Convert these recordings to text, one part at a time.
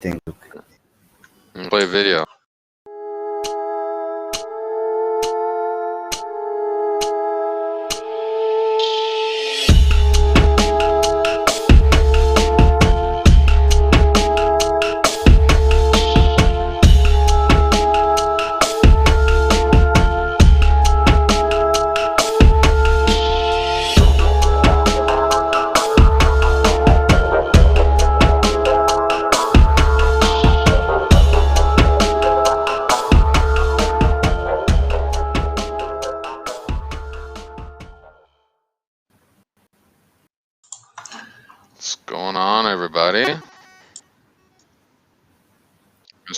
think. Play a video. What's going on, everybody?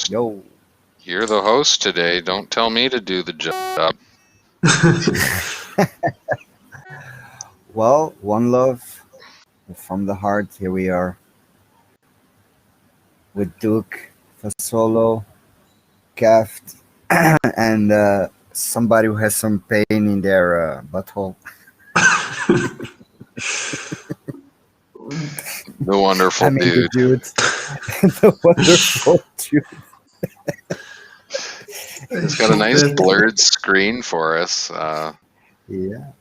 Yo. You're the host today. Don't tell me to do the job. Well, one love from the heart. Here we are with Duke, Fasolo, Kaft, and somebody who has some pain in their butthole. The wonderful I mean, dude. the dude. The wonderful dude. He's got a nice blurred screen for us. Yeah.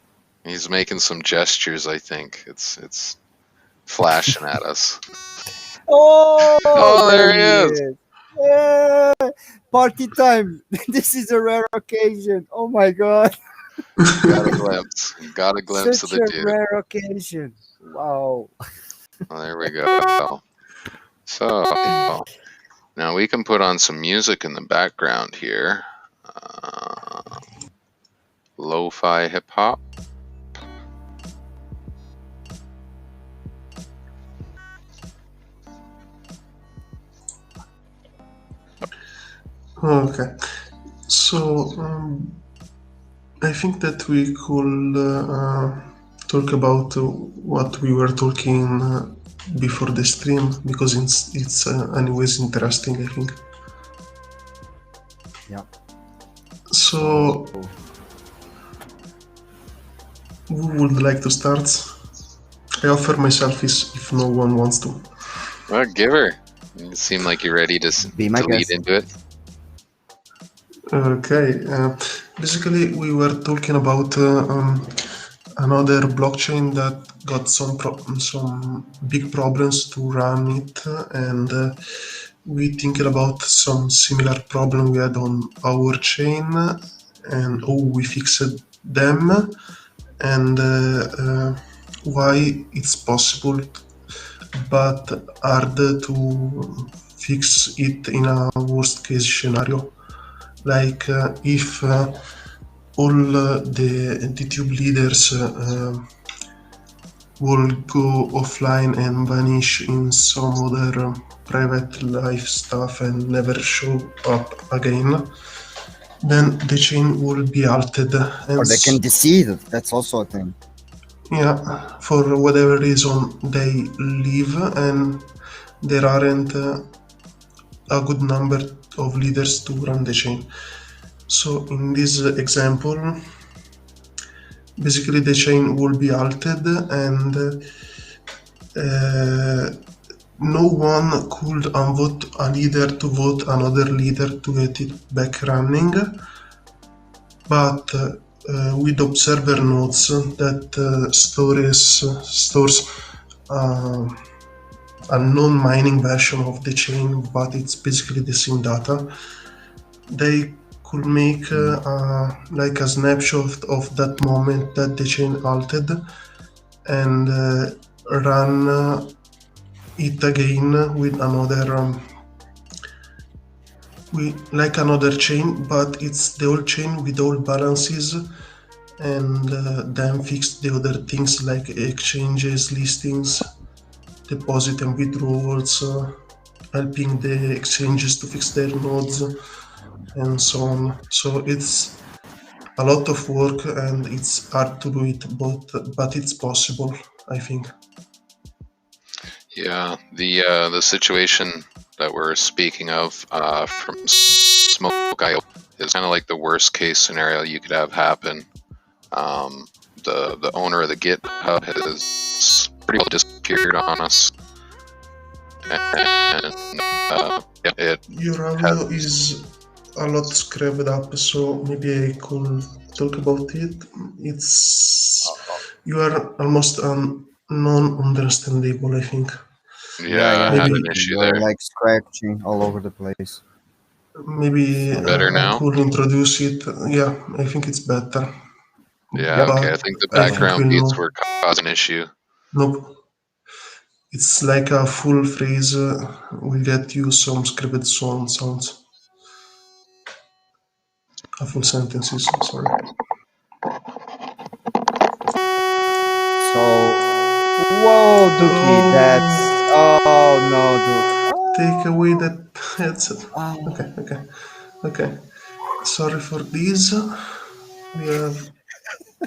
He's making some gestures, I think. It's flashing at us. Oh, there he is. Yeah. Party time. This is a rare occasion. Oh my God. Got a glimpse. Got a glimpse Such of the a dude. rare occasion. Wow. Oh, there we go. So, now we can put on some music in the background here. Lo-fi hip-hop. Okay, so I think that we could talk about what we were talking before the stream, because it's anyways interesting, I think. Yeah. So, who would like to start? I offer myself if no one wants to. Well, give her. You seem like you're ready to lead into it. Okay, basically we were talking about another blockchain that got some big problems to run it, and we thinking about some similar problem we had on our chain and how we fixed them, and why it's possible but hard to fix it in a worst case scenario. Like if all the tube leaders will go offline and vanish in some other private life stuff and never show up again, then the chain will be halted. And or they can deceive. That's also a thing. Yeah, for whatever reason they leave, and there aren't a good number of leaders to run the chain. So in this example, basically the chain will be halted, and no one could unvote a leader to vote another leader to get it back running. But with observer nodes that stores a non-mining version of the chain, but it's basically the same data, they could make like a snapshot of that moment that the chain halted and run it again with another like another chain, but it's the old chain with all balances, and then fix the other things like exchanges, listings, deposit and withdrawals, helping the exchanges to fix their nodes, and so on. So it's a lot of work and it's hard to do it, but it's possible, I think. Yeah, the situation that we're speaking of from Smoke IO is kind of like the worst case scenario you could have happen. The owner of the GitHub has pretty well disappeared on us, and yeah, it Your audio has. is a lot scrubbed up, so maybe I could talk about it. It's you are almost non-understandable, I think. Yeah, Yeah, I yeah, had Maybe an issue you're there. like scratching all over the place. maybe So Better I now? could introduce it. Yeah, I think it's better. Yeah, yep. okay. I But think the I think background we'll beats know. were causing an issue. Nope. It's like a full phrase. We get you some scripted sounds. A full sentences. Sorry. So, whoa, Dookie, that's oh no, Duke. Take away that headset. Oh, Okay. Sorry for this. We have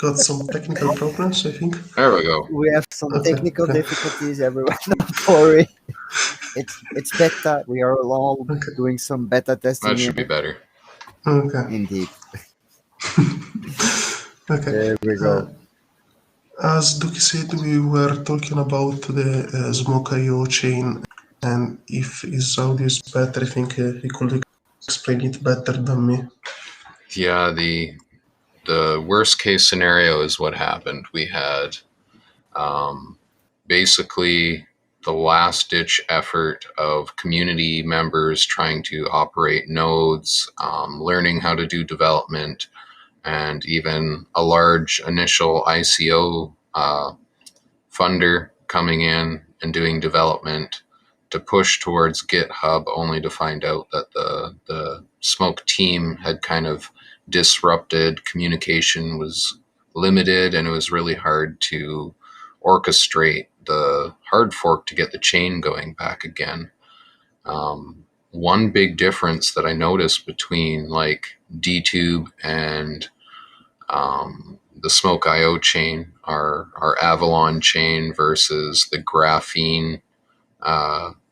got some technical problems, I think. There we go. we have some technical Okay. difficulties, everyone. Don't worry. It's beta. We are all Okay. doing some beta That testing should be here. better. Okay. Indeed. Okay. There we Uh, go. as Duki said, we were talking about the Smoke.io chain, and if his audio is better, I think he could explain it better than me. Yeah, the worst case scenario is what happened. We had basically the last ditch effort of community members trying to operate nodes, learning how to do development, and even a large initial ICO funder coming in and doing development to push towards GitHub, only to find out that the Smoke team had kind of disrupted. Communication was limited, and it was really hard to orchestrate the hard fork to get the chain going back again. One big difference that I noticed between like DTube and the Smoke IO chain, our Avalon chain versus the Graphene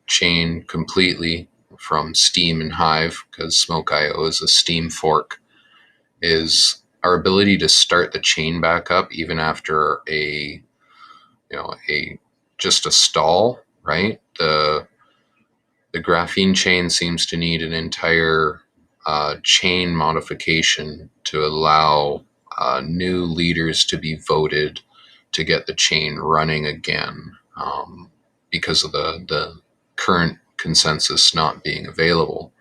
chain completely from Steam and Hive, because Smoke IO is a Steam fork, is our ability to start the chain back up even after a just a stall, right? The graphene chain seems to need an entire chain modification to allow new leaders to be voted to get the chain running again, because of the current consensus not being available.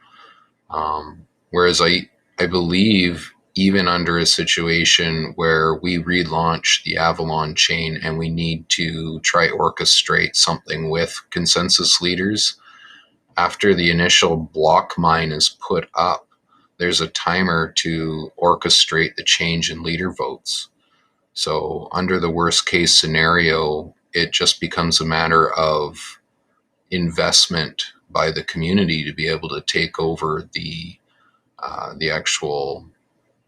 Whereas I believe even under a situation where we relaunch the Avalon chain and we need to try orchestrate something with consensus leaders, after the initial block mine is put up, there's a timer to orchestrate the change in leader votes. So under the worst case scenario, it just becomes a matter of investment by the community to be able to take over the actual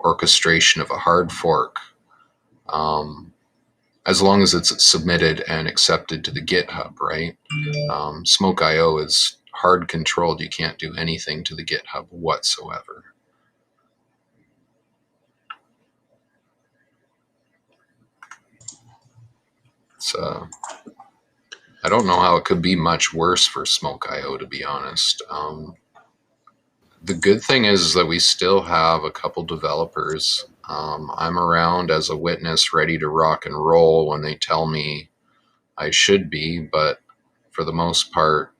orchestration of a hard fork, um, as long as it's submitted and accepted to the GitHub, right? Smoke.io is hard controlled. You can't do anything to the GitHub whatsoever. So I don't know how it could be much worse for Smoke.io, to be honest. The good thing is that we still have a couple developers. I'm around as a witness, ready to rock and roll when they tell me I should be, but for the most part,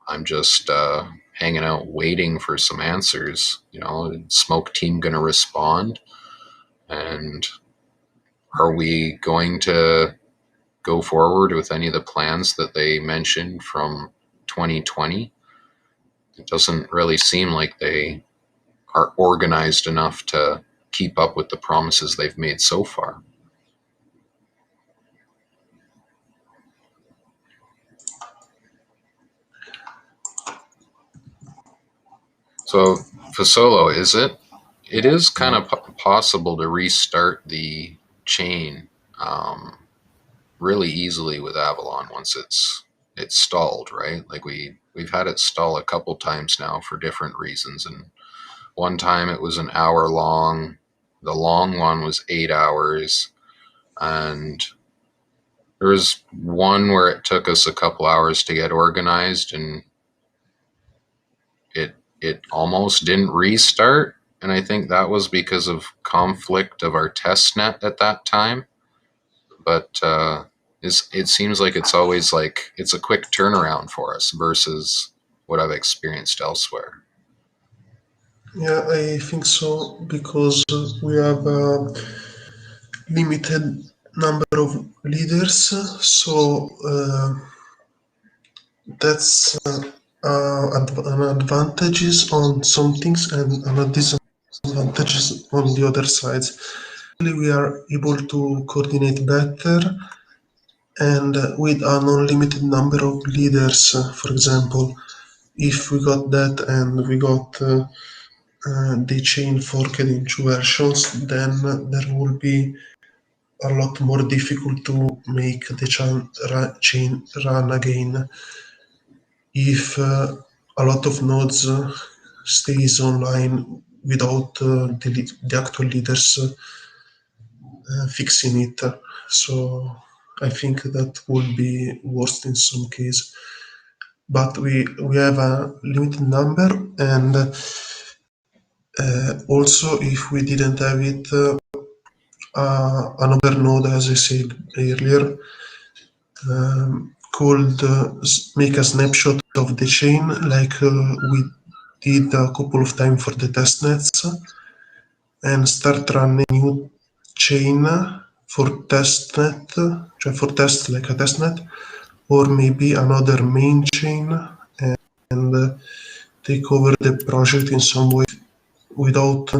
I'm just hanging out waiting for some answers. Smoke team going to respond? And are we going to go forward with any of the plans that they mentioned from 2020? It doesn't really seem like they are organized enough to keep up with the promises they've made so far. So, Fasolo, it is kind Yeah. of possible to restart the chain really easily with Avalon once it's stalled, right? Like we've had it stall a couple times now for different reasons, and one time it was an hour long. The long one was 8 hours, and There was one where it took us a couple hours to get organized, and it almost didn't restart. And I think that was because of conflict of our test net at that time. But it seems like it's always like it's a quick turnaround for us versus what I've experienced elsewhere. Yeah, I think so because we have a limited number of leaders, so that's an advantages on some things and an disadvantages on the other sides. We are able to coordinate better and with an unlimited number of leaders. For example, if we got that and we got the chain forked into versions, then there will be a lot more difficult to make the chain run again if a lot of nodes stays online without the actual leaders fixing it. So I think that would be worst in some case. But we have a limited number, and also if we didn't have it, another node, as I said earlier, could make a snapshot of the chain like we did a couple of times for the testnets and start running new chain for testnet, for test like a testnet, or maybe another main chain and take over the project in some way without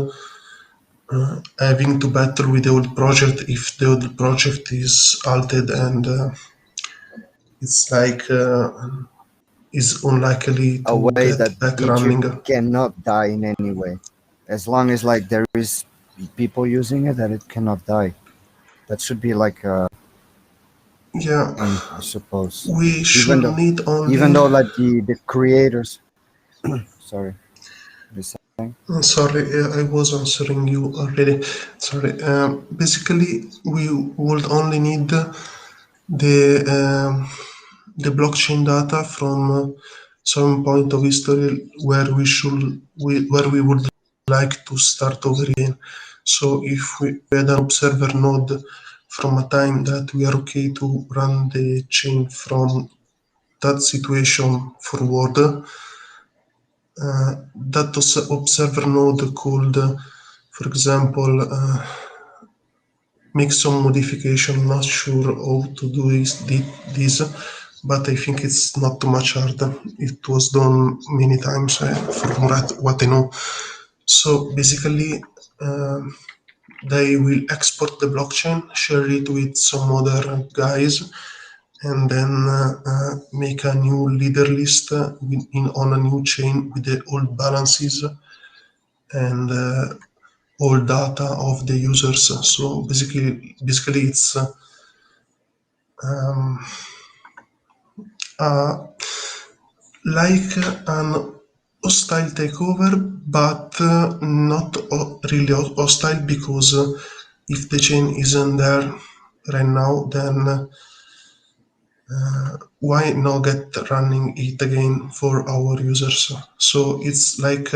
having to battle with the old project if the old project is altered and it's like is unlikely A to way that get back it running. cannot die in any way, as long as like there is people using it, that it cannot die. That should be like a Yeah, aim, I suppose. we Even should though, need even only. though like the creators, sorry, the saying. Sorry, I was answering you already. Sorry. Basically, we would only need the blockchain data from some point of history where where we would like to start over again. So if we had an observer node from a time that we are okay to run the chain from that situation forward, that observer node could, for example, make some modification. I'm not sure how to do this, but I think it's not too much hard. It was done many times from what I know. So basically, they will export the blockchain, share it with some other guys, and then make a new leader list on a new chain with the old balances and all data of the users. So basically, it's um, uh, like an hostile takeover, but not really hostile because if the chain isn't there right now, then why not get running it again for our users? So it's like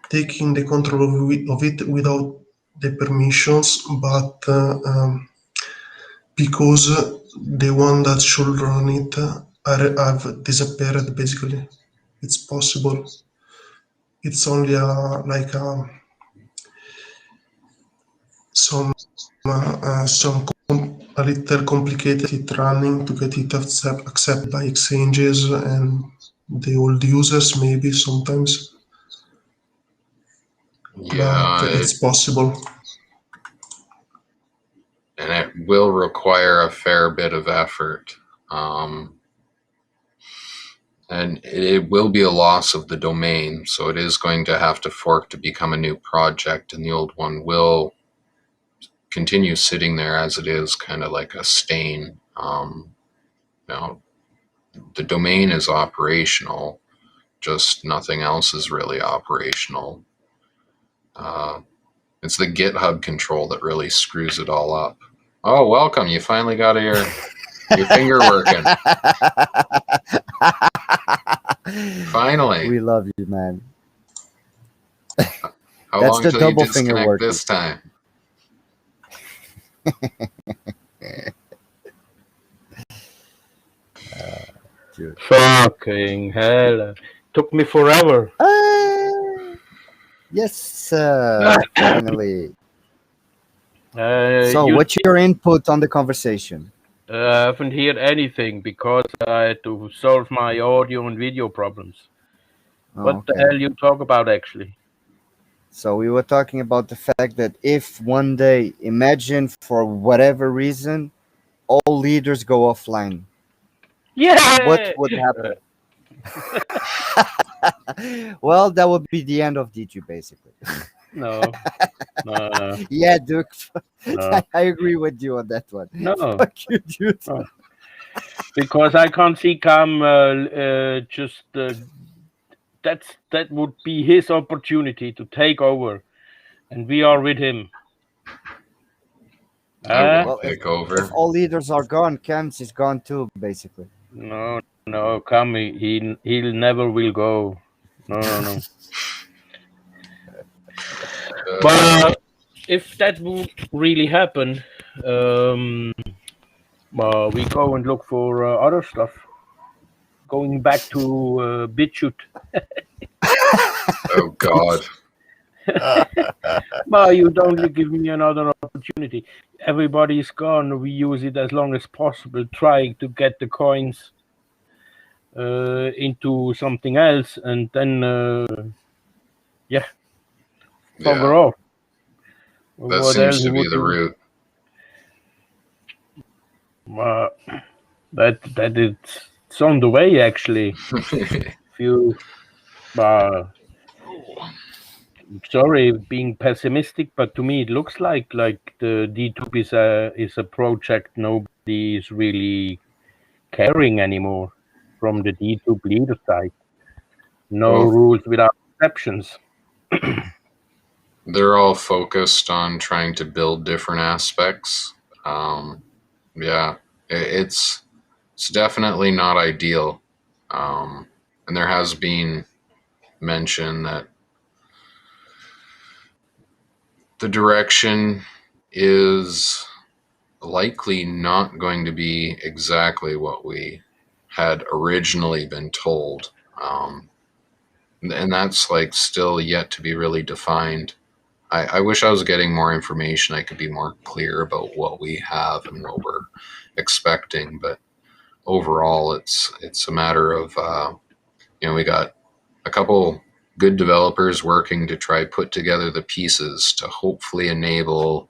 taking the control of it without the permissions, but because the one that should run it have disappeared. Basically, it's possible. It's only some a little complicated it running to get it accepted by exchanges and the old users maybe sometimes, but Yeah, it's possible. and it will require a fair bit of effort. Um, and it will be a loss of the domain, so it is going to have to fork to become a new project, and the old one will continue sitting there as it is, kind of like a stain. Now, the domain is operational, just nothing else is really operational. Uh, it's the GitHub control that really screws it all up. Oh, welcome! You finally got here. Your finger working. Finally. We love you, man. How That's long the till you double finger disconnect working. this time? Dude. Fucking hell. Took me forever. Yes, finally. So, You what's your input on the conversation? haven't heard anything because I had to solve my audio and video problems. Oh, What the okay. hell you talk about actually? So we were talking about the fact that if one day, imagine for whatever reason, all leaders go offline, what Yeah. would happen? Well, that would be the end of DG, basically. No, no, Yeah, Duke. no, I agree with you on that one. no, Fuck you, dude. no. Because I can't see Cam just that would be his opportunity to take over, and we are with him. I won't Well, take if over. all leaders are gone, Cam's is gone too, basically. No, no, Cam, he'll never will go. No. But if that would really happen, we go and look for other stuff. Going back to BitChute. Oh God. Well, you don't give me another opportunity. Everybody's gone. We use it as long as possible, trying to get the coins into something else, and then bugger off. That What seems else to be would the you? route. That it's on the way actually. If you, sorry, being pessimistic, but to me it looks like the D-Tube is a project nobody is really caring anymore from the D-Tube leader side. No Well, rules without exceptions. they're all focused on trying to build different aspects. Yeah, it's definitely not ideal. And there has been mention that the direction is likely not going to be exactly what we had originally been told. And that's like still yet to be really defined. I wish I was getting more information. I could be more clear about what we have and what we're expecting. But overall, it's a matter of we got a couple good developers working to try put together the pieces to hopefully enable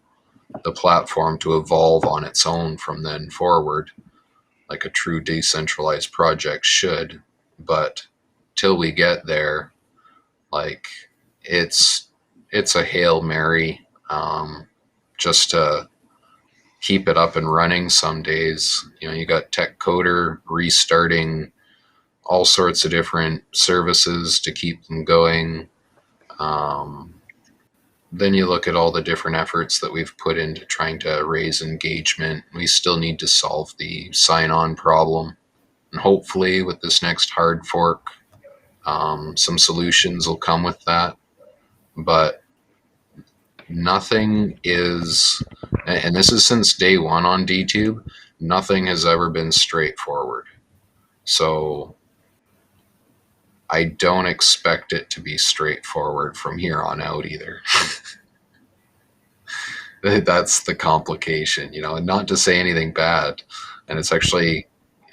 the platform to evolve on its own from then forward, like a true decentralized project should. But till we get there, like it's a Hail Mary, just to keep it up and running some days. You got Tech Coder restarting all sorts of different services to keep them going. Then you look at all the different efforts that we've put into trying to raise engagement. We still need to solve the sign-on problem. And hopefully with this next hard fork, some solutions will come with that. But nothing is, and this is since day one on DTube, nothing has ever been straightforward. So I don't expect it to be straightforward from here on out either. That's the complication, and not to say anything bad. And it's actually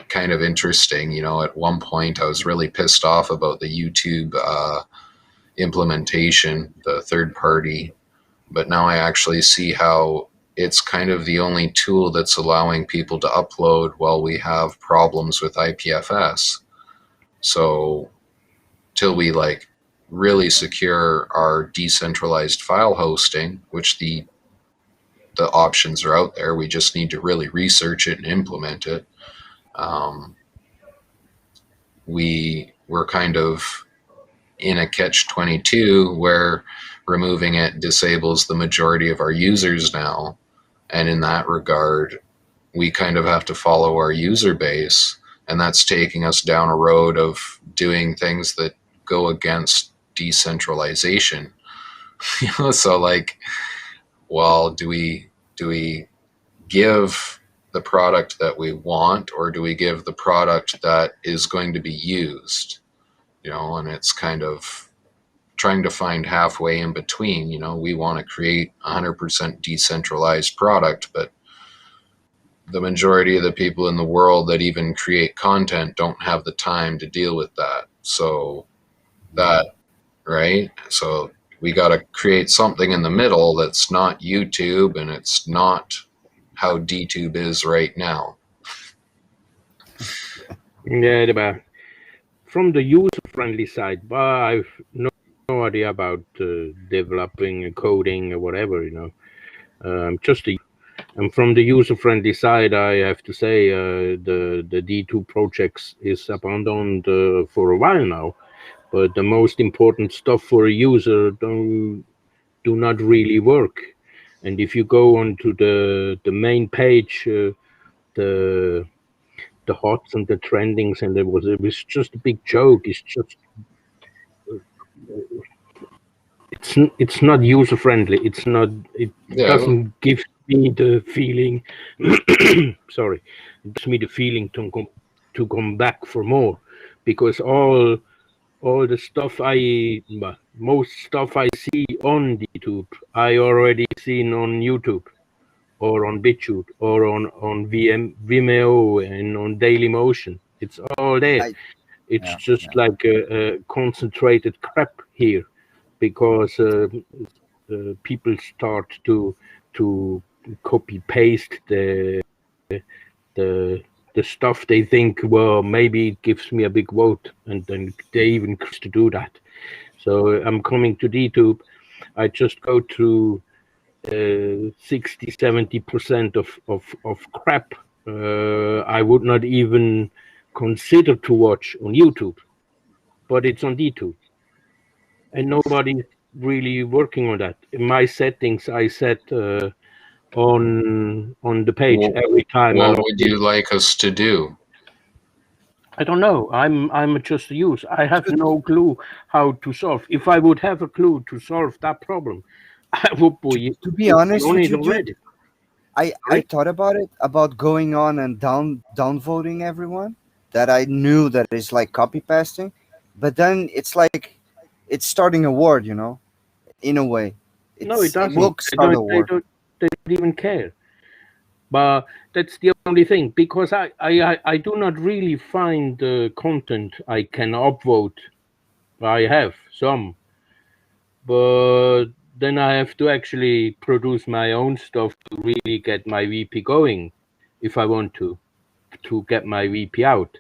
kind of interesting, at one point I was really pissed off about the YouTube implementation, the third party, but now I actually see how it's kind of the only tool that's allowing people to upload while we have problems with IPFS. So till we really secure our decentralized file hosting, which the options are out there, we just need to really research it and implement it. We're kind of in a catch-22 where removing it disables the majority of our users now, and in that regard we kind of have to follow our user base, and that's taking us down a road of doing things that go against decentralization. So like, well, do we give the product that we want, or do we give the product that is going to be used? And it's kind of trying to find halfway in between. We want to create 100% decentralized product, but the majority of the people in the world that even create content don't have the time to deal with that. So right? So we got to create something in the middle that's not YouTube, and it's not how DTube is right now. Yeah, but from the user-friendly side, I've no idea about developing, coding, or whatever. Just a. And from the user-friendly side, I have to say the D2 projects is abandoned for a while now. But the most important stuff for a user do not really work. And if you go onto the main page, the hots and the trendings, and it was just a big joke. It's just it's not user friendly. It's not. It doesn't give me the feeling. Sorry, it gives me the feeling to come back for more, because all the stuff most stuff I see on YouTube, I already seen on YouTube, or on BitChute, or on Vimeo, and on Dailymotion. It's all there. It's just like a concentrated crap here, because people start to copy paste the stuff they think, well, maybe it gives me a big vote, and then they even to do that. So I'm coming to DTube. I just go through 60-70% of crap I would not even consider to watch on YouTube, but it's on DTube, and nobody's really working on that. In my settings, I set on the page every time. What would you like us to do? I don't know. I'm just a user. I have no clue how to solve. If I would have a clue to solve that problem, I would be. To be honest with you, already. I thought about it, about going on and downvoting everyone that I knew that is like copy pasting, but then it's like it's starting a war, in a way. No, it doesn't. It will start a war. They don't even care. But that's the only thing, because I do not really find the content I can upvote. I have some, but then I have to actually produce my own stuff to really get my VP going, if I want to get my VP out,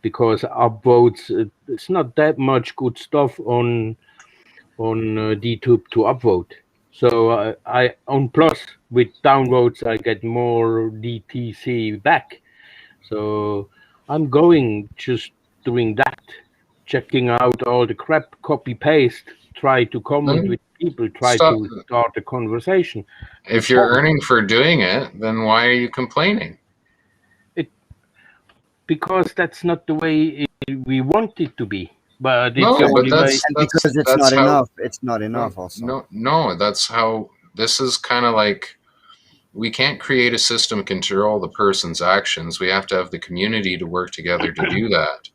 because upvotes, it's not that much good stuff on DTube to upvote. So I on plus with downvotes I get more DTC back. So I'm just doing that, checking out all the crap, copy paste, try to comment with people, try to start a conversation. If you're earning for doing it, then why are you complaining? Because that's not the way we want it to be. But it's no, but because it's not enough. It's not enough. Also, no, that's how. This is kind of like, we can't create a system control the person's actions. We have to have the community to work together to do that.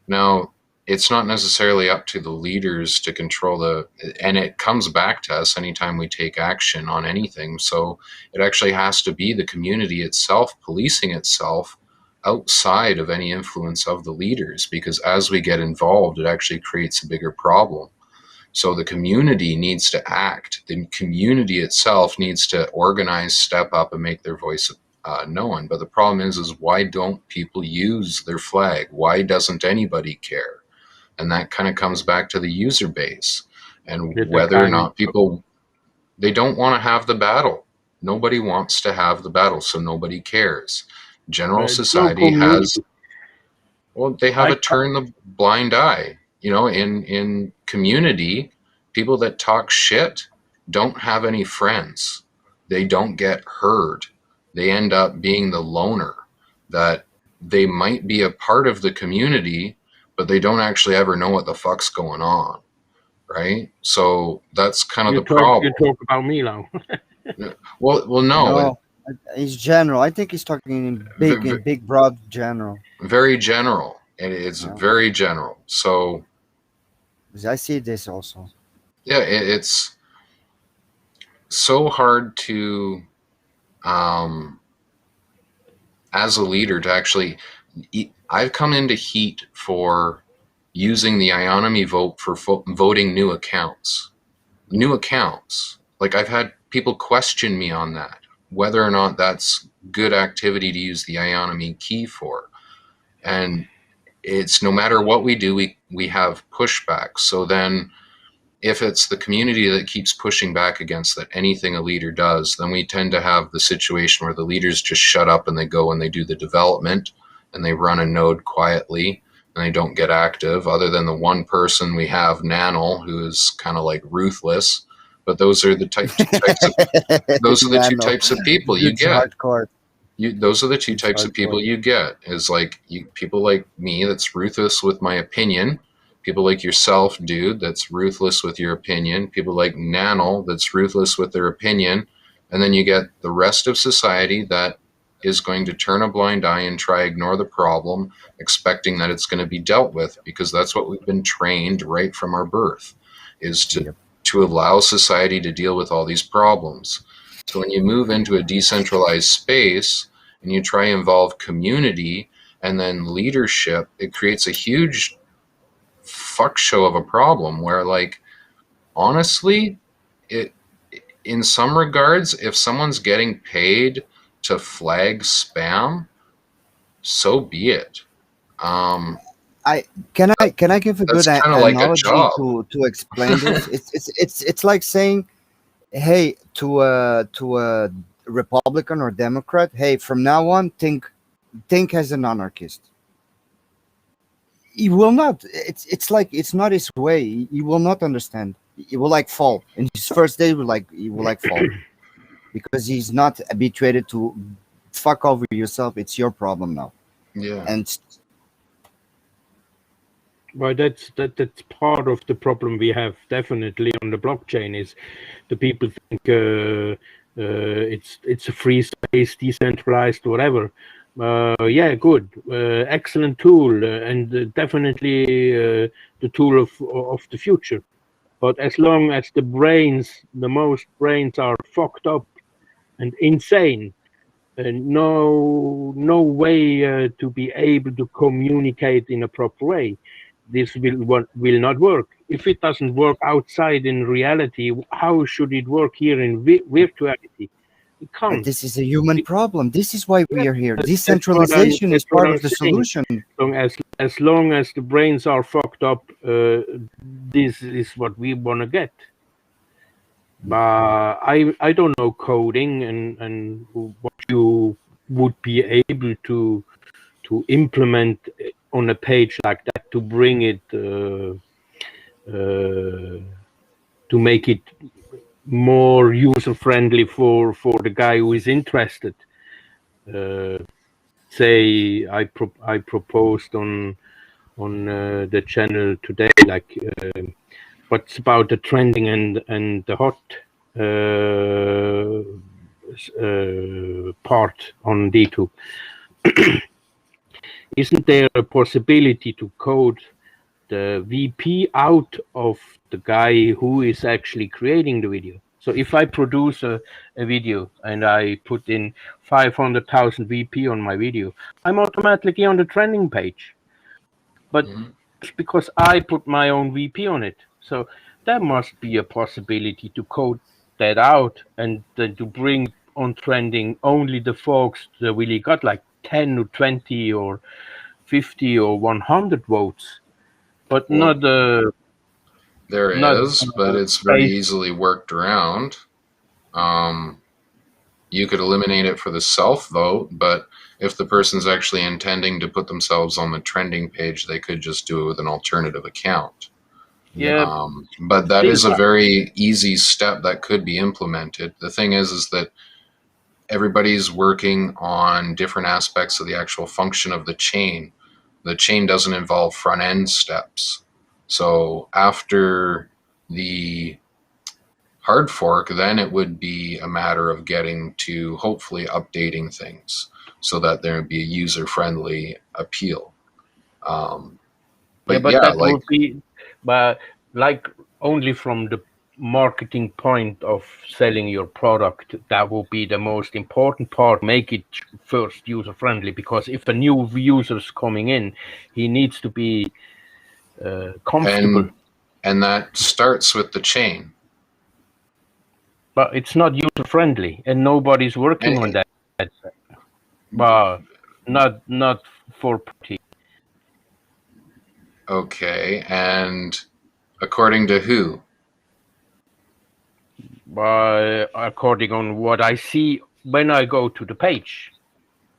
Now, it's not necessarily up to the leaders to control and it comes back to us anytime we take action on anything. So it actually has to be the community itself policing itself outside of any influence of the leaders, because as we get involved, it actually creates a bigger problem. So the community needs to act. The community itself needs to organize, step up, and make their voice known. But the problem is why don't people use their flag? Why doesn't anybody care? And that kind of comes back to the user base, and whether or not people, they don't want to have the battle. Nobody wants to have the battle, so nobody cares. General society has, they have a turn the blind eye. In community, people that talk shit don't have any friends. They don't get heard. they end up being the loner, that they might be a part of the community, but they don't actually ever know what the fuck's going on, right? So that's kind of the You problem. talk about me now. Well, no, No, it's general. I think he's talking in big, broad general. very general, and it's Yeah. very general. So 'Cause I see this also. yeah, it's so hard to, um, as a leader, to actually. I've come into heat for using the Ionomy vote for voting new accounts. New accounts. Like, I've had people question me on that, whether or not that's good activity to use the Ionomy key for. And it's, no matter what we do, we have pushback. So then, if it's the community that keeps pushing back against that anything a leader does, then we tend to have the situation where the leaders just shut up and they go and they do the development and they run a node quietly and they don't get active, other than the one person we have, Nanel, who is kind of like ruthless. But those are the two Nano, types of people you dude's get. hardcore. Those are the two It's types of people hardcore. you get, is like people like me that's ruthless with my opinion, people like yourself, dude, that's ruthless with your opinion, people like Nanel that's ruthless with their opinion, and then you get the rest of society that is going to turn a blind eye and try ignore the problem, expecting that it's going to be dealt with, because that's what we've been trained right from our birth, is Yep. to allow society to deal with all these problems. So when you move into a decentralized space and you try to involve community and then leadership, it creates a huge fuck show of a problem where, like, honestly, it, in some regards, if someone's getting paid to flag spam, so be it. I can I give a good That's kind of like a analogy job. to explain this? It's like saying, hey, to a Republican or Democrat, hey, from now on, think as an anarchist. He will not. It's like it's not his way. He will not understand. He will like fall in his first day. He will like fall because he's not habituated to fuck over yourself. It's your problem now. Yeah. And Well, that's part of the problem we have definitely on the blockchain, is the people think it's a free space, decentralized, whatever. Yeah, good, excellent tool, and definitely the tool of the future. But as long as the most brains are fucked up and insane, and no way to be able to communicate in a proper way, this will not work. If it doesn't work outside in reality, how should it work here in virtuality? It can't. this is a human problem. This is why we are here. Decentralization That's is what part I'm of the saying. solution. As long as the brains are fucked up, this is what we want to get. But I don't know coding and what you would be able to implement on a page like that to bring it to make it more user friendly for the guy who is interested. Say I proposed on the channel today, like what's about the trending and the hot part on D2. Isn't there a possibility to code the VP out of the guy who is actually creating the video? So if I produce a video and I put in 500,000 VP on my video, I'm automatically on the trending page. But it's because I put my own VP on it. So there must be a possibility to code that out and then to bring on trending only the folks that really got like 10 or 20 or 50 or 100 votes, but Well, not there not is, but it's very based. easily worked around. You could eliminate it for the self vote, but if the person's actually intending to put themselves on the trending page, they could just do it with an alternative account. Yeah, But that still, is a very easy step that could be implemented. The thing is that everybody's working on different aspects of the actual function of the chain. The chain doesn't involve front end steps. So after the hard fork, then it would be a matter of getting to hopefully updating things so that there would be a user friendly appeal. Yeah, But but yeah, that like, would be, but like only from the marketing point of selling your product, that will be the most important part. Make it first user friendly, because if a new user is coming in, he needs to be comfortable. and that starts with the chain. But it's not user friendly, and nobody's working on And that. But not for party. okay, and according to who? According on what I see when I go to the page.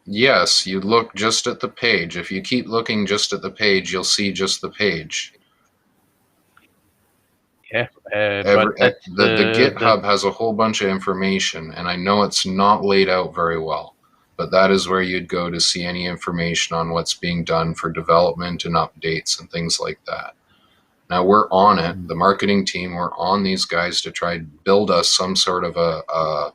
Yes, you look just at the page. If you keep looking just at the page, you'll see just the page. Yeah, but that's The GitHub has a whole bunch of information, and I know it's not laid out very well, but that is where you'd go to see any information on what's being done for development and updates and things like that. Now we're on it. The marketing team, we're on these guys to try to build us some sort of a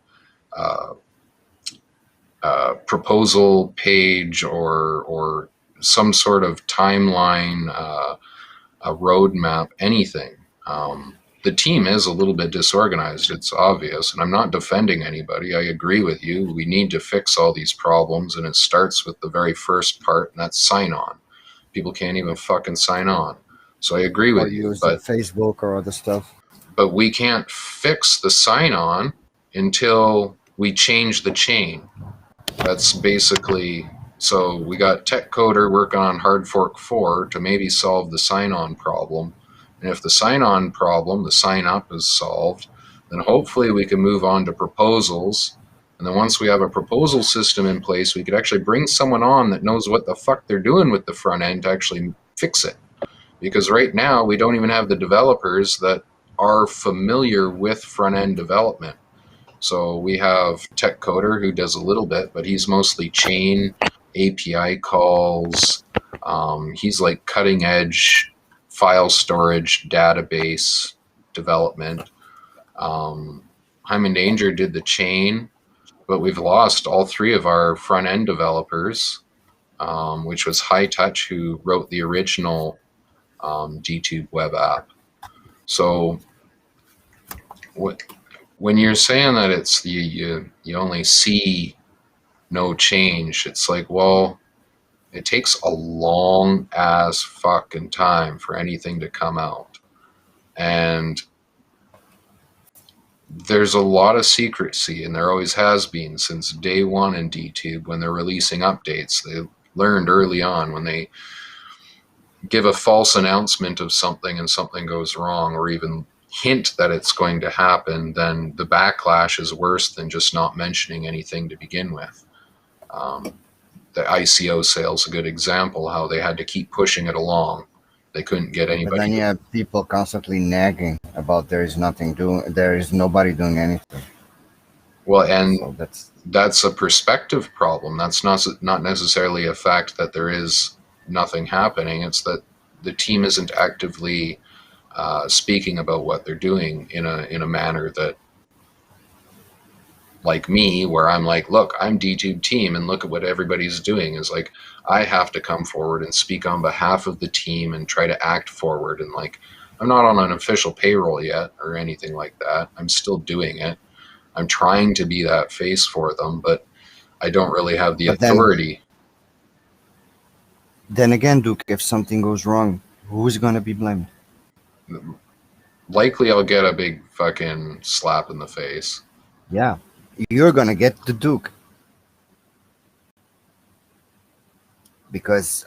proposal page or some sort of timeline, a roadmap, anything. The team is a little bit disorganized, it's obvious, and I'm not defending anybody. I agree with you. We need to fix all these problems, and it starts with the very first part, and that's sign on. People can't even fucking sign on. So I agree Or with you, use Facebook or other stuff. but we can't fix the sign on until we change the chain. That's basically, so we got Tech Coder working on Hard Fork 4 to maybe solve the sign-on problem. And if the sign-on problem, the sign-up, is solved, then hopefully we can move on to proposals. And then once we have a proposal system in place, we could actually bring someone on that knows what the fuck they're doing with the front end to actually fix it. Because right now, we don't even have the developers that are familiar with front-end development. So we have Tech Coder, who does a little bit, but he's mostly chain, API calls. He's like cutting edge file storage, database development. I'm in Danger did the chain, but we've lost all three of our front end developers, which was High Touch, who wrote the original DTube web app. So when you're saying that it's you only see no change, it's like, well, it takes a long ass fucking time for anything to come out, and there's a lot of secrecy, and there always has been since day one in DTube. When they're releasing updates, they learned early on, when they give a false announcement of something and something goes wrong, or even hint that it's going to happen, then the backlash is worse than just not mentioning anything to begin with. The ICO sale's a good example, how they had to keep pushing it along. They couldn't get But anybody. then you have people constantly nagging about there is nobody doing anything. Well, and So that's a perspective problem. That's not necessarily a fact that there is nothing happening. It's that the team isn't actively speaking about what they're doing in a manner that, like me, where I'm like, look, I'm DTube team, and look at what everybody's doing, is like, I have to come forward and speak on behalf of the team and try to act forward. And like, I'm not on an official payroll yet or anything like that. I'm still doing it. I'm trying to be that face for them, but I don't really have the But authority. then again, Duke, if something goes wrong, who's gonna be blamed? Likely I'll get a big fucking slap in the face. Yeah, you're gonna get the Duke. Because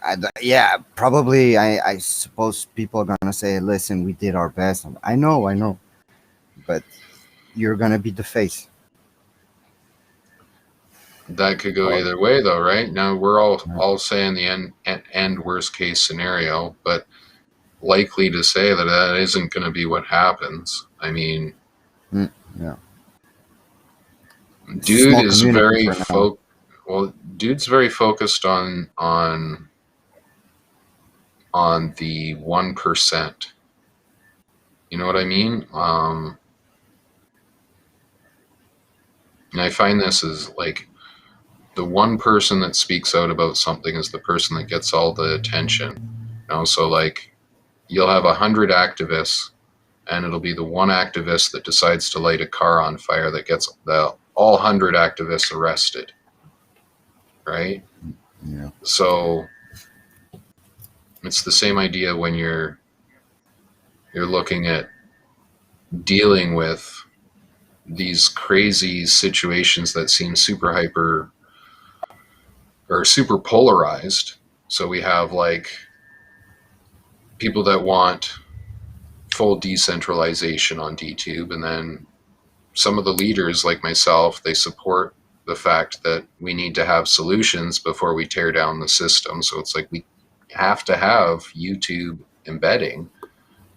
probably I suppose people are gonna say, listen, we did our best. I know, but you're gonna be the face. That could go Or- either way, though, right? Now we're all saying the end worst case scenario, but likely to say that that isn't going to be what happens. I mean, yeah. It's a Dude small is community very for now. dude's very focused on the 1%. You know what I mean? And I find this is like the one person that speaks out about something is the person that gets all the attention. You know, so like you'll have 100 activists, and it'll be the one activist that decides to light a car on fire that gets the all 100 activists arrested, right? Yeah. So it's the same idea when you're looking at dealing with these crazy situations that seem super hyper or super polarized. So we have like people that want full decentralization on DTube, and then some of the leaders like myself, they support the fact that we need to have solutions before we tear down the system. So it's like we have to have YouTube embedding.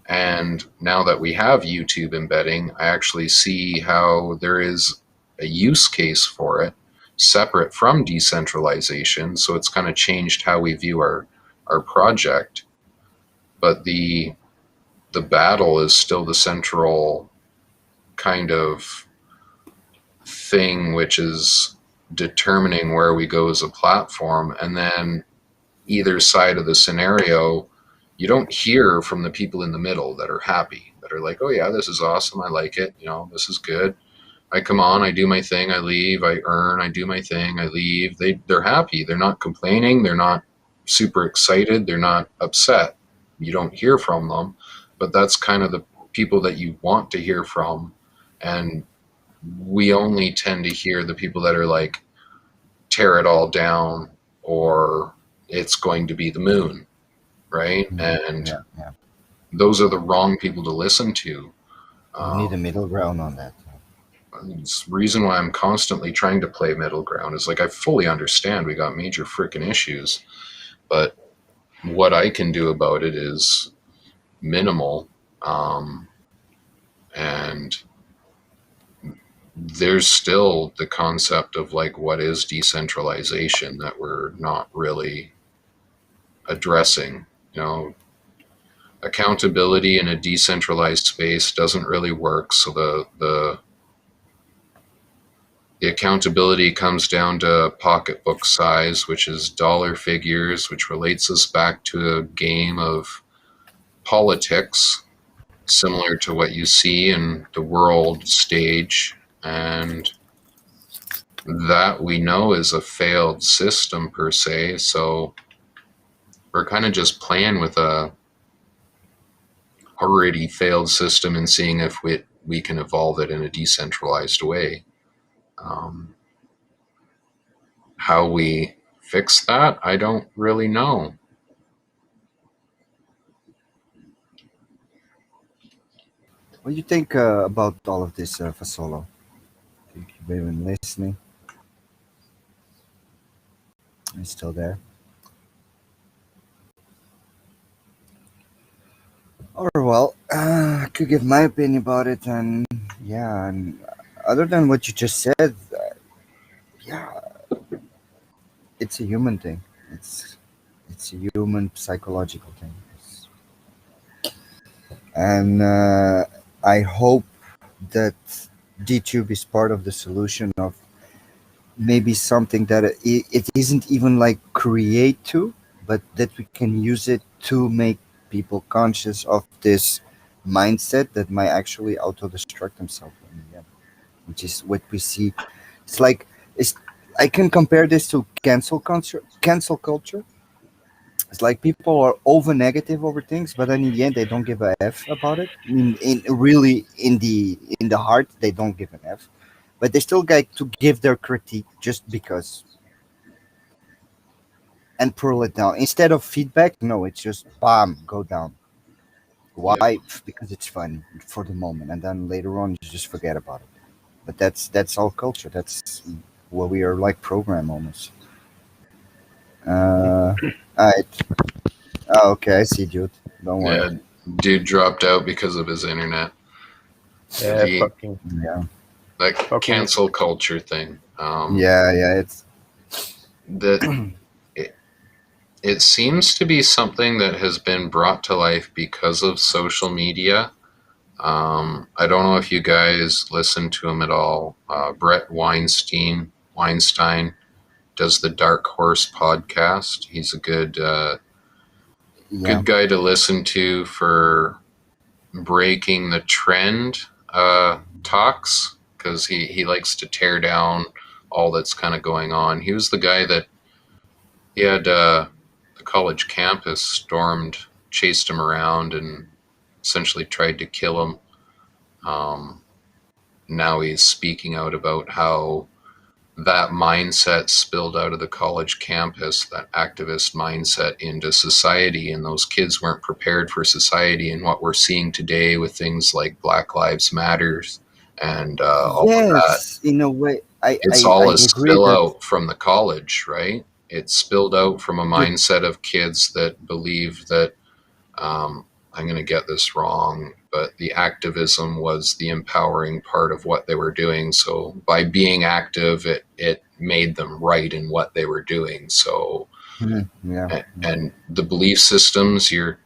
And now that we have YouTube embedding, I actually see how there is a use case for it separate from decentralization. So it's kind of changed how we view our project. But the battle is still the central kind of thing, which is determining where we go as a platform. And then either side of the scenario, you don't hear from the people in the middle that are happy, that are like, oh yeah, this is awesome, I like it, you know, this is good. I come on, I do my thing, I leave, I earn, I do my thing, I leave. They're happy. They're not complaining. They're not super excited. They're not upset. You don't hear from them, but that's kind of the people that you want to hear from. And we only tend to hear the people that are like, tear it all down, or it's going to be the moon, right? And Yeah, yeah. those are the wrong people to listen to. We need a Um, middle ground on that. it's the reason why I'm constantly trying to play middle ground is like I fully understand we got major freaking issues, but what I can do about it is minimal. Um, and there's still the concept of like what is decentralization that we're not really addressing. You know, accountability in a decentralized space doesn't really work. So the accountability comes down to pocketbook size, which is dollar figures, which relates us back to a game of politics, similar to what you see in the world stage. And that we know is a failed system per se. So we're kind of just playing with a already failed system and seeing if we can evolve it in a decentralized way. Um, how we fix that, I don't really know. What do you think about all of this, Fasolo? Think you've been listening? Are you still there? Or well, I could give my opinion about it, and yeah, and other than what you just said, yeah, it's a human thing. It's a human psychological thing, and I hope that DTube is part of the solution of maybe something that it isn't even like create to, but that we can use it to make people conscious of this mindset that might actually auto destruct themselves in the end, which is what we see. It's like it's I can compare this to cancel culture. Cancel culture. It's like people are over negative over things, but then in the end they don't give a f about it. I mean, really in the heart they don't give an f, but they still get to give their critique just because and pull it down instead of feedback. No, it's just bam, go down. Yep. Why? Because it's fun for the moment, and then later on you just forget about it. But that's all culture. That's what we are like program almost. Uh, alright. Oh, okay, I see, dude. Don't worry. Yeah, dude dropped out because of his internet. Yeah, He fucking. Yeah. That Fucking cancel culture thing. Yeah, it's That it, it seems to be something that has been brought to life because of social media. I don't know if you guys listen to him at all. Brett Weinstein does the Dark Horse podcast. He's a yeah, good guy to listen to for breaking the trend talks, because he likes to tear down all that's kind of going on. He was the guy that he had the college campus stormed, chased him around, and essentially tried to kill him. Um, Now he's speaking out about how that mindset spilled out of the college campus, that activist mindset, into society, and those kids weren't prepared for society. And what we're seeing today with things like Black Lives Matters and all of that, yes. In a way, it's I all a agree spill that out from the college, right? It spilled out from a the mindset of kids that believe that, I'm going to get this wrong, but the activism was the empowering part of what they were doing. So by being active, it made them right in what they were doing. So, yeah, yeah. and the belief systems, your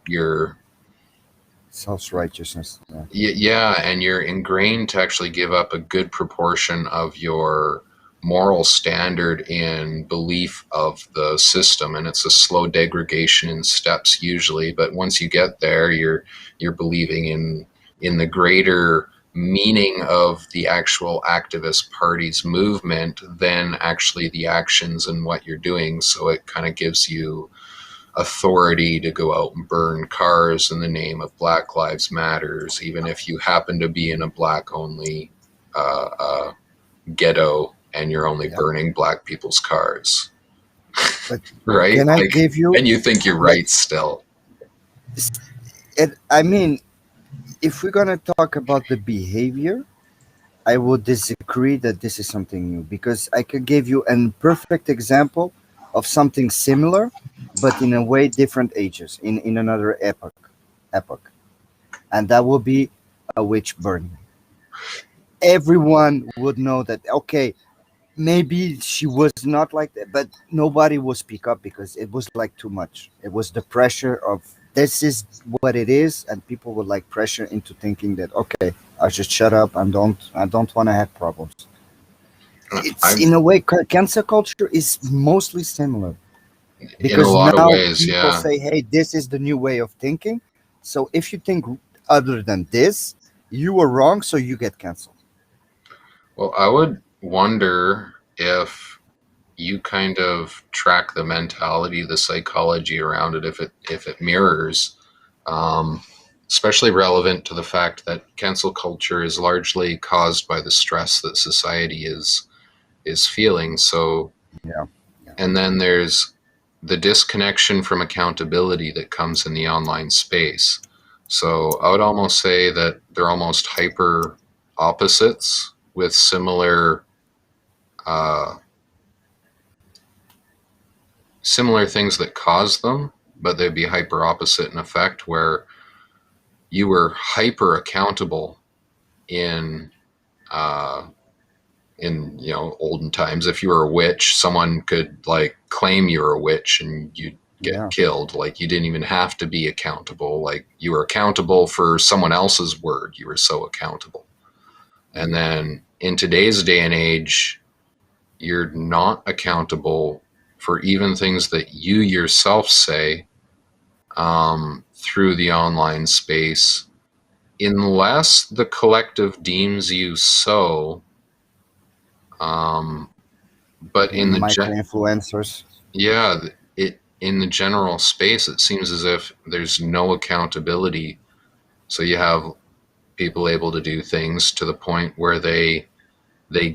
Self righteousness. Yeah. yeah, and you're ingrained to actually give up a good proportion of your moral standard in belief of the system, and it's a slow degradation in steps usually, but once you get there, you're believing in the greater meaning of the actual activist party's movement than actually the actions and what you're doing. So it kind of gives you authority to go out and burn cars in the name of Black Lives Matters, even if you happen to be in a black only uh, uh, ghetto and you're only Yeah. burning black people's cars, But right? can I Like, give you and you think you're like right still. it? I mean, if we're gonna talk about the behavior, I would disagree that this is something new because I could give you a perfect example of something similar, but in a way different ages in another epoch, and that would be a witch burning. Everyone would know that. Okay, maybe she was not like that, but nobody will speak up because it was like too much. It was the pressure of this is what it is, and people would like pressure into thinking that okay, I should shut up and I don't want to have problems. It's I'm in a way cancer culture is mostly similar in a because lot of now ways, people yeah. say, hey, this is the new way of thinking. So if you think other than this, you were wrong, so you get canceled. Well, I would wonder if you kind of track the mentality, the psychology around it, if it mirrors, um, especially relevant to the fact that cancel culture is largely caused by the stress that society is feeling. So, Yeah, yeah, and then there's the disconnection from accountability that comes in the online space. So I would almost say that they're almost hyper opposites with uh, similar things that cause them, but they'd be hyper opposite in effect, where you were hyper accountable in uh, olden times. If you were a witch, someone could like claim you were a witch and you'd get yeah. killed. Like, you didn't even have to be accountable. Like, you were accountable for someone else's word. You were so accountable. And then in today's day and age, you're not accountable for even things that you yourself say, through the online space, unless the collective deems you so. Um, but The micro influencers. yeah, it in the general space, it seems as if there's no accountability. So you have people able to do things to the point where they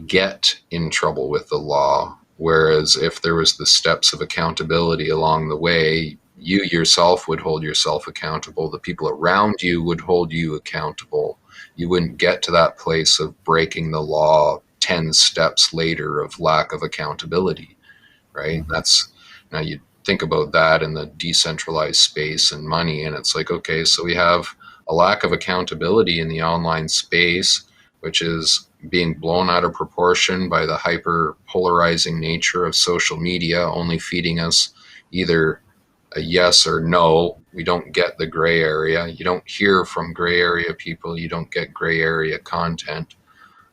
get in trouble with the law. Whereas if there was the steps of accountability along the way, you yourself would hold yourself accountable. The people around you would hold you accountable. You wouldn't get to that place of breaking the law 10 steps later of lack of accountability, right? Mhm. That's, now you think about that in the decentralized space and money, and it's like, okay, so we have a lack of accountability in the online space. which is being blown out of proportion by the hyper polarizing nature of social media, only feeding us either a yes or no. We don't get the gray area. You don't hear from gray area people. You don't get gray area content.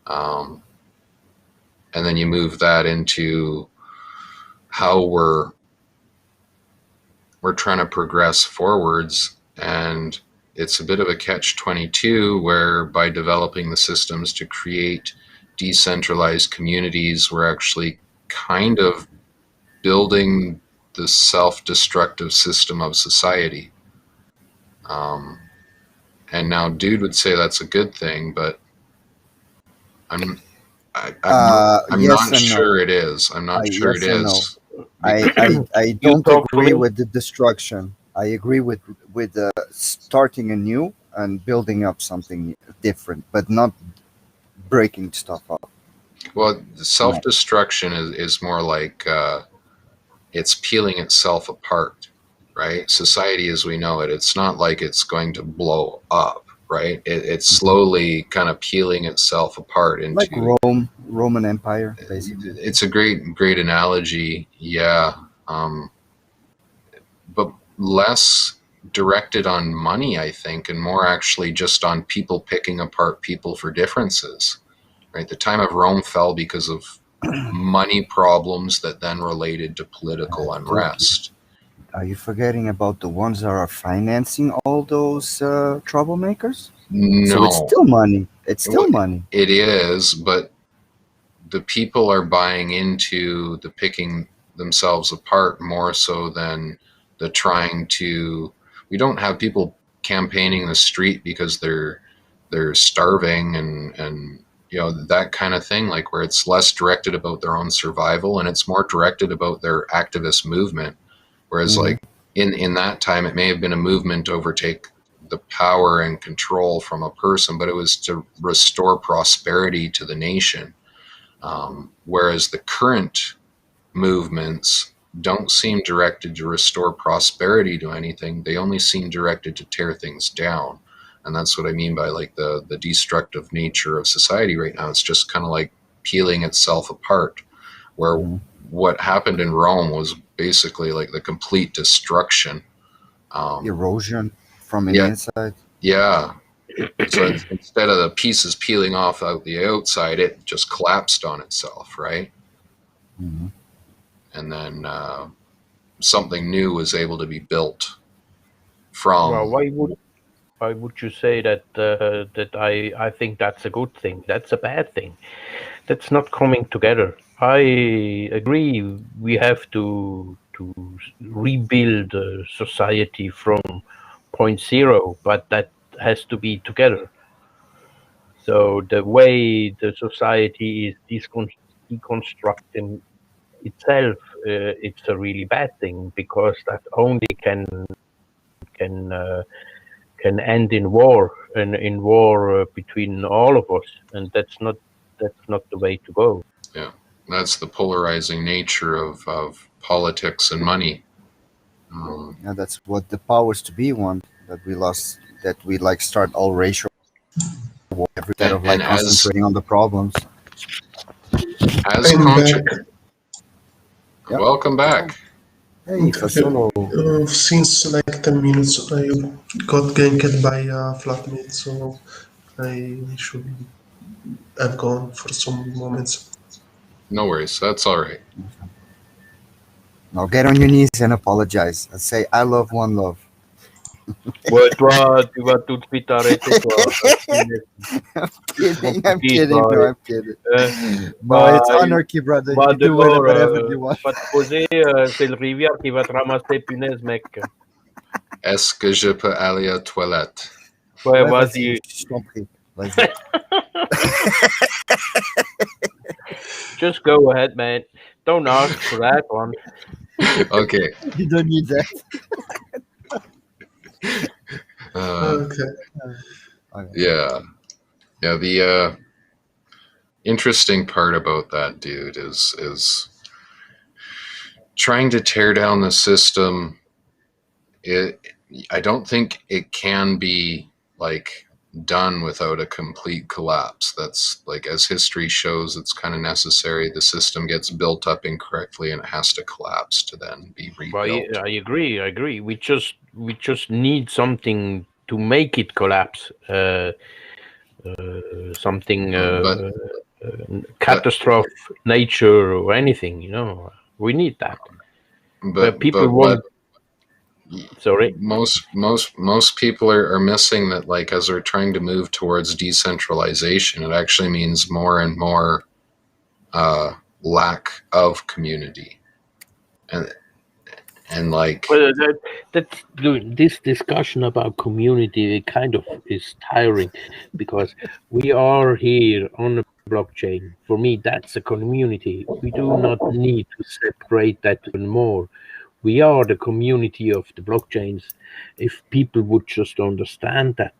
And then you move that into how we're trying to progress forwards, and it's a bit of a catch-22 where by developing the systems to create decentralized communities, we're actually kind of building the self-destructive system of society. And now dude would say that's a good thing, but I'm Yes not and no. sure it is. I'm not sure it Yes and no. is. Because I You don't talk for agree me. with the destruction. I agree with starting anew and building up something different, but not breaking stuff up. well, No. self-destruction is more like it's peeling itself apart, right? Society as we know it, it's not like it's going to blow up, right? It's slowly kind of peeling itself apart Like into. Roman Empire, basically. It's a great analogy, yeah, um, but less directed on money, I think, and more actually just on people picking apart people for differences. Right, the time of Rome fell because of money problems that then related to political Dude, unrest. are you forgetting about the ones that are financing all those troublemakers? So it's No, still money. It's still money. it is, but the people are buying into the picking themselves apart more so than the trying to. We don't have people campaigning the street because they're starving and that kind of thing, like where it's less directed about their own survival and it's more directed about their activist movement. Whereas Hmm. like in that time it may have been a movement to overtake the power and control from a person, but it was to restore prosperity to the nation. Whereas the current movements don't seem directed to restore prosperity to anything. They only seem directed to tear things down. And that's what I mean by like the destructive nature of society right now. It's just kind of like peeling itself apart, where Hmm. what happened in Rome was basically like the complete destruction. Um, Erosion from the yeah, inside. yeah. So instead of the pieces peeling off out the outside, it just collapsed on itself, right? Hmm. And then something new was able to be built Well, from. why would you say that that I think that's a good thing? That's a bad thing. That's not coming together. I agree. We have to rebuild society from point zero, but that has to be together. So the way the society is deconstructing itself, it's a really bad thing because that only can uh, can end in war and in war between all of us, and that's not the way to go. Yeah, that's the polarizing nature of politics and money. Yeah, that's what the powers to be want, that we lost, that we like start all racial war instead of And like concentrating on the problems. as I'm back. conscious. Yeah. Welcome back. Hey, Okay. Fasolo. Since like 10 minutes, I got ganked by a flatmate, so I should have gone for some moments. No worries, that's all right. Now get on your knees and apologize and say, I love one love. Toi, tout de suite arrêter, toi. Mon Kidding, I'm petit, kidding. toi. No, I'm kidding. No, Va, it's anarchy, brother. va You do whatever dehors, you want. va te poser, c'est le rivière qui va te ramasser, punaise, mec. Est-ce que je peux aller aux toilettes? Ouais, Ouais, vas-y, vas-y. je t'en prie. Vas-y. Just go ahead, man. Don't ask for that one. Okay. You don't need that. Okay. Okay. Yeah. Yeah. The interesting part about that, dude, is trying to tear down the system. It I don't think it can be like done without a complete collapse. That's like, as history shows, it's kind of necessary. The system gets built up incorrectly and it has to collapse to then be Well, rebuilt. I agree. I agree. We just need something to make it collapse. Something But catastrophe, nature, or anything. We need that. But people but what won't. Sorry. most people are missing, that like, as we're trying to move towards decentralization, it actually means more and more lack of community, and like, Well, this discussion about community, it kind of is tiring, because we are here on a blockchain. For me, that's a community. We do not need to separate that even more. We are the community of the blockchains. If people would just understand that.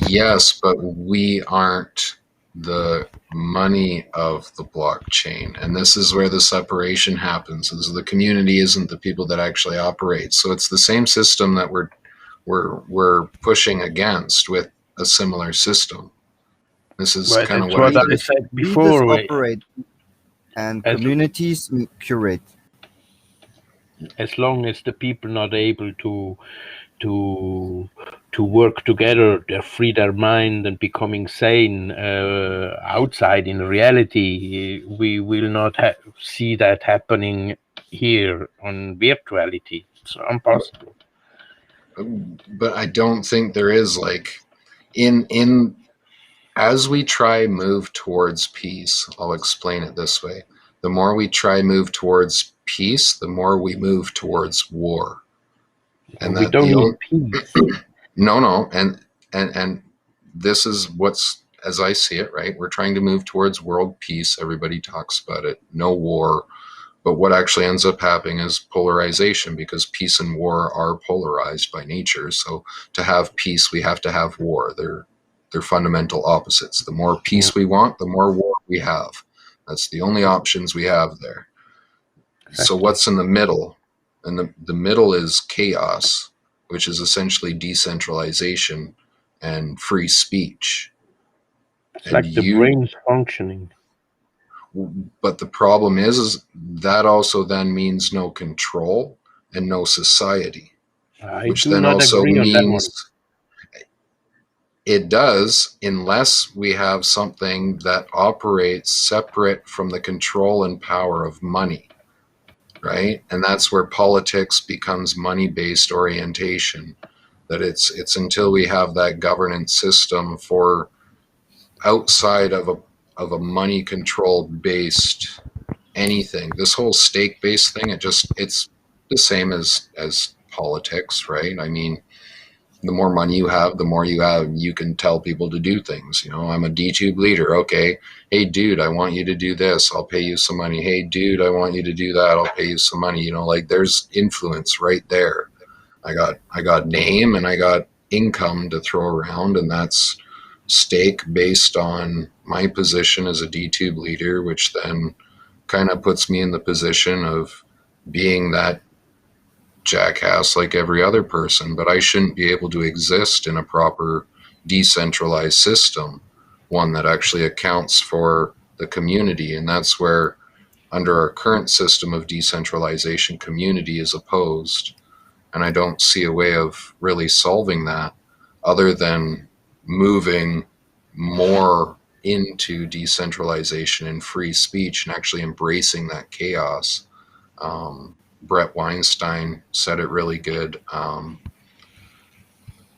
yes, but we aren't the money of the blockchain, and this is where the separation happens. Is the community isn't the people that actually operate. So it's the same system that we're pushing against with a similar system. This is Well, kind of that's what I what I think. said Leaders before. operate and As communities curate. as long as the people not able to work together, they free their mind and becoming sane outside in reality, we will not see that happening here on virtuality. It's impossible. But I don't think there is, like, in as we try move towards peace. I'll explain it this way: the more we try move towards peace, the more we move towards war. And We that don't the need only peace. no, and this is what's, as I see it, right? We're trying to move towards world peace. Everybody talks about it, no war. But what actually ends up happening is polarization, because peace and war are polarized by nature. So to have peace, we have to have war. They're fundamental opposites. The more Yeah, peace we want, the more war we have. That's the only options we have there. So exactly. what's in the middle? And the middle is chaos, which is essentially decentralization and free speech. It's And like the brain's functioning. but the problem is that also then means no control and no society, I which do then not also agree on that one. means it does, unless we have something that operates separate from the control and power of money, right? And that's where politics becomes money-based orientation. That it's until we have that governance system for outside of a money controlled based anything. This whole stake based thing, it's the same as politics, right? I mean, the more money you have, the more you can tell people to do things. I'm a DTube leader. Okay, hey dude, I want you to do this. I'll pay you some money. Hey dude, I want you to do that. I'll pay you some money. Like, there's influence right there. I got name and I got income to throw around, and that's stake based on my position as a DTube leader, which then kind of puts me in the position of being that jackass like every other person. But I shouldn't be able to exist in a proper decentralized system, one that actually accounts for the community. And that's where, under our current system of decentralization, community is opposed. And I don't see a way of really solving that other than moving more into decentralization and free speech and actually embracing that chaos. Brett Weinstein said it really good,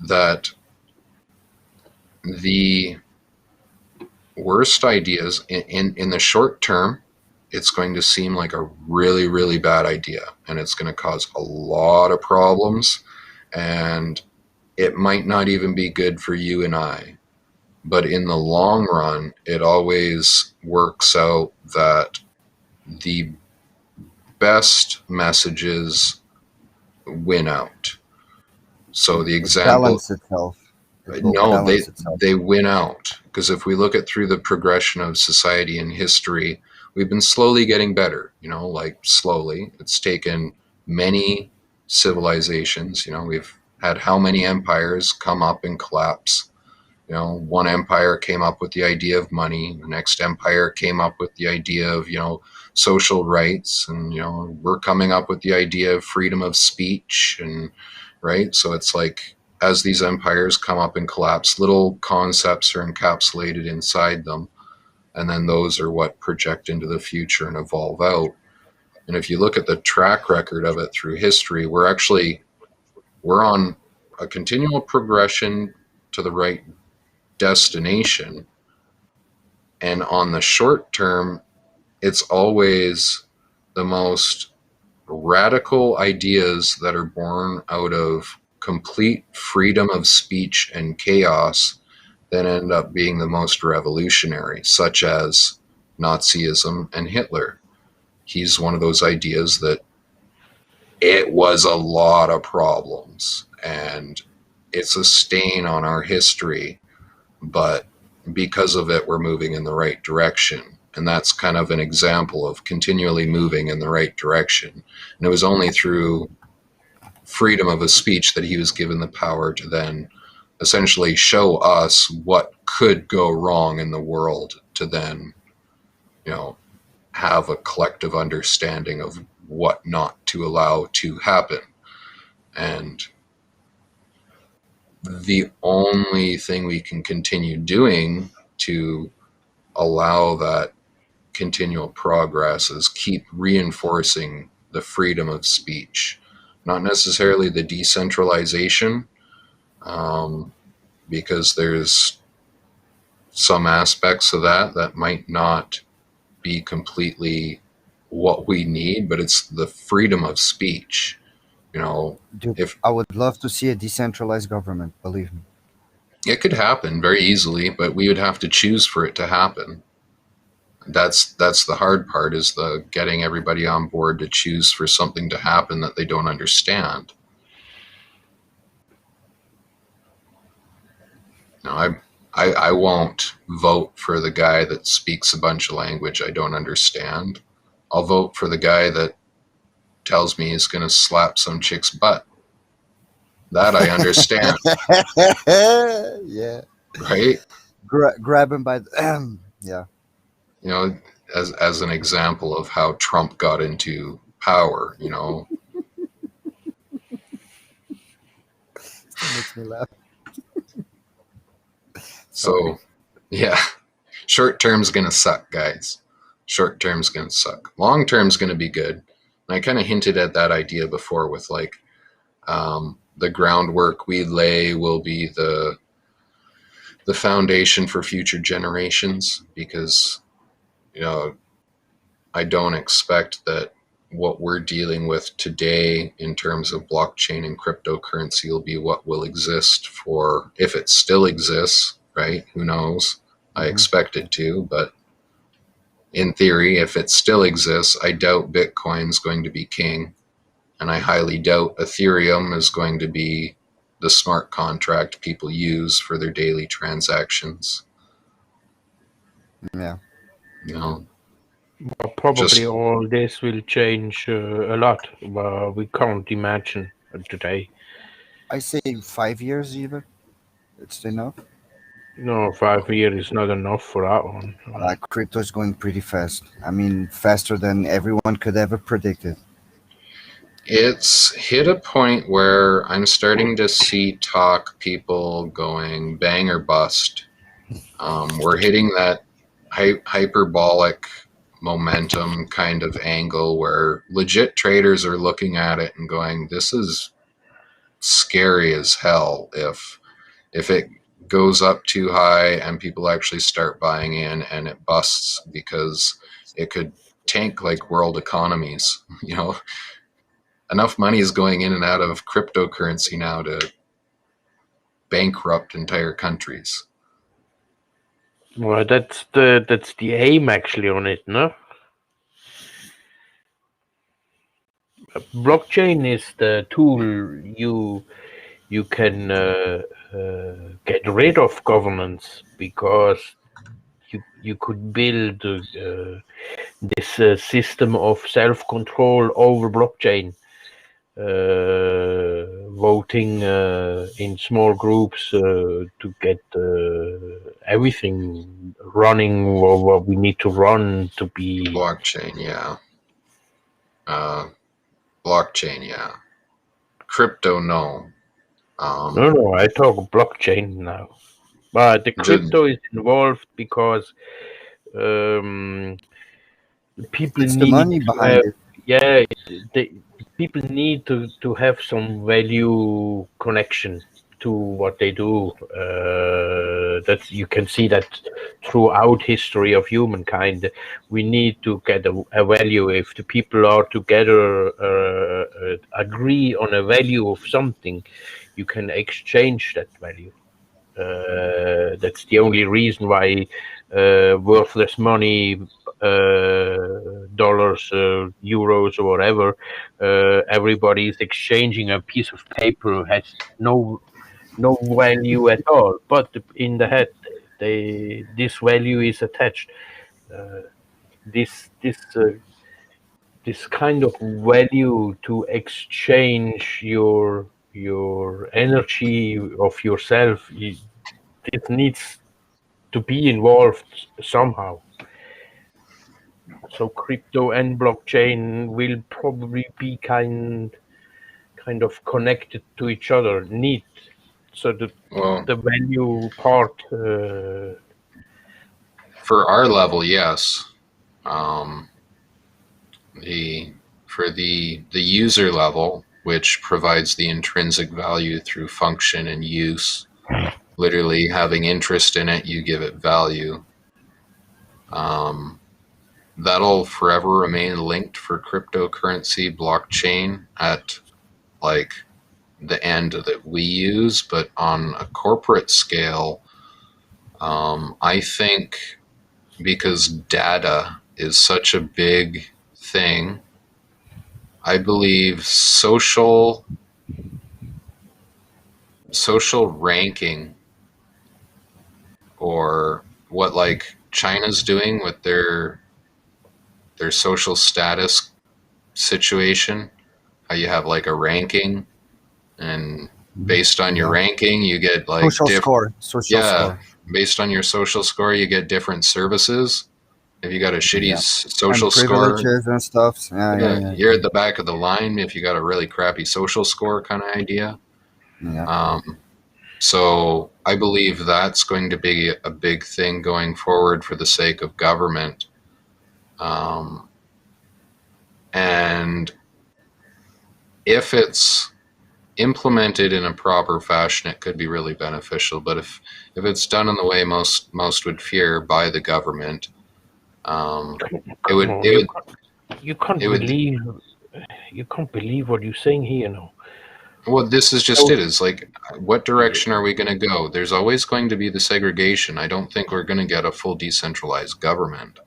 that the worst ideas in the short term, it's going to seem like a really, really bad idea, and it's going to cause a lot of problems, and it might not even be good for you and I. But in the long run, it always works out that the best messages win out. So the It example, balances itself. It will no, balance itself. they win out, because if we look at through the progression of society and history, we've been slowly getting better. Like, slowly. It's taken many civilizations. We've had how many empires come up and collapse. You know, one empire came up with the idea of money. The next empire came up with the idea of, social rights. And, we're coming up with the idea of freedom of speech. And, right. So it's like, as these empires come up and collapse, little concepts are encapsulated inside them. And then those are what project into the future and evolve out. And if you look at the track record of it through history, we're on a continual progression to the right destination. And on the short term, it's always the most radical ideas that are born out of complete freedom of speech and chaos that end up being the most revolutionary, such as Nazism and Hitler. He's one of those ideas that it was a lot of problems and it's a stain on our history, but because of it, we're moving in the right direction. And that's kind of an example of continually moving in the right direction. And it was only through freedom of a speech that he was given the power to then essentially show us what could go wrong in the world, to then, have a collective understanding of what not to allow to happen. And the only thing we can continue doing to allow that continual progress is keep reinforcing the freedom of speech, not necessarily the decentralization, because there's some aspects of that might not be completely what we need, but it's the freedom of speech. Dude, If I would love to see a decentralized government, believe me. it could happen very easily, but we would have to choose for it to happen. That's the hard part, is the getting everybody on board to choose for something to happen that they don't understand. I won't vote for the guy that speaks a bunch of language I don't understand. I'll vote for the guy that tells me he's going to slap some chick's butt. That I understand. Yeah. Right? Grab him by the. Yeah. As an example of how Trump got into power, It makes me laugh. So, yeah, short term's going to suck, guys. Short term's going to suck. Long term's going to be good. And I kind of hinted at that idea before with the groundwork we lay will be the foundation for future generations, because, I don't expect that what we're dealing with today in terms of blockchain and cryptocurrency will be what will exist for, if it still exists, right? Who knows? I expect it to, but in theory, if it still exists, I doubt Bitcoin's going to be king, and I highly doubt Ethereum is going to be the smart contract people use for their daily transactions. Yeah. Well, probably Just all this will change a lot. We can't imagine today. I say 5 years even. It's enough. No, 5 years is not enough for that one. Crypto is going pretty fast. I mean, faster than everyone could ever predict it. It's hit a point where I'm starting to see people going bang or bust. We're hitting that hyperbolic momentum kind of angle where legit traders are looking at it and going, this is scary as hell if it goes up too high and people actually start buying in and it busts, because it could tank like world economies. Enough money is going in and out of cryptocurrency now to bankrupt entire countries. Well, that's the aim actually on it, no? Blockchain is the tool you can get rid of governance, because you could build this system of self-control over blockchain. voting in small groups to get everything running what we need to run to be. Blockchain, yeah. Blockchain, yeah. Crypto, no. No, I talk blockchain now. But the crypto is involved because um, people It's the need money to behind have, it. yeah, the people need to have some value connection to what they do. That you can see that throughout history of humankind, we need to get a value. If the people are together, agree on a value of something, you can exchange that value. That's the only reason why worthless money, dollars, euros, or whatever, everybody is exchanging a piece of paper has no value at all. But in the head, this value is attached. Uh, this this uh, this kind of value to exchange your energy of yourself. It needs to be involved somehow. So crypto and blockchain will probably be kind of connected to each other. Neat. So well, the value part. for our level, yes. Um, the for the user level, which provides the intrinsic value through function and use, literally having interest in it, you give it value. Um, that'll forever remain linked for cryptocurrency blockchain at like the end that we use, but on a corporate scale, I think because data is such a big thing, I believe social ranking, or what like China's doing with their social status situation, how you have like a ranking, and based on your Yeah. ranking you get like Social score. Social yeah, score. based on your social score you get different services. If you got a shitty Yeah. social And score, privileges and stuff. Yeah, yeah, yeah, yeah. you're at the back of the line. If you got a really crappy social score kind of idea, Yeah. so I believe that's going to be a big thing going forward for the sake of government. Um, and if it's implemented in a proper fashion, it could be really beneficial. But if it's done in the way most would fear by the government, um, it Come would on, it would you can't it would. believe what you're saying here now. Well, this is just So, it. Is like, what direction are we going to go? There's always going to be the segregation. I don't think we're going to get a full decentralized government.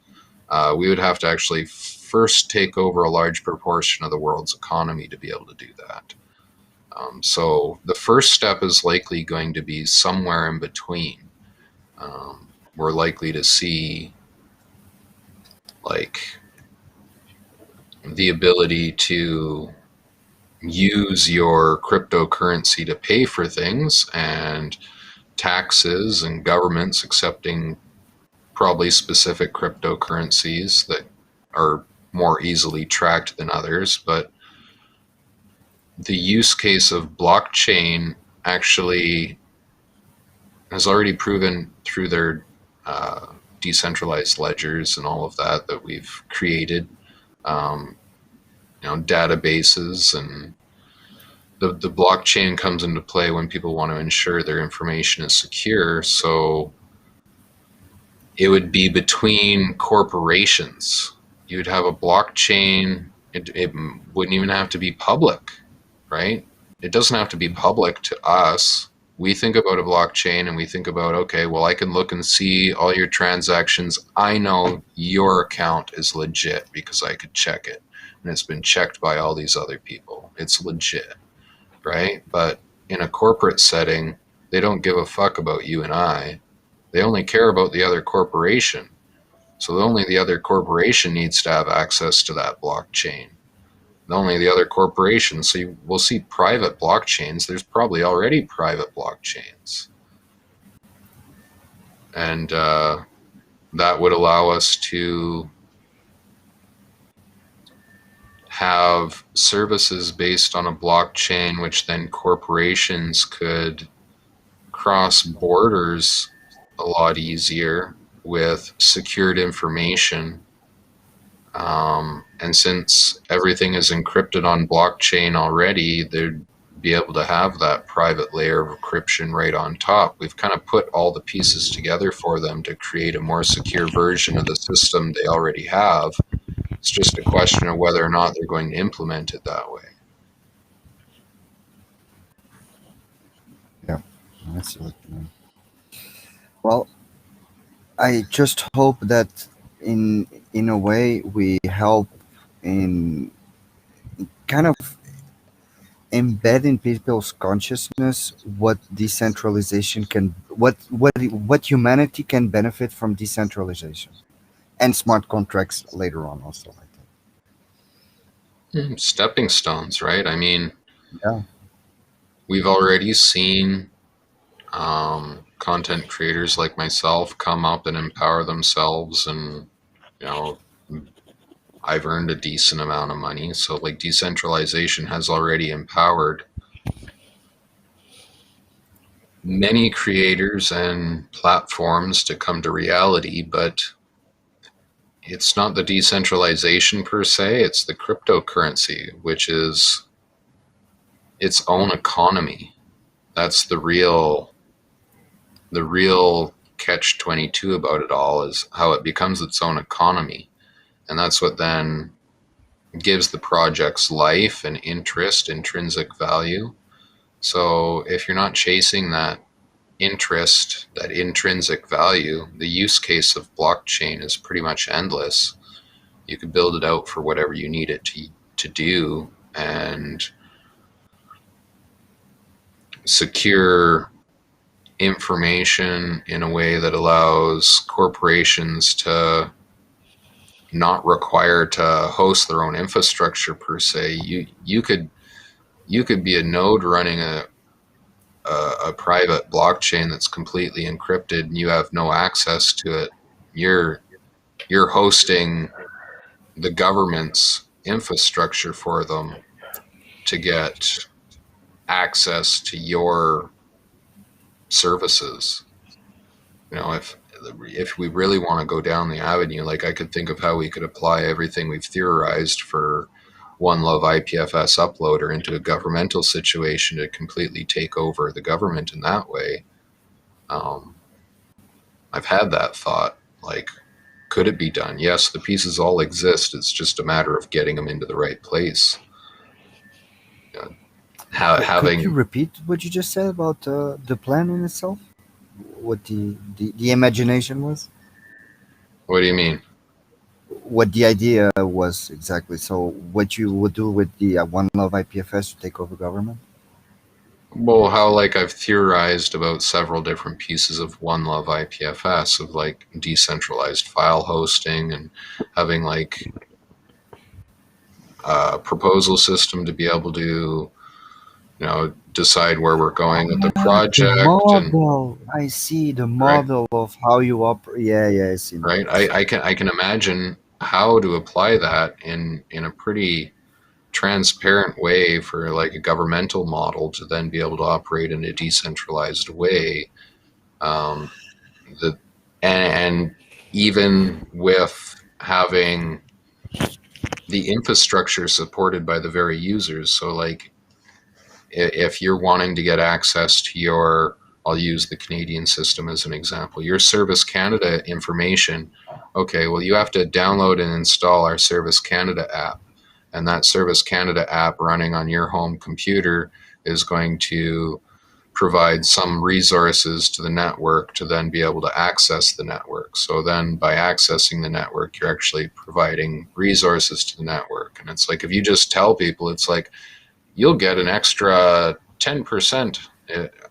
We would have to actually first take over a large proportion of the world's economy to be able to do that. So the first step is likely going to be somewhere in between. We're likely to see like the ability to use your cryptocurrency to pay for things, and taxes and governments accepting probably specific cryptocurrencies that are more easily tracked than others. But the use case of blockchain actually has already proven through their decentralized ledgers and all of that we've created, um, databases, and the blockchain comes into play when people want to ensure their information is secure. So it would be between corporations. You would have a blockchain. It wouldn't even have to be public, right? It doesn't have to be public to us. We think about a blockchain and we think about, okay, well, I can look and see all your transactions. I know your account is legit because I could check it. And it's been checked by all these other people. It's legit, right? But in a corporate setting, they don't give a fuck about you and I. They only care about the other corporation. So only the other corporation needs to have access to that blockchain. only the other corporations. So we'll see private blockchains. There's probably already private blockchains. And that would allow us to have services based on a blockchain, which then corporations could cross borders a lot easier with secured information. And since everything is encrypted on blockchain already, they'd be able to have that private layer of encryption right on top. We've kind of put all the pieces together for them to create a more secure version of the system they already have. It's just a question of whether or not they're going to implement it that way. Yeah, I see what you mean. Well, I just hope that in a way we help in kind of embed in people's consciousness what decentralization can what humanity can benefit from decentralization and smart contracts later on also, I Stepping stones, right? I mean, think. Yeah. we've already seen content creators like myself come up and empower themselves, and you know, I've earned a decent amount of money. So like decentralization has already empowered many creators and platforms to come to reality, but it's not the decentralization per se, it's the cryptocurrency, which is its own economy. That's the real catch 22 about it all, is how it becomes its own economy. And that's what then gives the projects life and interest, intrinsic value. So if you're not chasing that interest, that intrinsic value, the use case of blockchain is pretty much endless. You could build it out for whatever you need it to do, and secure information in a way that allows corporations to not require to host their own infrastructure per se. You could be a node running a private blockchain that's completely encrypted, and you have no access to it. You're hosting the government's infrastructure for them to get access to your services. If we really want to go down the avenue, like I could think of how we could apply everything we've theorized for One Love IPFS uploader into a governmental situation to completely take over the government in that way. I've had that thought, like, could it be done? Yes, the pieces all exist. It's just a matter of getting them into the right place. Could you Having, repeat what you just said about the plan in itself? What the imagination was? what do you mean? What the idea was exactly? So what you would do with the One Love IPFS to take over government? Well, how like I've theorized about several different pieces of One Love IPFS, of like decentralized file hosting and having like a proposal system to be able to, decide where we're going with the The project, and model. I see the right, model of how you operate. Yeah, yeah, I see now. right. I see. I can imagine how to apply that in a pretty transparent way for like a governmental model to then be able to operate in a decentralized way. Um, the and even with having the infrastructure supported by the very users. So like if you're wanting to get access to your, I'll use the Canadian system as an example, your Service Canada information, okay, well, you have to download and install our Service Canada app. And that Service Canada app running on your home computer is going to provide some resources to the network to then be able to access the network. So then by accessing the network, you're actually providing resources to the network. And it's like, if you just tell people, it's like, you'll get an extra 10%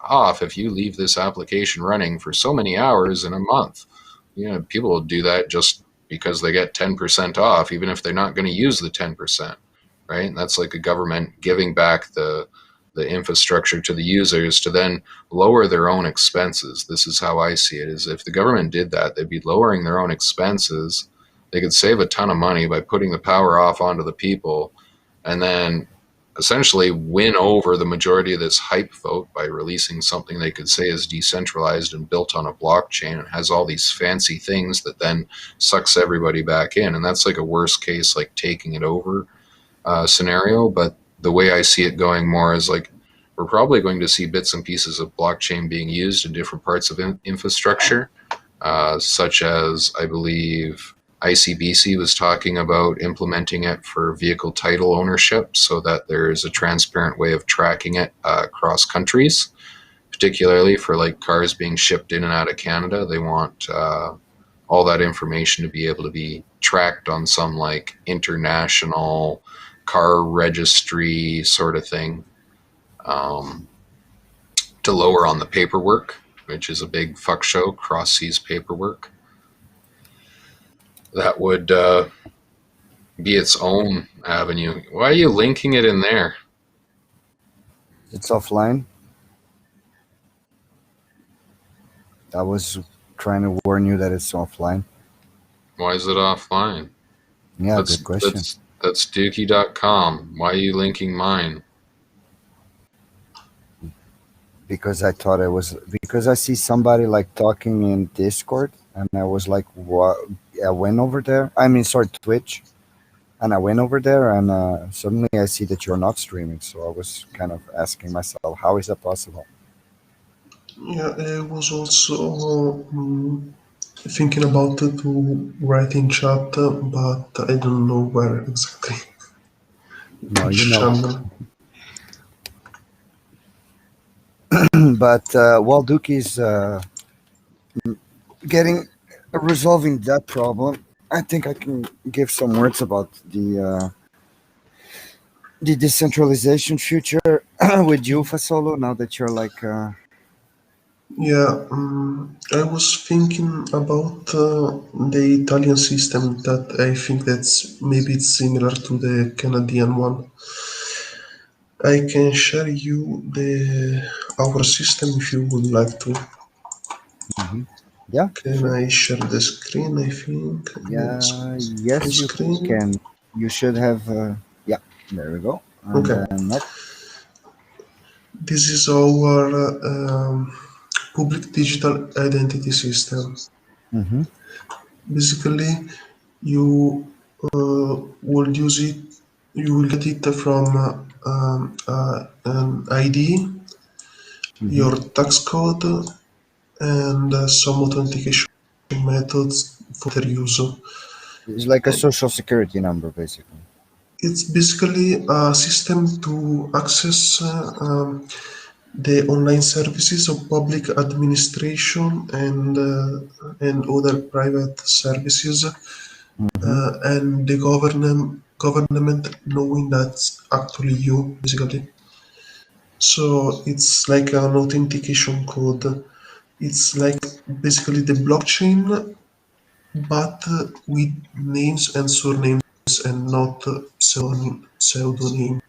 off if you leave this application running for so many hours in a month. People will do that just because they get 10% off, even if they're not going to use the 10%, right? And that's like a government giving back the infrastructure to the users to then lower their own expenses. This is how I see it: is if the government did that, they'd be lowering their own expenses. They could save a ton of money by putting the power off onto the people, and then essentially win over the majority of this hype vote by releasing something they could say is decentralized and built on a blockchain and has all these fancy things that then sucks everybody back in. And that's like a worst case, like taking it over scenario. But the way I see it going more is like we're probably going to see bits and pieces of blockchain being used in different parts of infrastructure, such as I believe ICBC was talking about implementing it for vehicle title ownership so that there is a transparent way of tracking it across countries, particularly for like cars being shipped in and out of Canada. They want all that information to be able to be tracked on some like international car registry sort of thing, to lower on the paperwork, which is a big fuck show, cross seas paperwork. That would be its own avenue. Why are you linking it in there? It's offline. I was trying to warn you that it's offline. Why is it offline? Yeah, That's good question. that's dookie.com. Why are you linking mine? Because I thought it was because I see somebody like talking in Discord, and I was like, what? I went over there. I mean, sorry, Twitch, and I went over there, and suddenly I see that you're not streaming. So I was kind of asking myself, how is that possible? Yeah, I was also thinking about it to write in chat, but I don't know where exactly. No, you Which know. channel? But while Dookie's getting resolving that problem, I think I can give some words about the decentralization future with you, Fasolo. Now that you're like, Yeah, I was thinking about the Italian system that I think that's maybe it's similar to the Canadian one. I can share you the our system if you would like to. mhm. Yeah, Can sure. I share the screen? I think that's Yeah, full yes, you screen. can. You should have. Yeah, there we go. And Okay, then next. this is our public digital identity system. Mm-hmm. Basically, you will use it. You will get it from an ID, Mm-hmm. your tax code, and some authentication methods for their use. It's like a social security number, basically. It's basically a system to access the online services of public administration and other private services, Mm-hmm. and the government knowing that's actually you, basically. So it's like an authentication code. It's like basically the blockchain, but with names and surnames and not pseudonyms.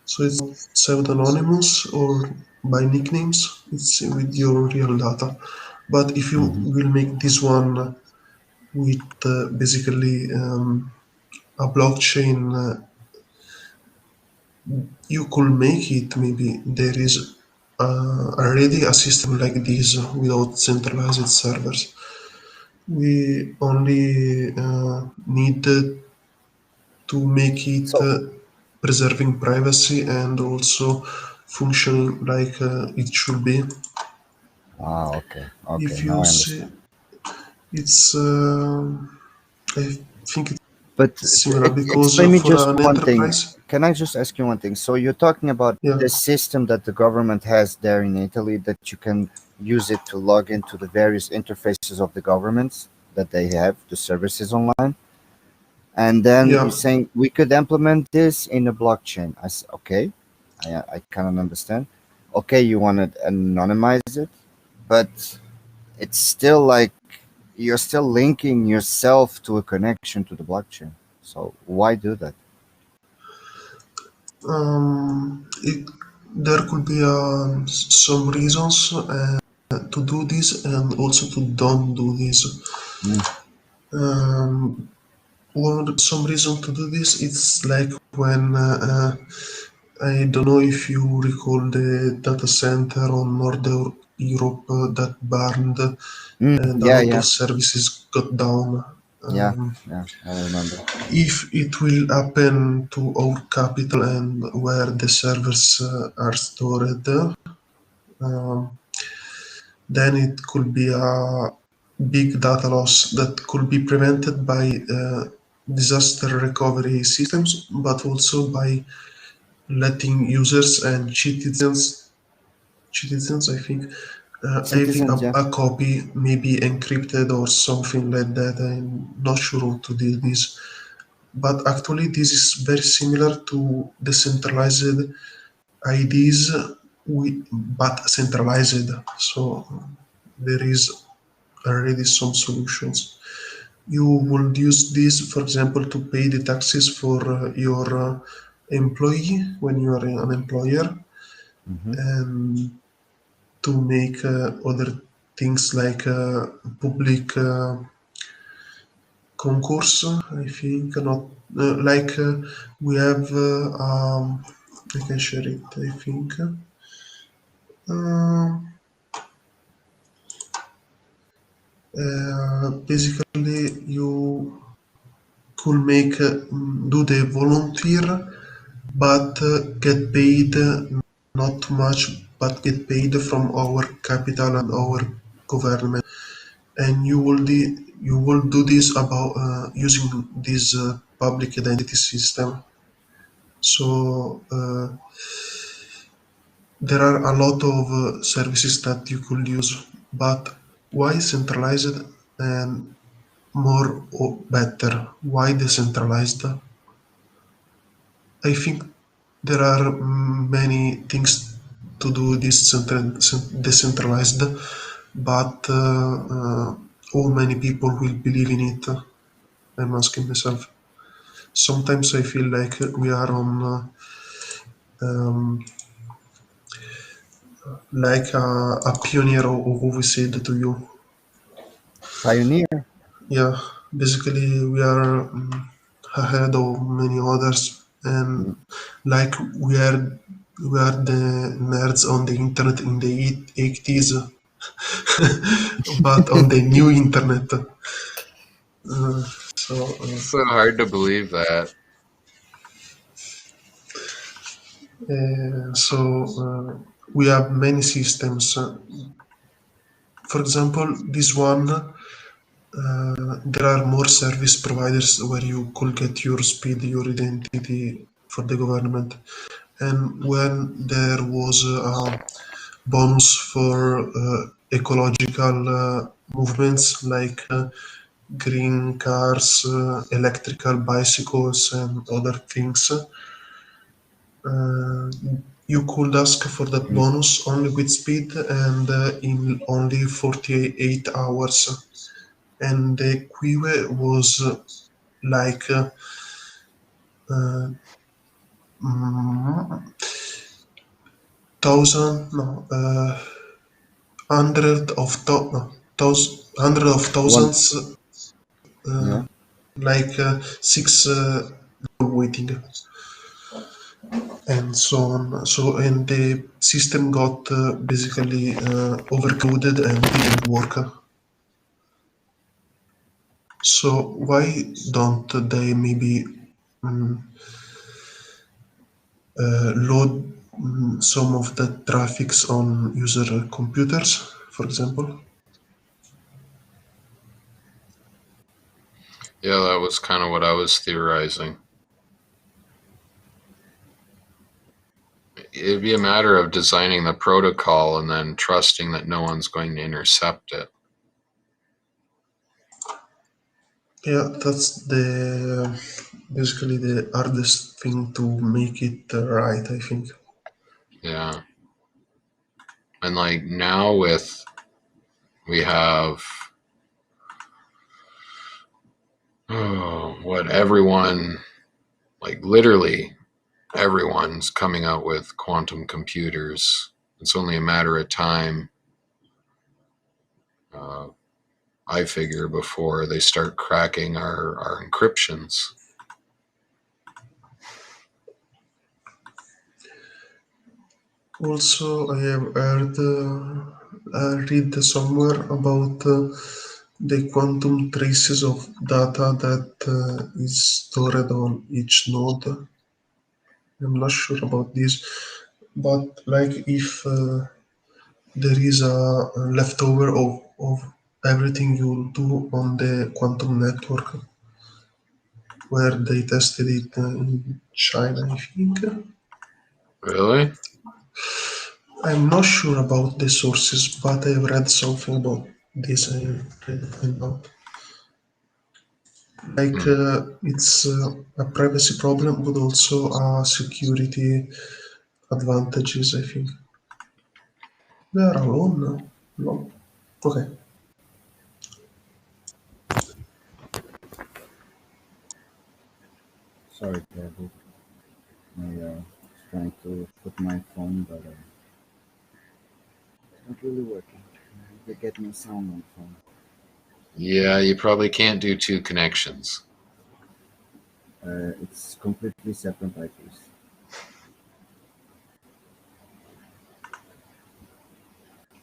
So it's not pseudonymous or by nicknames, it's with your real data. But if you Mm-hmm. will make this one with basically a blockchain, you could make it maybe there is already a system like this without centralized servers. We only need to make it So, preserving privacy and also functioning like it should be. okay, okay, If now you I see, understand. it's I think it's But similar because explain me for just an one thing. enterprise, Can I just ask you one thing? So you're talking about yeah, the system that the government has there in Italy that you can use it to log into the various interfaces of the governments that they have, the services online. And then you're yeah, saying we could implement this in a blockchain. Okay, I kind of understand. Okay, you want to anonymize it, but it's still like you're still linking yourself to a connection to the blockchain. So why do that? There could be some reasons to do this and also to don't do this. Mm. Um, some reason to do this, it's like when I don't know if you recall the data center on Northern Europe that burned and a Yeah, lot yeah, of services got down. yeah, Um, yeah. I remember. if it will happen to our capital and where the servers are stored, um, then it could be a big data loss that could be prevented by disaster recovery systems, but also by letting users and citizens, I think, having Citizens, yeah. a copy, maybe encrypted or something like that. I'm not sure how to do this, but actually, this is very similar to decentralized IDs, but centralized. So there is already some solutions. You would use this, for example, to pay the taxes for your employee when you are an employer, Hmm. and to make other things like public concourse. I think not like we have. I can share it. I think. Basically, you could make do the volunteer, but get paid not too much, but get paid from our capital and our government. And you will do this about using this public identity system. So there are a lot of services that you could use, but why centralized and more or better? Why decentralized? I think there are many things to do this decentralized, but how many people will believe in it? I'm asking myself. Sometimes I feel like we are on like a pioneer of what we said to you. Pioneer. Yeah, basically we are ahead of many others, and Mm. like we are the nerds on the internet in the 80s, but on the new internet. Uh, so It's so hard to believe that. we have many systems. For example, this one, there are more service providers where you could get your speed, your identity for the government. And when there was a bonus for ecological movements like green cars, electrical bicycles, and other things, uh, you could ask for that Mm. bonus only with speed and in only 48 hours. And the queue was like uh, mm, thousand, no, hundred of no, hundred of One. thousands, Yeah. like six waiting, and so on. So and the system got basically overcrowded and didn't work. So why don't they maybe mm, load some of the traffics on user computers, for example? Yeah, that was kind of what I was theorizing. It'd be a matter of designing the protocol and then trusting that no one's going to intercept it. Yeah, that's the basically the hardest thing to make it right, I think. Yeah. And like now with we have what everyone like literally everyone's coming out with quantum computers. It's only a matter of time, I figure, before they start cracking our encryptions. Also, I have read somewhere about the quantum traces of data that is stored on each node. I'm not sure about this, but like if there is a leftover of everything you do on the quantum network where they tested it in China, I think. Really? I'm not sure about the sources, but I've read something about this. I read about like Hmm. it's a privacy problem, but also a security advantages. I think we are alone now. No, okay. Sorry, David. I was trying to put my phone, but it's not really working. I get no sound on phone. Yeah, you probably can't do two connections. It's completely separate IPs.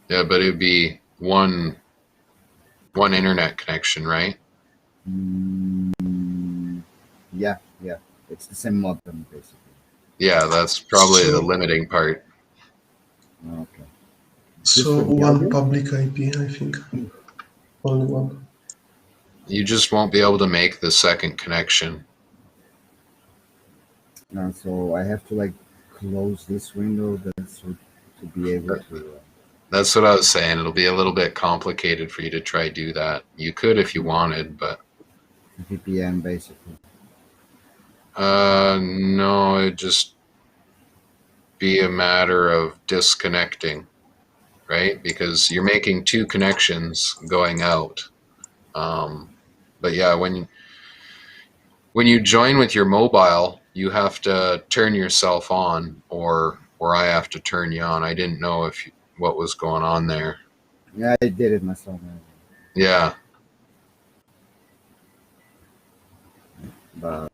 Yeah, but it'd be one internet connection, right? Mm, yeah, yeah. It's the same modem, basically. Yeah, that's probably the So limiting part. Okay. Just so for the one audio? public IP, I think, only one. You just won't be able to make the second connection. So I have to like close this window to be able to. That's what I was saying. It'll be a little bit complicated for you to try do that. You could if you wanted, but VPN basically. no, it'd just be a matter of disconnecting, right? Because you're making two connections going out. But yeah, when you join with your mobile, you have to turn yourself on, or I have to turn you on. I didn't know what was going on there. Yeah, I did it myself. Yeah, But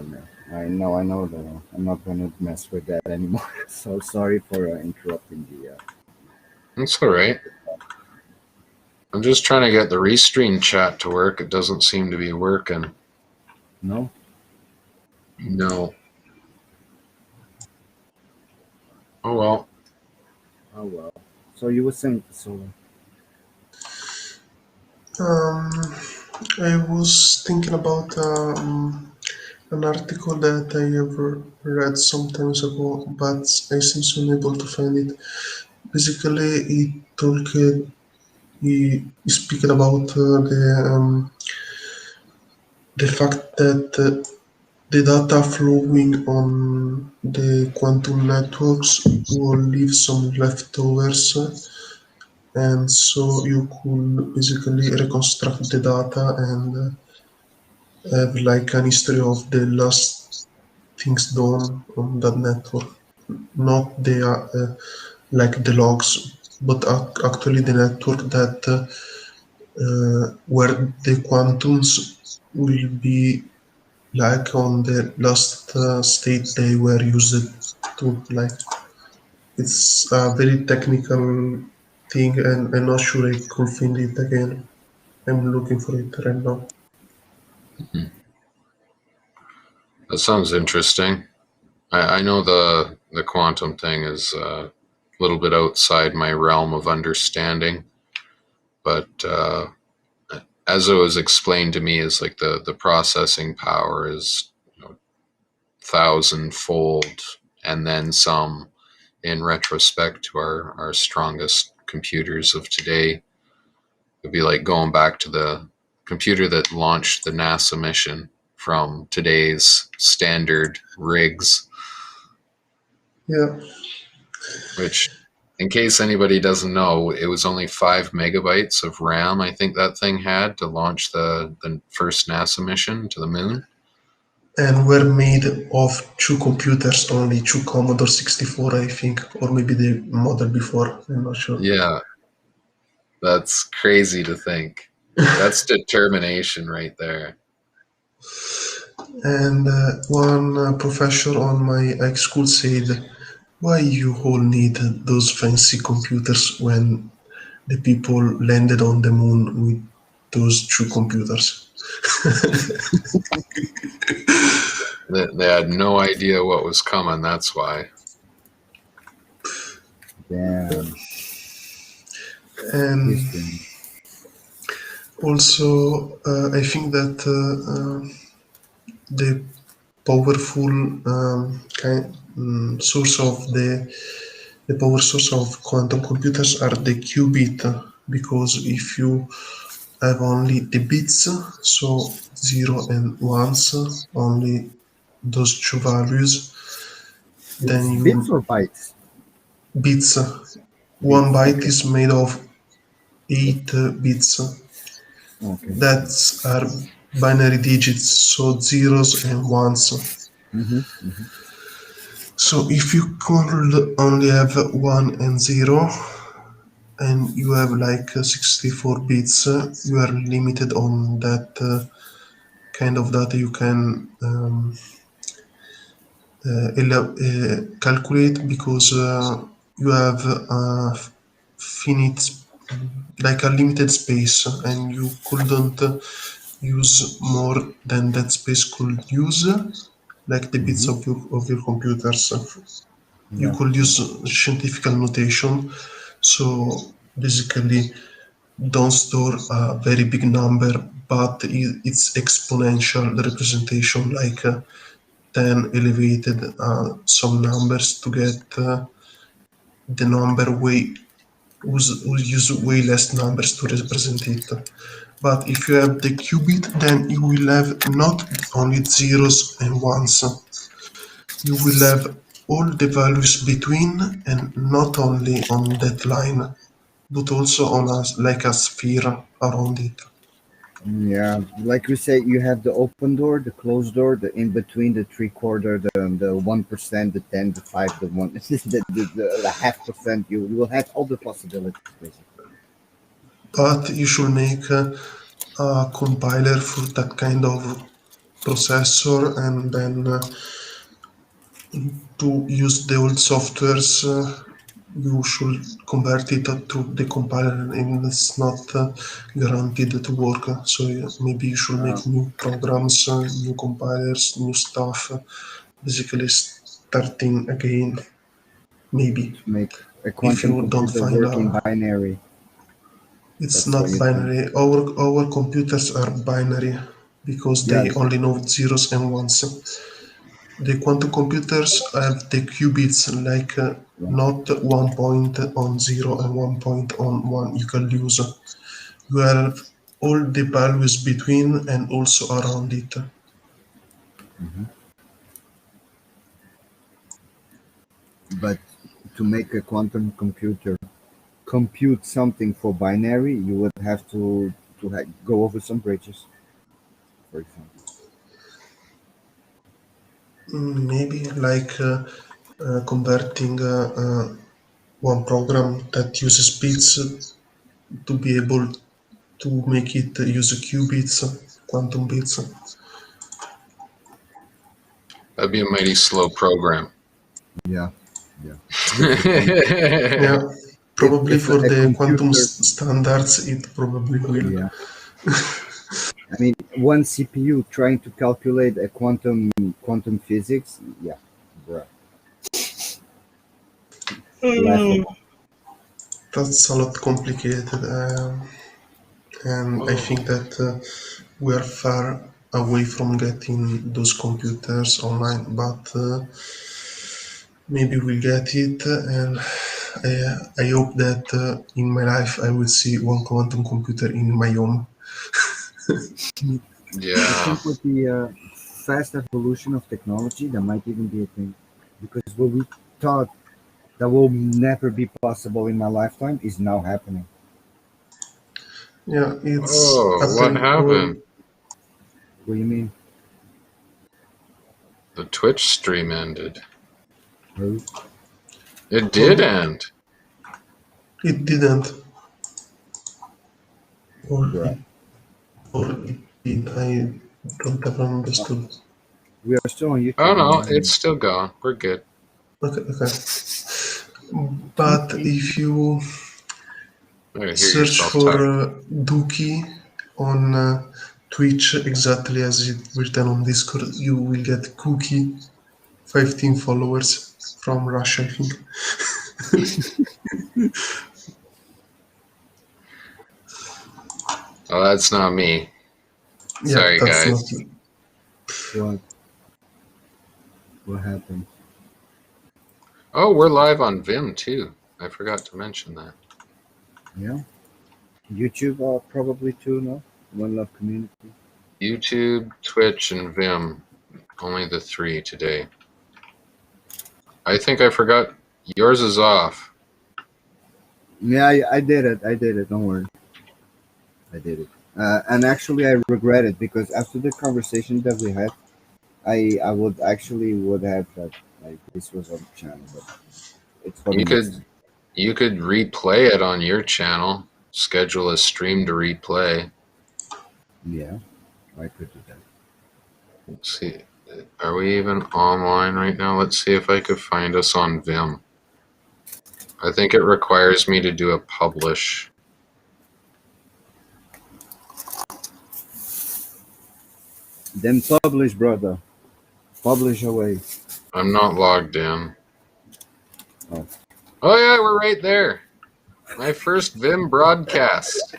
I know that I'm not gonna mess with that anymore. So sorry for interrupting the. that's all right. I'm just trying to get the restream chat to work. It doesn't seem to be working. No. No. Oh well. Oh well. So you were saying so. Um, I was thinking about an article that I have read some times ago, but I seem unable to find it. Basically, he speaking about the fact that the data flowing on the quantum networks will leave some leftovers, and so you could basically reconstruct the data and have like an history of the last things done on that network, not the like the logs, but actually the network that where the quantums will be like on the last state they were used to. Like it's a very technical thing, and I'm not sure I could find it again. I'm looking for it right now. That sounds interesting. I know the quantum thing is a little bit outside my realm of understanding, but as it was explained to me, is like the processing power is, thousandfold and then some in retrospect to our strongest computers of today. It'd be like going back to the computer that launched the NASA mission from today's standard rigs, Yeah, which, in case anybody doesn't know, it was only 5 megabytes of RAM, I think that thing had to launch the first NASA mission to the moon. and were made of two computers only, two Commodore 64, I think, or maybe the model before, I'm not sure. Yeah, that's crazy to think. That's determination right there. And one professor on my high school said, "Why you all need those fancy computers when the people landed on the moon with those two computers?" They had no idea what was coming. That's why. Damn. And History. also, I think that the powerful source of the power source of quantum computers are the qubit, because if you have only the bits, so 0 and 1s, only those two values, then It's bits you or bytes? bits, one Bits. byte Okay. is made of 8 bits. Okay. That are binary digits, so zeros and ones. Mm-hmm. So if you could only have 1 and 0, and you have like 64 bits, you are limited on that kind of data you can calculate, because you have finite, like a limited space, and you couldn't use more than that space could use, like the bits Mm-hmm. of your computers. You Yeah. could use scientific notation, so basically don't store a very big number, but it's exponential representation, like 10 elevated some numbers to get the number way, who use way less numbers to represent it. But if you have the qubit, then you will have not only zeros and ones, you will have all the values between, and not only on that line, but also on a, like a sphere around it. Yeah, like we say, you have the open door, the closed door, the in between, the three quarter, the 1%, the 10, the 5, the one, the half percent. You will have all the possibilities basically. But you should make a compiler for that kind of processor, and then to use the old softwares, you should convert it to the compiler, and it's not guaranteed to work. So maybe you should Uh, make new programs, new compilers, new stuff, basically starting again, maybe, to make a if quantum you don't computer find work in a. binary. It's That's what not you think. binary. Our computers are binary because Yeah, they only know zeros and ones. The quantum computers have the qubits, like yeah. not 1 point on 0 and 1 point on 1 you can use. You have all the values between and also around it. Hmm. But to make a quantum computer compute something for binary, you would have to go over some bridges, for example. Maybe like converting one program that uses bits to be able to make it use qubits, quantum bits. That'd be a mighty slow program. Yeah, yeah. What's the point? Yeah, probably If for a the quantum computer, standards, it probably will. yeah, I mean, one CPU trying to calculate a quantum physics, yeah, bruh, laughable. That's a lot complicated, and I Oh, think that we are far away from getting those computers online, but maybe we'll get it, and I hope that in my life I will see one quantum computer in my home. I yeah. think with the fast evolution of technology, that might even be a thing, because what we thought that will never be possible in my lifetime is now happening. Yeah, it's Oh, what happening all. happened? What do you mean? The Twitch stream ended. Oh, It did end. It didn't. Or right. it, or it did. I don't ever understood. We are still on Oh YouTube. no, it's still gone. We're good. Okay. But if you I hear search yourself for talk. Dookie on Twitch, exactly as it written on Discord, you will get Cookie, 15 followers from Russia, I think. Oh, that's not me. Yeah, Sorry, that's not guys. me. What? What happened? Oh, we're live on Vim too. I forgot to mention that. Yeah. YouTube probably too, no? One Love Community. YouTube, Twitch, and Vim. Only the three today. I think I forgot. Yours is off. Yeah, I did it. I did it. Don't worry. I did it. And actually, I regret it because after the conversation that we had, I would actually would have that like this was on the channel, but it's for the You next could time. you could replay it on your channel. Schedule a stream to replay. Yeah, I could do that. Let's see. Are we even online right now? Let's see if I could find us on Vim. I think it requires me to do a publish. Then publish, brother. Publish away. I'm not logged in. Oh. Oh yeah, we're right there. My first Vim broadcast.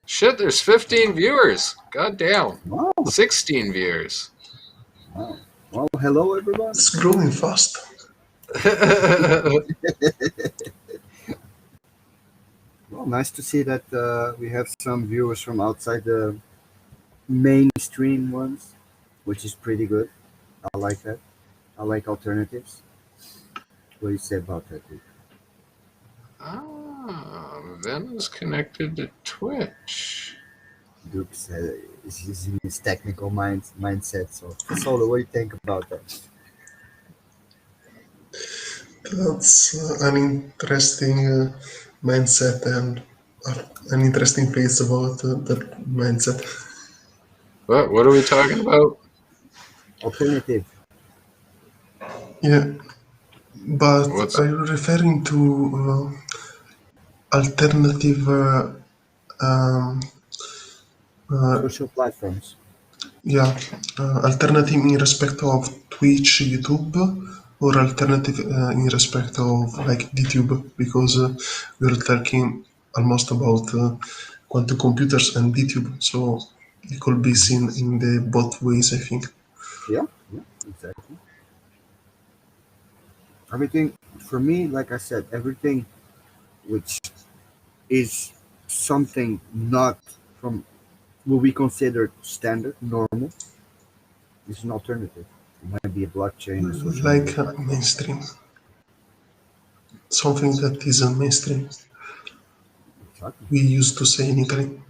Shit, there's 15 viewers. God damn. Wow. 16 viewers. Wow. Well, hello everyone. It's growing fast. Well, nice to see that we have some viewers from outside the mainstream ones, which is pretty good. I like that. I like alternatives. What do you say about that, dude? Vim is connected to Twitch. Duke's is in his technical mindset. So, Solo, what do you think about that? That's an interesting mindset and an interesting face about that mindset. What are we talking about? Alternative. Yeah, but What's are you referring to alternative um, Social platforms. yeah, alternative in respect of Twitch, YouTube, or alternative in respect of like DTube? Because we're talking almost about quantum computers and DTube, so it could be seen in the both ways, I think. Yeah, yeah, exactly. Everything for me, like I said, everything which is something not from what we consider standard, normal, is an alternative. It might be a blockchain, a social media Like platform. mainstream, something that isn't mainstream. Exactly. We used to say in Italy.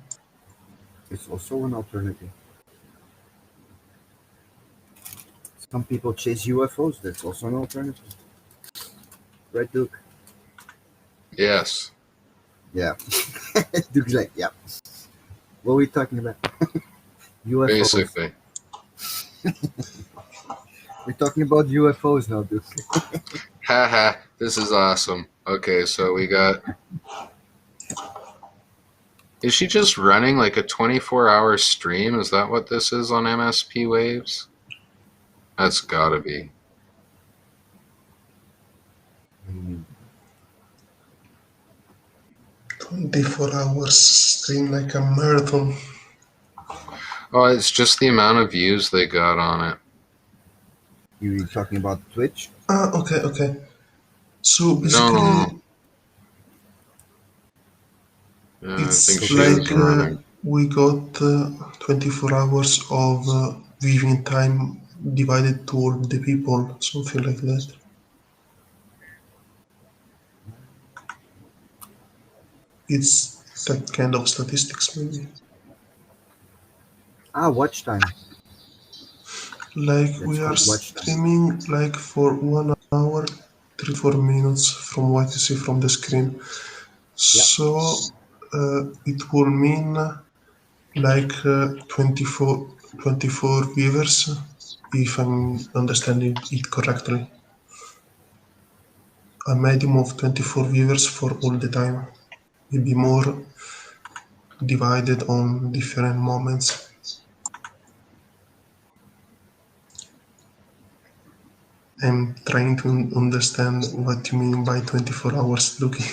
It's also an alternative. Some people chase UFOs. That's also an alternative. Right, Duke? yes? Yeah. Duke's like, yeah. What are we talking about? UFOs. Basically. We're talking about UFOs now, Duke. Haha, this is awesome. Okay, so we got. Is she just running like a 24-hour stream? Is that what this is on MSP Waves? That's gotta be. 24 hours stream like a marathon. Oh, it's just the amount of views they got on it. You talking about Twitch? Okay. So No. basically, Yeah, I think it's she is like running. we got 24 hours of viewing time divided to all the people, something like that. It's that kind of statistics, maybe. Watch time. Like That's we are called watch time. streaming like for 1 hour, 3 4 minutes from what you see from the screen. Yeah. So it will mean like 24 viewers, if I'm understanding it correctly. A medium of 24 viewers for all the time. Maybe more divided on different moments. I'm trying to understand what you mean by 24 hours looking.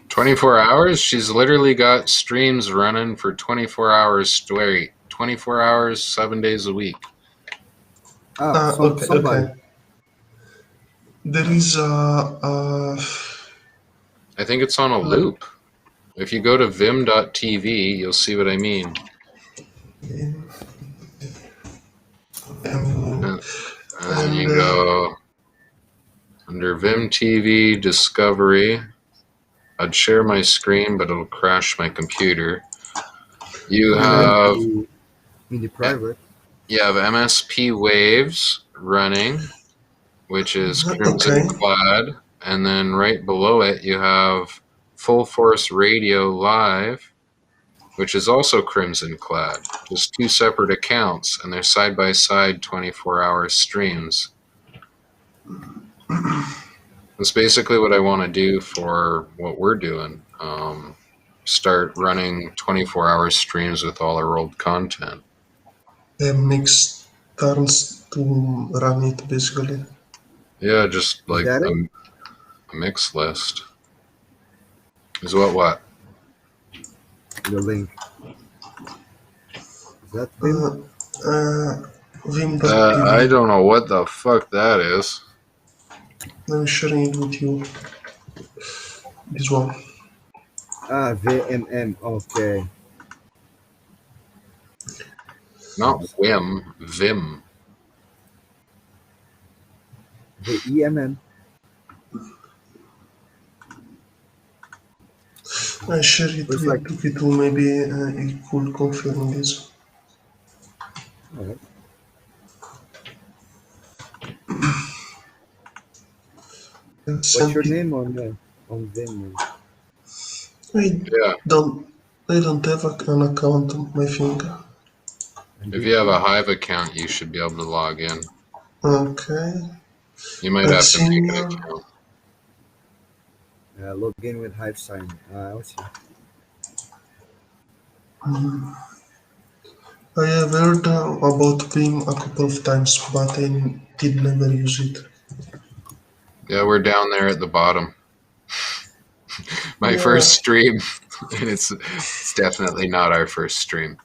24 hours? She's literally got streams running for 24 hours straight. 24 hours, 7 days a week. So Okay, somebody. okay. There is a I think it's on a like loop. If you go to vim.tv, you'll see what I mean. um, And, and then and you go under Vim TV Discovery. I'd share my screen, but it'll crash my computer. You You can okay. have be in the private. MSP Waves running, which is Crimson Okay. Clad, and then right below it you have Full Force Radio Live, which is also Crimson Clad. Just two separate accounts, and they're side by side 24-hour streams. That's basically what I want to do for what we're doing. Start running 24-hour streams with all our old content. Mix turns to run it basically. Yeah, just Is like that it? a mix list. Is what? The link. Is that Vim? Uh, uh, Vim.tv. I don't know what the fuck that is. I'm sharing it with you. This one. VMM. Okay. Not Whim, Vim. VEMM. I share it Looks like. with Duki too. Maybe it could confirm this. Alright. And What's your send it. name on Vim? I Yeah, don't. I don't have an account. I think. And if you have Duki? a Hive account, you should be able to log in. Okay. You might I've have to make seen. an account. Log in with Hive sign. I see. I have heard about Vim a couple of times, but I did never use it. Yeah, we're down there at the bottom. My Yeah. first stream, and it's definitely not our first stream.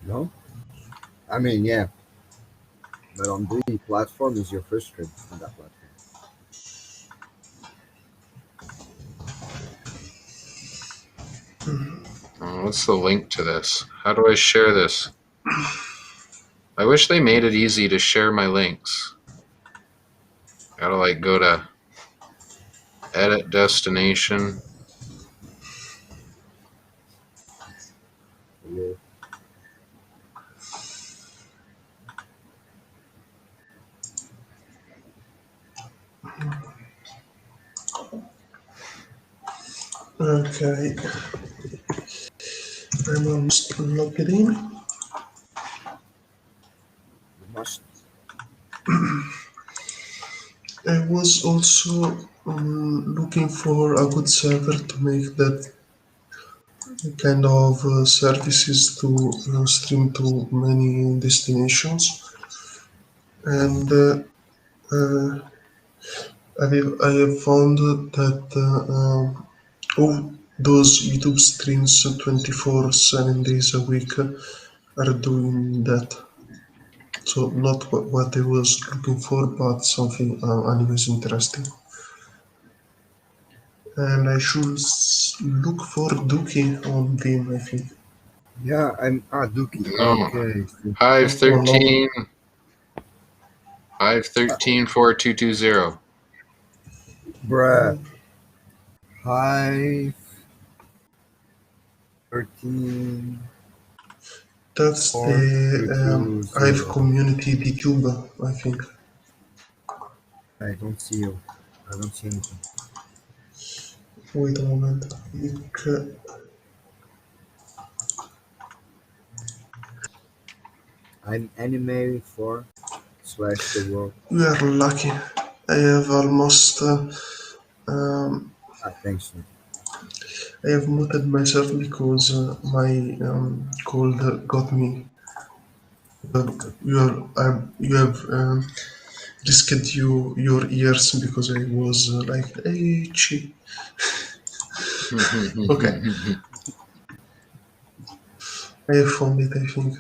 No? I mean, yeah. But on the platform is your first stream on that platform. What's the link to this? How do I share this? I wish they made it easy to share my links. Gotta like go to edit destination. Yeah. Okay. I'm almost logged in. You must. I was also looking for a good server to make that kind of services to stream to many destinations. And uh, I have found that all those YouTube streams 24 7 days a week are doing that. So not what I was looking for, but something anyways interesting. And I should look for Dookie on Vim, I think. Yeah, I'm. Dookie. No, Okay. Hive Or not. 13, Hive 134220. Bruh. Hive 13. That's the 4320. Hive community DTube, I think. I don't see you. I don't see anything. Wait a moment. I'm anime for slash the world. We are lucky. I have almost. Thanks. I have muted myself because my cold got me. You have risked your ears because I was like, hey, chi. Okay, I have found it. I think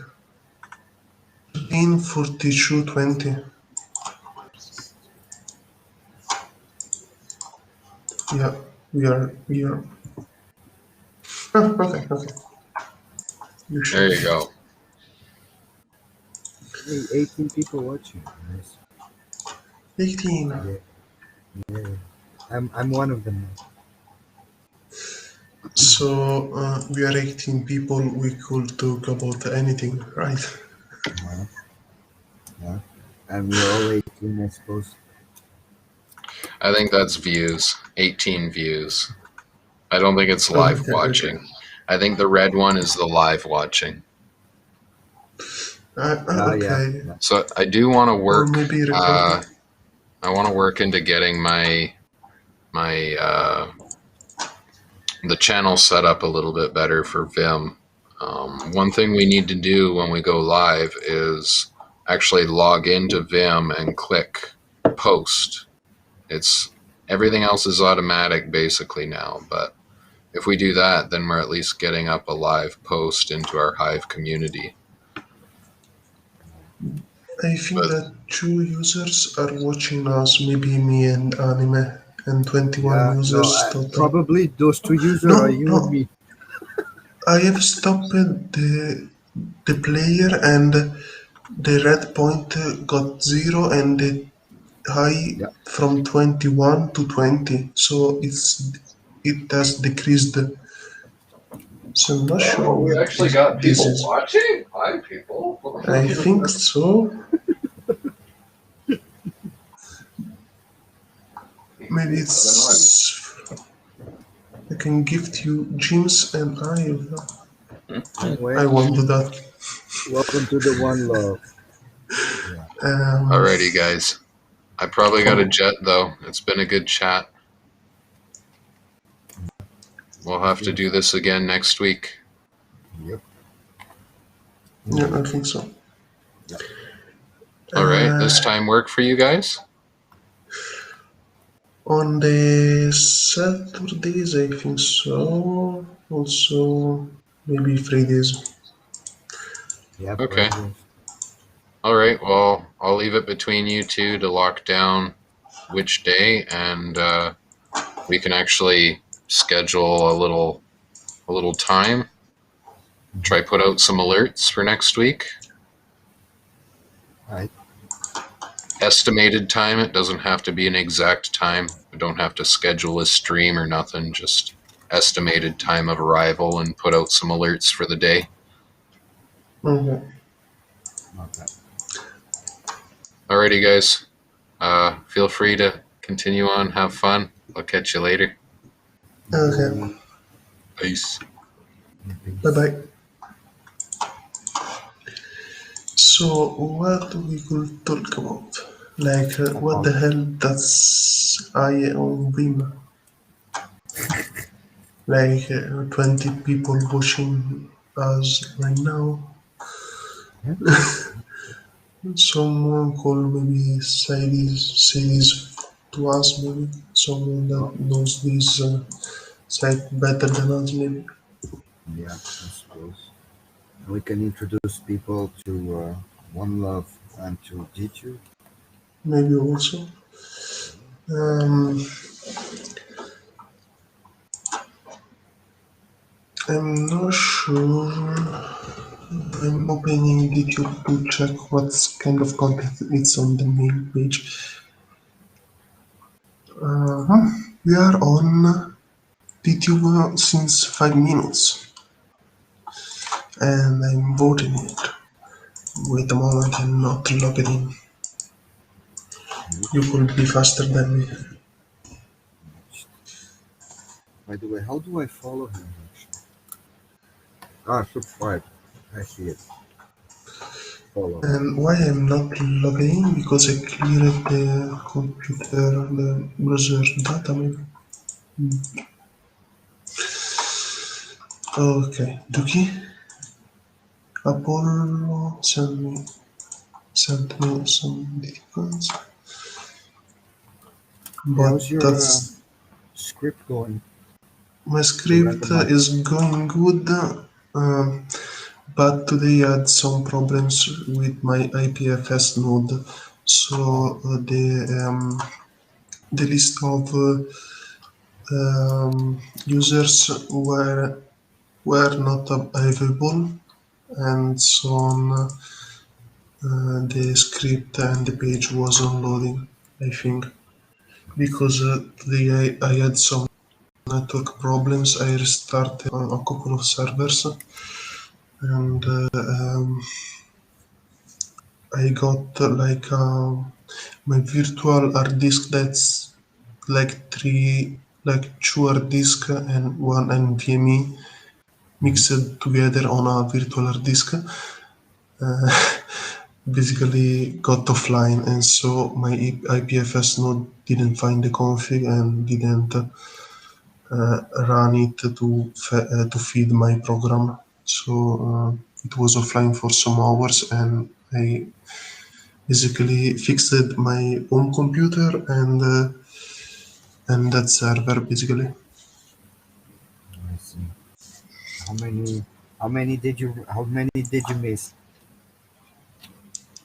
13:42:20. Yeah, we are. Okay, okay. You There should. you go. Hey, 18 people watching. Nice. 18. Yeah, yeah. I'm one of them. So we are 18 people. We could talk about anything, right? Yeah, yeah. And we're all 18, I suppose. I think that's views. 18 views. I don't think it's live Okay, okay. watching. I think the red one is the live watching. Yeah, Okay. yeah. So I do want to Or work. maybe recording. I want to work into getting my the channel set up a little bit better for Vim. One thing we need to do when we go live is actually log into Vim and click post. It's everything else is automatic basically now, but if we do that, then we're at least getting up a live post into our Hive community. I think But that 2 users are watching us, maybe me and Anime, and 21 Yeah, no, users total. probably those two users are No, you and no, me. I have stopped the player and the red point got 0 and the high Yeah. from 21 to 20. So it has decreased. So I'm not sure oh, we what actually got this people is. watching. Hi, people. I think so. Maybe it's. I can gift you gyms and I Anyway, won't do that. welcome to the One Love. Yeah. Um, Alrighty, guys. I probably got a oh, jet though. It's been a good chat. We'll have to do this again next week. Yep. yeah, I think so. Yep. All right. This Uh, time work for you guys? on the Saturdays, I think so. Also, maybe Fridays. Yeah, Okay. Fridays. All right. Well, I'll leave it between you two to lock down which day, and we can actually schedule a little time. Try put out some alerts for next week. All right. Estimated time. It doesn't have to be an exact time. We don't have to schedule a stream or nothing. Just estimated time of arrival and put out some alerts for the day. Okay. Okay. Alrighty, guys. Feel free to continue on. Have fun. I'll catch you later. Okay. Peace. Bye Peace. bye. So, what we could talk about? Like, what About the hell that's I on Vim? Like, 20 people watching us right now. yeah. Someone called maybe say this to us, maybe. Someone that Oh, knows this site better than us, maybe. yeah, I suppose. We can introduce people to One Love and to G2. Maybe also. Um, I'm not sure. I'm opening YouTube to check what kind of content it's on the main page. We are on YouTube since 5 minutes. and I'm voting it. Wait a moment, I'm not logged in. You could be faster than me. By the way, how do I follow him? Actually? Ah, subscribe. I see it. Follow. And why I'm not logged in? Because I cleared the computer, the browser data maybe. Okay, Duki. Apollo sent me some details. How's But your that's script going my to script randomize? is going good. Um, but today I had some problems with my IPFS node. Oh, So the list of users were not available, and so on. The script and the page was unloading, I think, because today I had some network problems. I restarted a couple of servers, and I got my virtual hard disk that's like two hard disk and one NVMe mixed together on a virtual hard disk. Basically got offline, and so my IPFS node didn't find the config and didn't run it to feed my program. So it was offline for some hours, and I basically fixed my home computer and that server basically. I see. How many? How many did you? How many did you miss?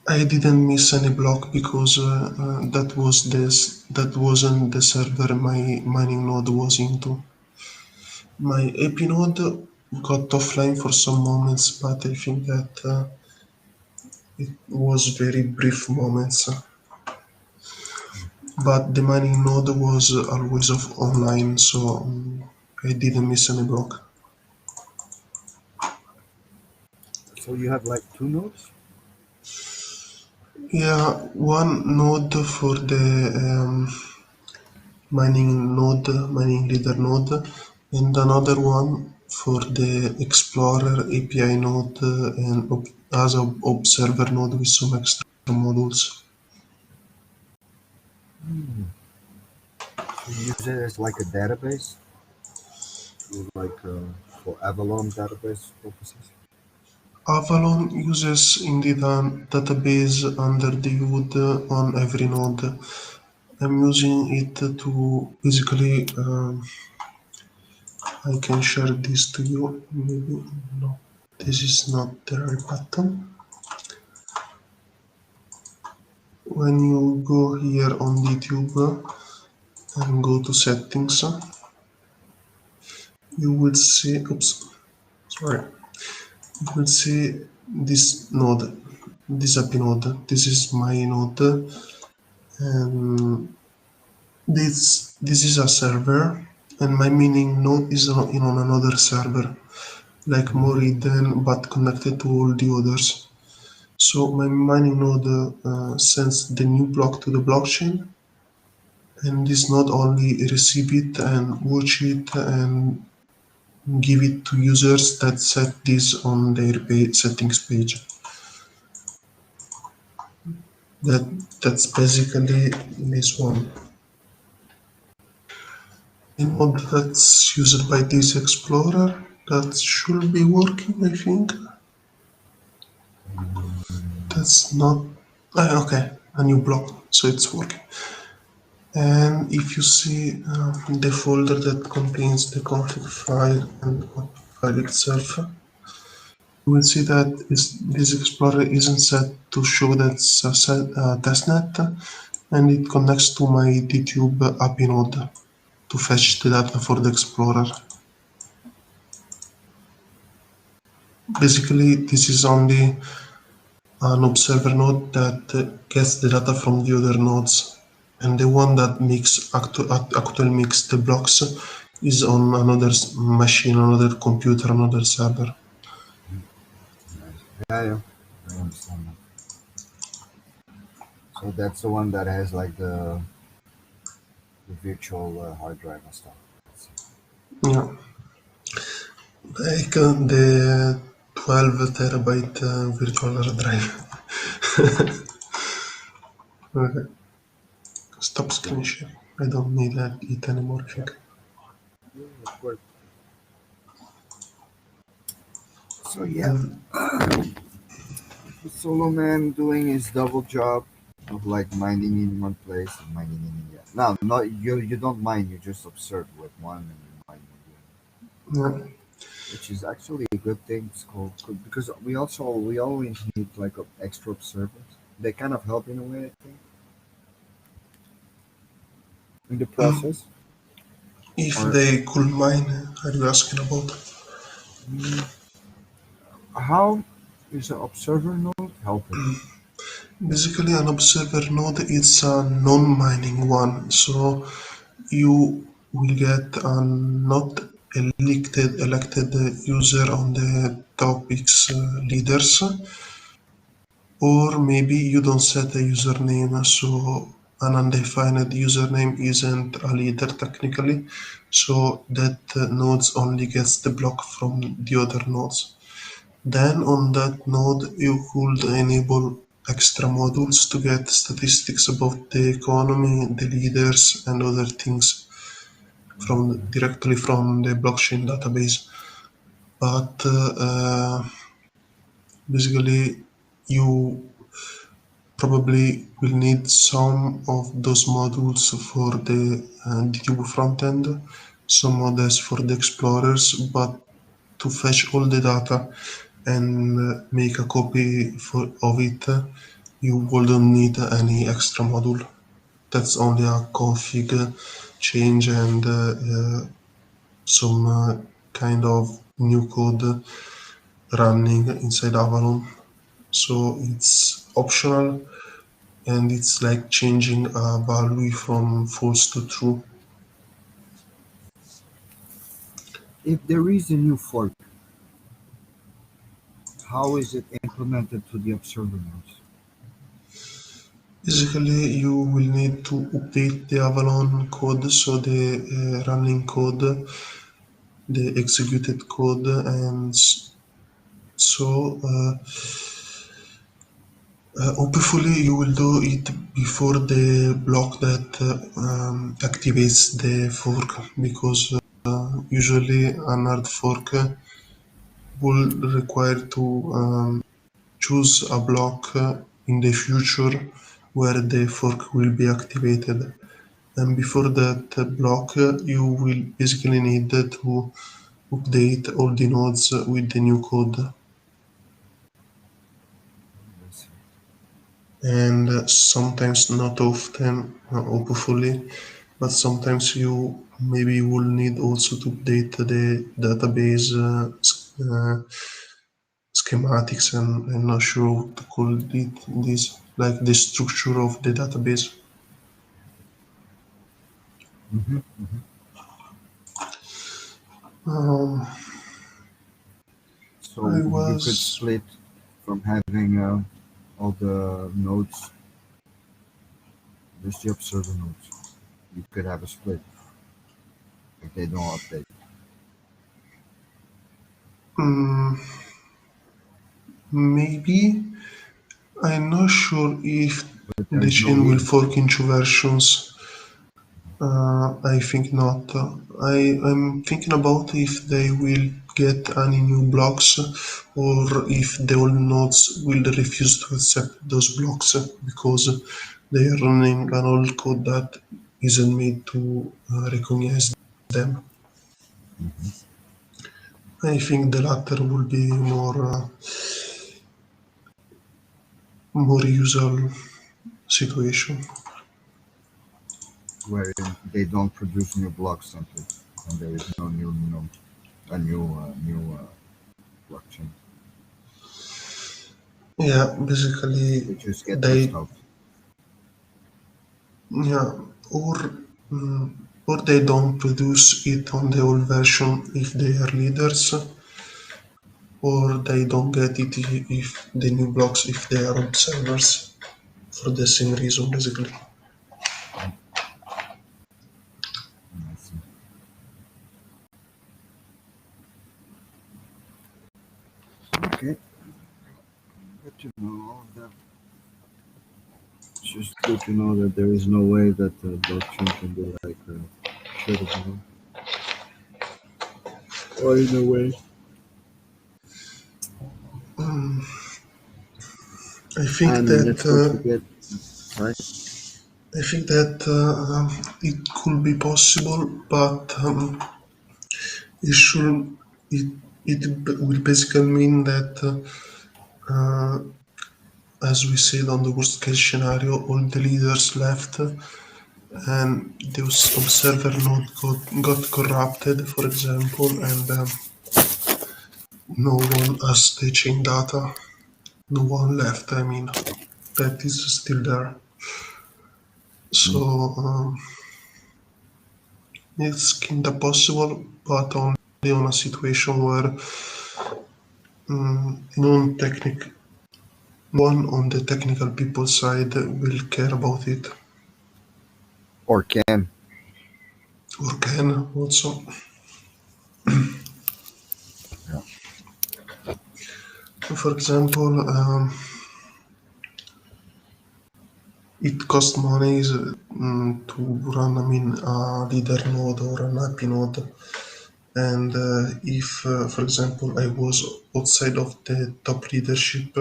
I didn't miss any block because that wasn't the server my mining node was into. My AP node got offline for some moments, but I think that it was very brief moments. But the mining node was always online, so I didn't miss any block. So you have like two nodes? Yeah, one node for the mining leader node, and another one for the Explorer API node and as an observer node with some extra modules. Hmm. So you use it as like a database, like for Avalon database purposes. Avalon uses indeed a database under the hood on every node. I'm using it to basically, I can share this to you. Maybe no, this is not the right button. When you go here on YouTube and go to settings, you will see, oops, sorry, you will see this node, this API node. This is my node, and this is a server, and my mining node is on another server, like more Hmm. hidden but connected to all the others. So my mining node sends the new block to the blockchain, and this node only receive it and watch it and give it to users that set this on their settings page. That that's basically this one. The node that's used by this explorer that should be working, I think. That's not okay. A new block, so it's working. And if you see the folder that contains the config file and the config file itself, you will see that this explorer isn't set to show that's a testnet, and it connects to my DTube API node to fetch the data for the explorer. Basically, this is only an observer node that gets the data from the other nodes, and the one that actually makes the blocks is on another machine, another computer, another server. Yeah, yeah, I understand that. So that's the one that has like the virtual hard drive and stuff. Let's see. Yeah, like the 12 terabyte virtual hard drive. Okay, stop screen sharing. I don't need it anymore, I think. Yeah, of course. So yeah, And the solo man doing his double job of like mining in one place and mining in India. No, not you. You don't mine. You just observe with one and you mine with the other, yeah, which is actually a good thing. It's called because we always need like extra observers. They kind of help in a way, I think, in the process. if Or they could mine, are you asking about? mm, how is the observer node helping? Basically, an observer node is a non-mining one, so you will get a not elected user on the topics leaders, or maybe you don't set a username, so an undefined username isn't a leader technically, so that nodes only gets the block from the other nodes. Then on that node you could enable extra modules to get statistics about the economy, the leaders and other things from directly from the blockchain database. But basically you probably will need some of those modules for the DTube frontend, some others for the explorers, but to fetch all the data and make a copy of it, you wouldn't need any extra module. That's only a config change and some kind of new code running inside Avalon. So it's optional and it's like changing a value from false to true. If there is a new fork, how is it implemented to the observer nodes? Basically, you will need to update the Avalon code, so the running code, the executed code, and so hopefully you will do it before the block that activates the fork, because usually an hard fork will require to choose a block in the future where the fork will be activated. And before that block, you will basically need to update all the nodes with the new code. Let's see. And sometimes, not often, hopefully, but sometimes you maybe will need also to update the database schematics, and I'm not sure what to call it, this, like the structure of the database. Hmm. Um, So I you could was split from having all the nodes, just the observer nodes. You could have a split if they don't update. mm, maybe, I'm not sure if But there the is no chain will leader. fork in two versions. I think not. I'm thinking about if they will get any new blocks or if the old nodes will refuse to accept those blocks because they are running an old code that isn't made to recognize them. I think the latter will be more usual situation. Wherein they don't produce new blocks simply, and there is no new node, a new blockchain. Yeah, basically They just get pushed they out. yeah, or mm, or they don't produce it on the old version if they are leaders. or they don't get it if the new blocks if they are on servers for the same reason basically. I see. Okay, good to know all of that. It's just good to know that there is no way that the blockchain can be like shut down or in a way. I think And that let's not forget. Sorry. I think that it could be possible, but it should it will basically mean that as we said on the worst case scenario, all the leaders left and the observer node got corrupted, for example, and no one has the chain data. No one left. I mean, that is still there. So Mm. it's kinda possible, but only on a situation where non-technical one on the technical people side will care about it Or can. or can also. Yeah. For example, it costs money to run, I mean, a leader node or an IP node. And if, for example, I was outside of the top leadership,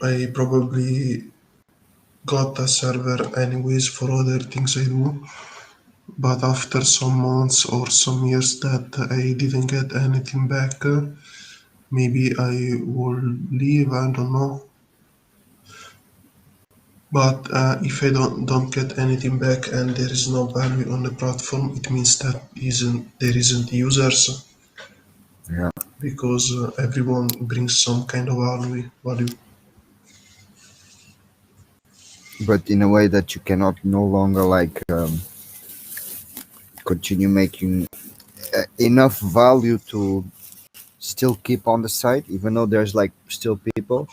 I probably got a server anyways for other things I do. But after some months or some years that I didn't get anything back, maybe I will leave. I don't know. But if I don't get anything back and there is no value on the platform, it means that there isn't users Yeah. because everyone brings some kind of value. But in a way that you cannot no longer like continue making enough value to still keep on the site, even though there's like still people,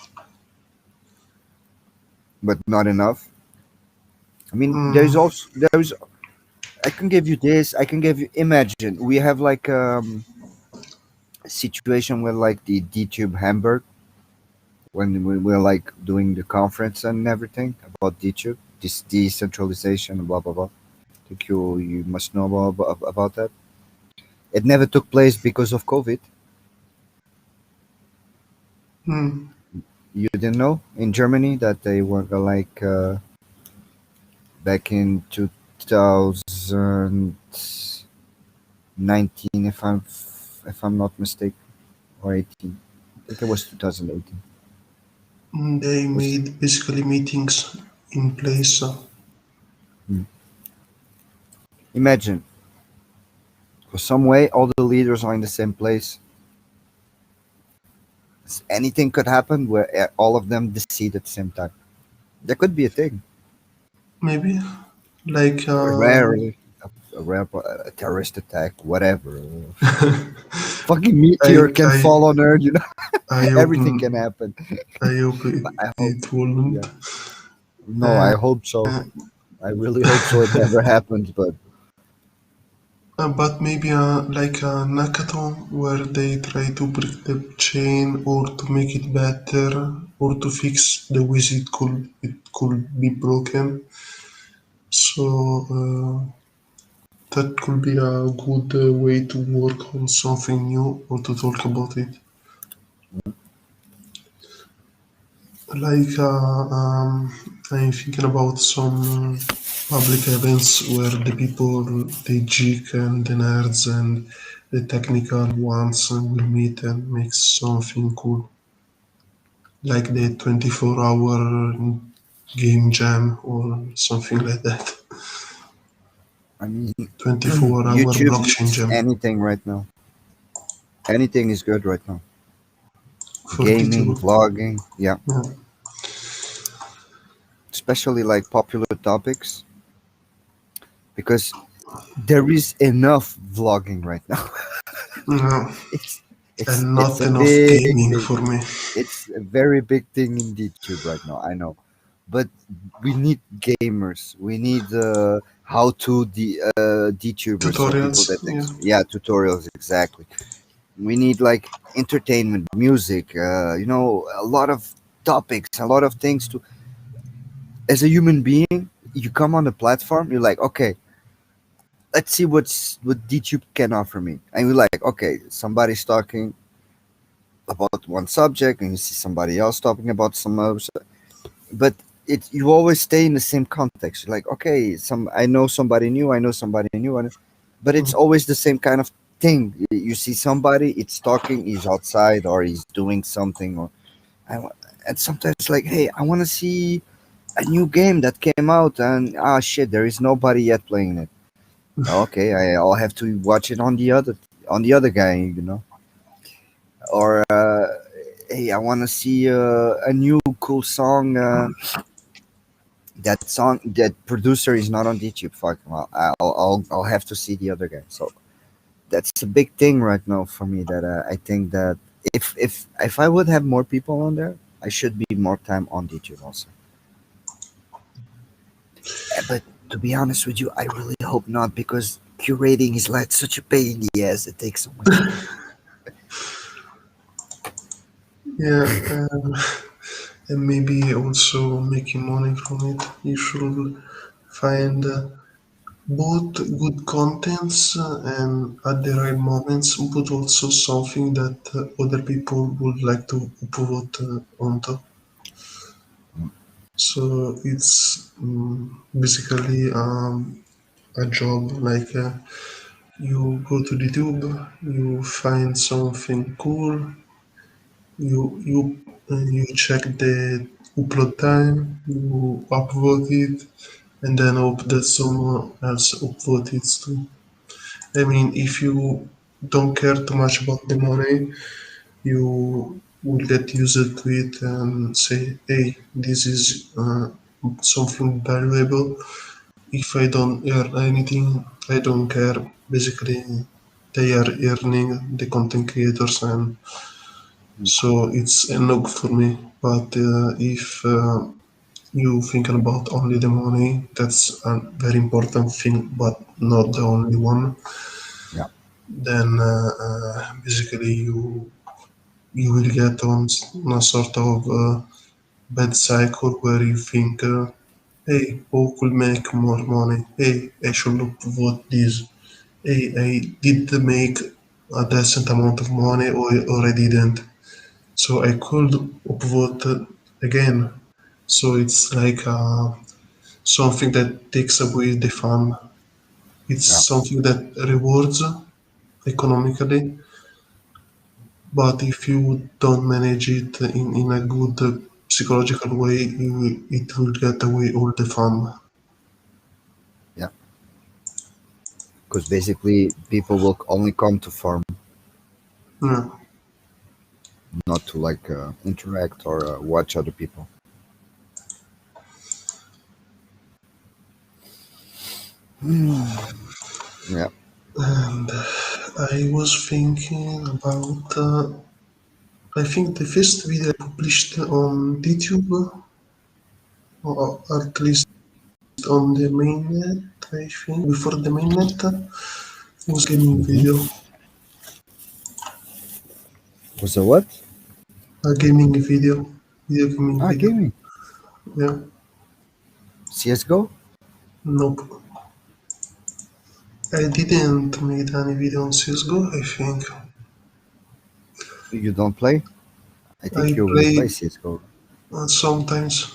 but not enough. I mean, Mm, there's. I can give you this. I can give you. Imagine we have like a situation with like the DTube Hamburg when we were like doing the conference and everything about DTube, this decentralization, blah blah blah. I think you must know about that. It never took place because of COVID. mm, You didn't know in Germany that they were like back in 2019, if I'm not mistaken, or 18. I think it was 2018. they Was made basically meetings in place. hmm. Imagine for some way all the leaders are in the same place. Anything could happen where all of them decede at the same time. There could be a thing. Maybe like Rarely. A terrorist attack, whatever. Fucking I meteor can I fall on Earth. I hope Everything can happen. I hope But I hope, it wouldn't. yeah. No, Uh, I hope so. I really hope so. It never happens. But but maybe like a hackathon where they try to break the chain or to make it better or to fix the ways it could be broken. So that could be a good way to work on something new or to talk about it. Like I'm thinking about some public events where the people, the geek and the nerds and the technical ones will meet and make something cool, like the 24-hour game jam or something like that. I mean, 24-hour YouTube blockchain needs jam anything right now. Anything is good right now. for Gaming, teaching. vlogging, yeah. Yeah. Especially like popular topics because there is enough vlogging right now. Yeah. it's It's and it's not a enough big gaming thing. for me. It's a very big thing in YouTube right now. I know, but we need gamers. We need how to DTubers, so people Tutorials, that yeah. yeah, tutorials exactly. We need like entertainment, music. A lot of topics, a lot of things to. As a human being, you come on the platform. You're like, okay, let's see what DTube can offer me, and we're like, okay, somebody's talking about one subject, and you see somebody else talking about some other. But you always stay in the same context. You're like, okay, I know somebody new, I know somebody new, but it's Mm. always the same kind of thing. You see somebody, it's talking, he's outside or he's doing something, I, wa- and sometimes like, hey, I want to see a new game that came out, and shit, there is nobody yet playing it. Okay, I'll have to watch it on the other guy, or hey, I want to see a new cool song. That producer is not on YouTube. Fuck, well, I'll have to see the other guy. So that's a big thing right now for me. That I think that if I would have more people on there, I should be more time on YouTube also. But to be honest with you, I really hope not because curating is like such a pain in the ass. It takes so much time. Yeah, and maybe also making money from it. You should find both good contents and at the right moments, but also something that other people would like to upload onto. So it's basically a job like you go to YouTube, you find something cool, you check the upload time, you upload it, and then hope that someone else upload it too. I mean, if you don't care too much about the money, you will get used to it and say, "Hey, this is something valuable." If I don't earn anything, I don't care. Basically, they are earning the content creators, and so it's enough for me. But if you thinking about only the money, that's a very important thing, but not the only one. Yeah, Then basically you will get on a sort of bad cycle where you think, hey, who could make more money? Hey, I should look what this. Hey, I did make a decent amount of money or I didn't. So I could upvote again. So it's like something that takes away the fun. It's yeah, something that rewards economically, but if you don't manage it in a good psychological way, it will get away all the fun. yeah. Because basically, people will only come to farm, Yeah. not to like interact or watch other people. Yeah. And I was thinking about, I think the first video I published on YouTube, or at least on the mainnet, I think, before the mainnet, was gaming Hmm. video. Was a what? A gaming video. Video gaming video. Gaming. Yeah. CS:GO. Nope. I didn't make any video on CSGO, I think. You don't play? I I think you play played CS:GO. sometimes,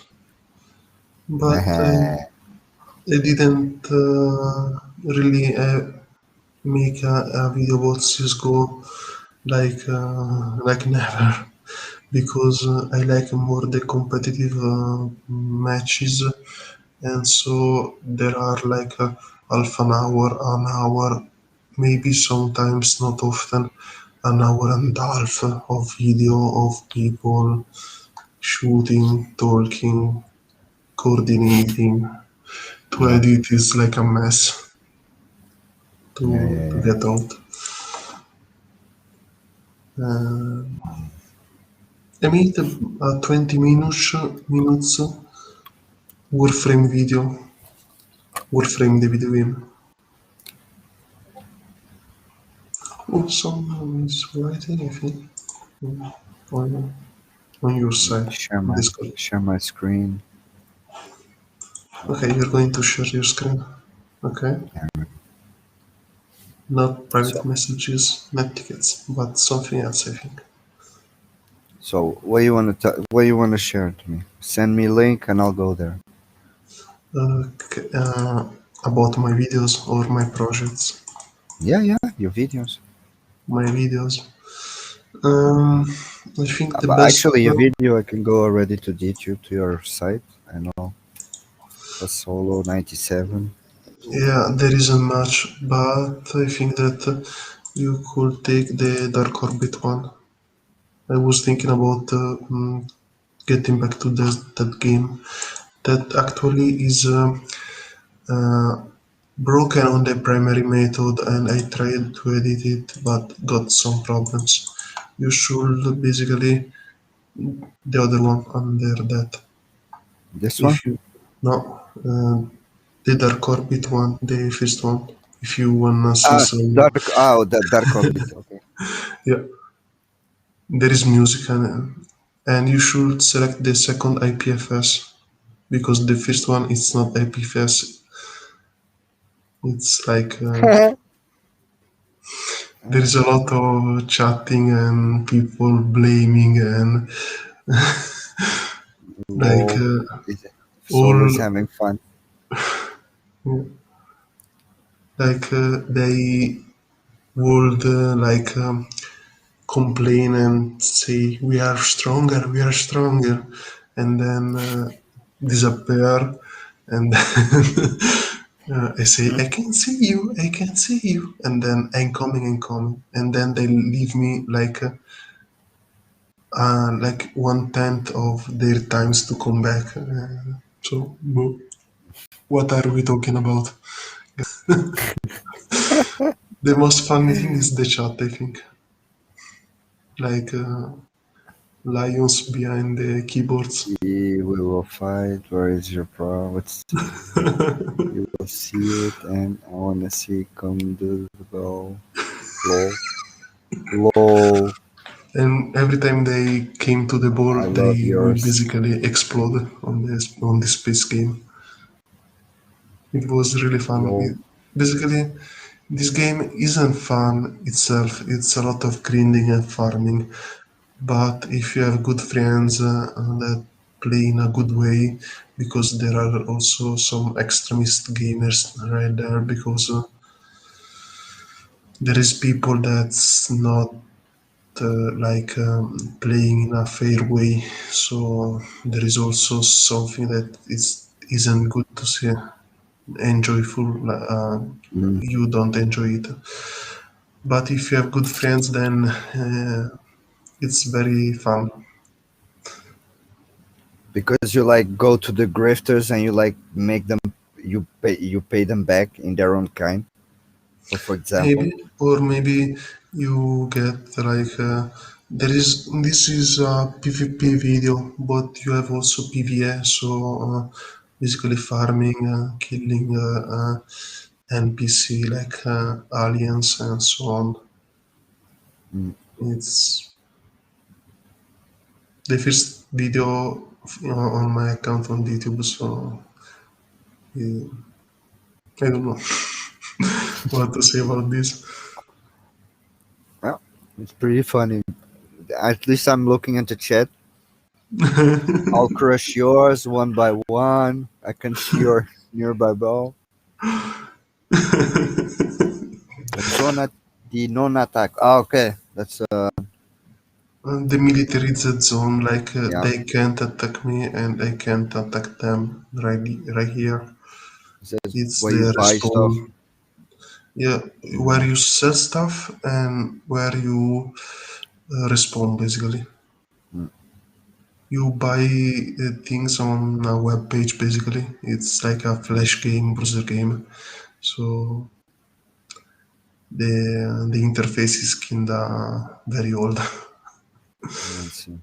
but I didn't really make a video about CSGO like never because I like more the competitive matches, and so there are like half an hour, maybe sometimes not often, an hour and a half of video of people shooting, talking, coordinating. To Yeah, edit is like a mess yeah, to yeah, get out. Uh, I made a 20 minutes Warframe video. Warframe the video game. Oh, someone is writing, I think, on, on your side, Share on my Discord. screen. Okay, you're going to share your screen. Okay. Not private So messages, not tickets, but something else, I think. what you want to share to me? Send me a link and I'll go there. About my videos or my projects. Yeah, yeah, your videos. My videos. Um, I think the But best actually, your one. video I can go already to YouTube to your site. I know a solo 97. Yeah, there isn't much, but I think that you could take the Dark Orbit one. I was thinking about getting back to that game. That actually is uh, broken on the primary method, and I tried to edit it, but got some problems. You should basically the other one under that. This one? If you no, the Dark Orbit one, the first one. If you wanna see Ah, some, dark. Oh, the dark orbit. Okay. yeah, there is music and you should select the second IPFS because the first one it's not IPFS. It's like there is a lot of chatting and people blaming and like Lol. It's it's always all having fun. they would complain and say we are stronger, and then disappear, and then I say I can see you, and then I'm coming, and then they leave me like 1/10 of their times to come back. So, what are we talking about? The most funny thing is the chat, I think. Like lions behind the keyboards. We will fight. Where is your pro? What's you will see it, and I wanna see come do the ball. Lol. Lol. And every time they came to the ball, I love they would yours. basically explode on the space game. It was really fun. Lol. Basically, this game isn't fun itself. It's a lot of grinding and farming. But if you have good friends that play in a good way, because there are also some extremist gamers right there, because there is people that's not playing in a fair way. So there is also something that isn't good to see. Enjoyful, Mm. you don't enjoy it. But if you have good friends, then it's very fun. Because you like go to the grifters and you like make them you pay them back in their own kind. For example. Maybe, or maybe you get there is this is a PvP video, but you have also PvE, so basically farming, killing NPC like aliens and so on. Mm. It's the first video on my account on YouTube, so yeah, I don't know what to say about this. Well, it's pretty funny. At least I'm looking into chat. I'll crush yours one by one. I can see your nearby ball. Zona di non attack. Ah, okay. That's The military Z zone, like yeah. they can't attack me and I can't attack them right here. It says It's where you the buy stuff. respawn. Yeah, where you sell stuff and where you respawn basically. Mm. You buy things on a web page basically. It's like a flash game, browser game. So the interface is kinda very old. I see.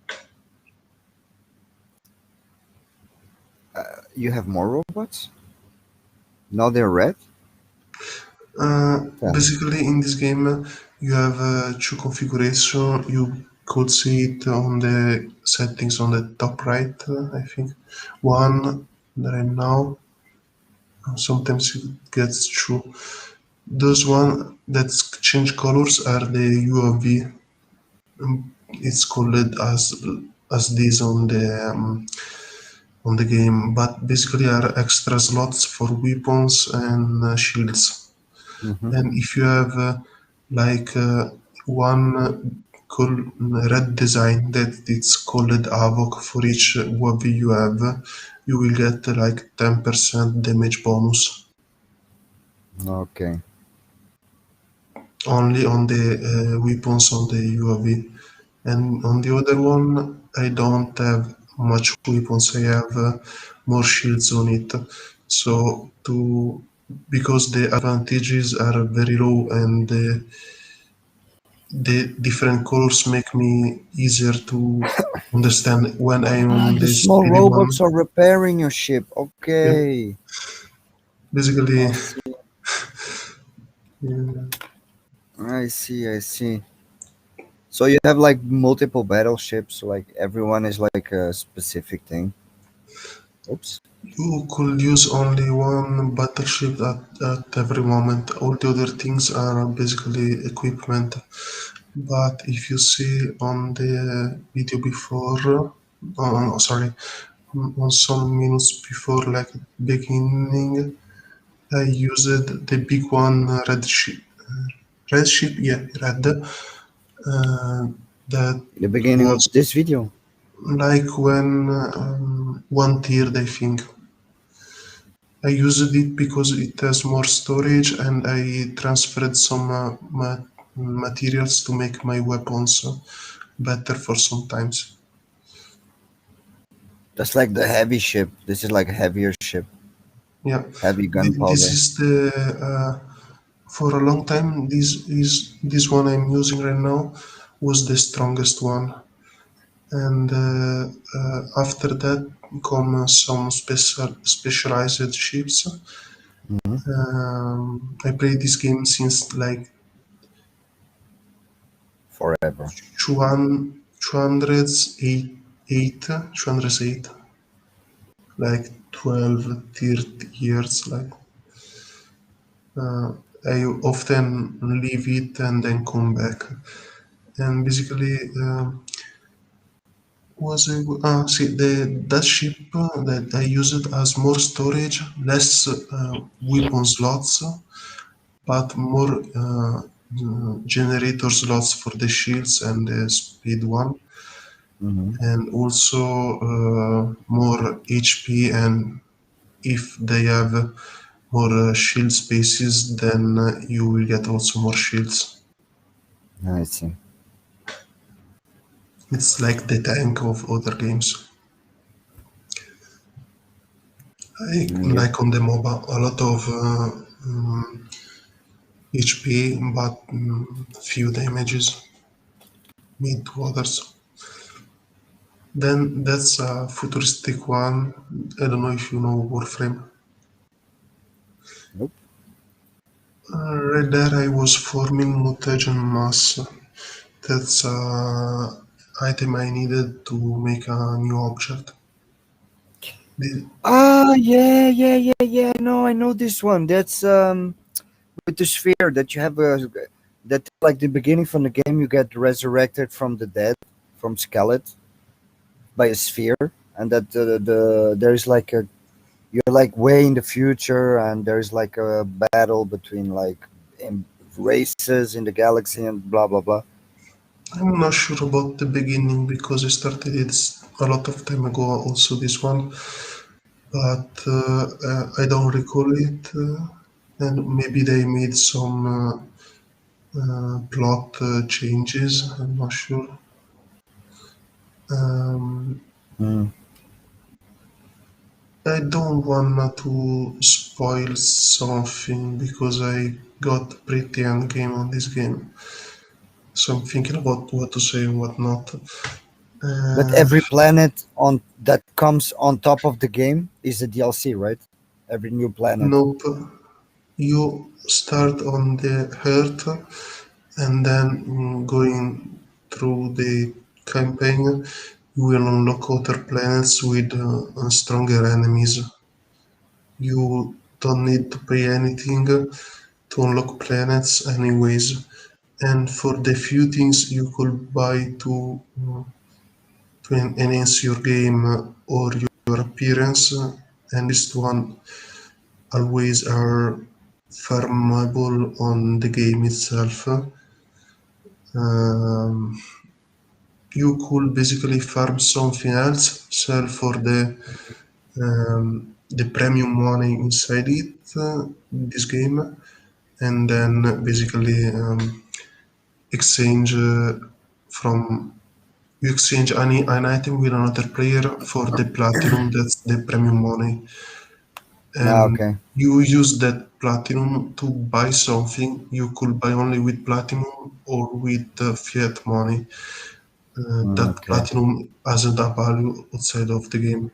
You have more robots? Now they're red? Yeah. Basically, in this game, you have two configuration. You could see it on the settings on the top right, I think. One right now. Sometimes it gets true. Those one that change colors are the UAV. It's called as this on the game, but basically are extra slots for weapons and shields. Mm-hmm. And if you have like one cool red design that it's called Havoc for each UAV you have, you will get like 10% damage bonus Okay. only on the weapons on the UAV. And on the other one, I don't have much weapons. I have more shields on it. So to because the advantages are very low and the different colors make me easier to understand when I'm Ah, on the the small speedy robots one. are repairing your ship. Yep. Okay. Basically, I see. yeah. I see. I see. So you have like multiple battleships, like everyone is like a specific thing. Oops. You could use only one battleship at every moment. All the other things are basically equipment. But if you see on the video before, sorry, on some minutes before, like beginning, I used the big one, red ship, yeah, red. That In the beginning of was this video. like when one tiered, I think. I used it because it has more storage and I transferred some materials to make my weapons better for sometimes. That's like the heavy ship. This is like a heavier ship, Yeah, heavy this gunpowder. is the for a long time. This one I'm using right now was the strongest one, and after that come some specialized ships. Hmm. I played this game since like Forever. 208, like 12, 13 years. Like uh, I often leave it and then come back. And basically, was a, see the that ship that I used as more storage, less weapon slots, but more generator slots for the shields and the speed one, Hmm. and also more HP. And if they have more shield spaces, then you will get also more shields. I see. It's like the tank of other games. Yep. Like on the MOBA, a lot of HP, but few damages made to others. Then that's a futuristic one. I don't know if you know Warframe. Nope. Right there, I was forming mutagen mass. That's a item I needed to make a new object. The, Ah, yeah, yeah, yeah, yeah. No, I know this one. That's with the sphere that you have a that like the beginning from the game you get resurrected from the dead from skeleton by a sphere, and that there's like a you're like way in the future, and there's like a battle between like races in the galaxy and blah blah blah. I'm not sure about the beginning because I started it a lot of time ago. Also, this one, but I don't recall it. And maybe they made some plot changes. I'm not sure. Um, Mm. I don't want to spoil something because I got pretty end game on this game. So I'm thinking about what to say and what not. But Uh, every planet on that comes on top of the game is a DLC, right? Every new planet. nope. You start on the Earth and then going through the campaign, you will unlock other planets with stronger enemies. You don't need to pay anything to unlock planets anyways. And for the few things you could buy to enhance your game or your appearance, and this one always are farmable on the game itself. Um, you could basically farm something else, sell for the premium money inside it, this game, and then basically exchange from you exchange an item with another player for the platinum. That's the premium money, Ah, and okay. you use that platinum to buy something you could buy only with platinum or with fiat money. That Okay. platinum hasn't a value outside of the game.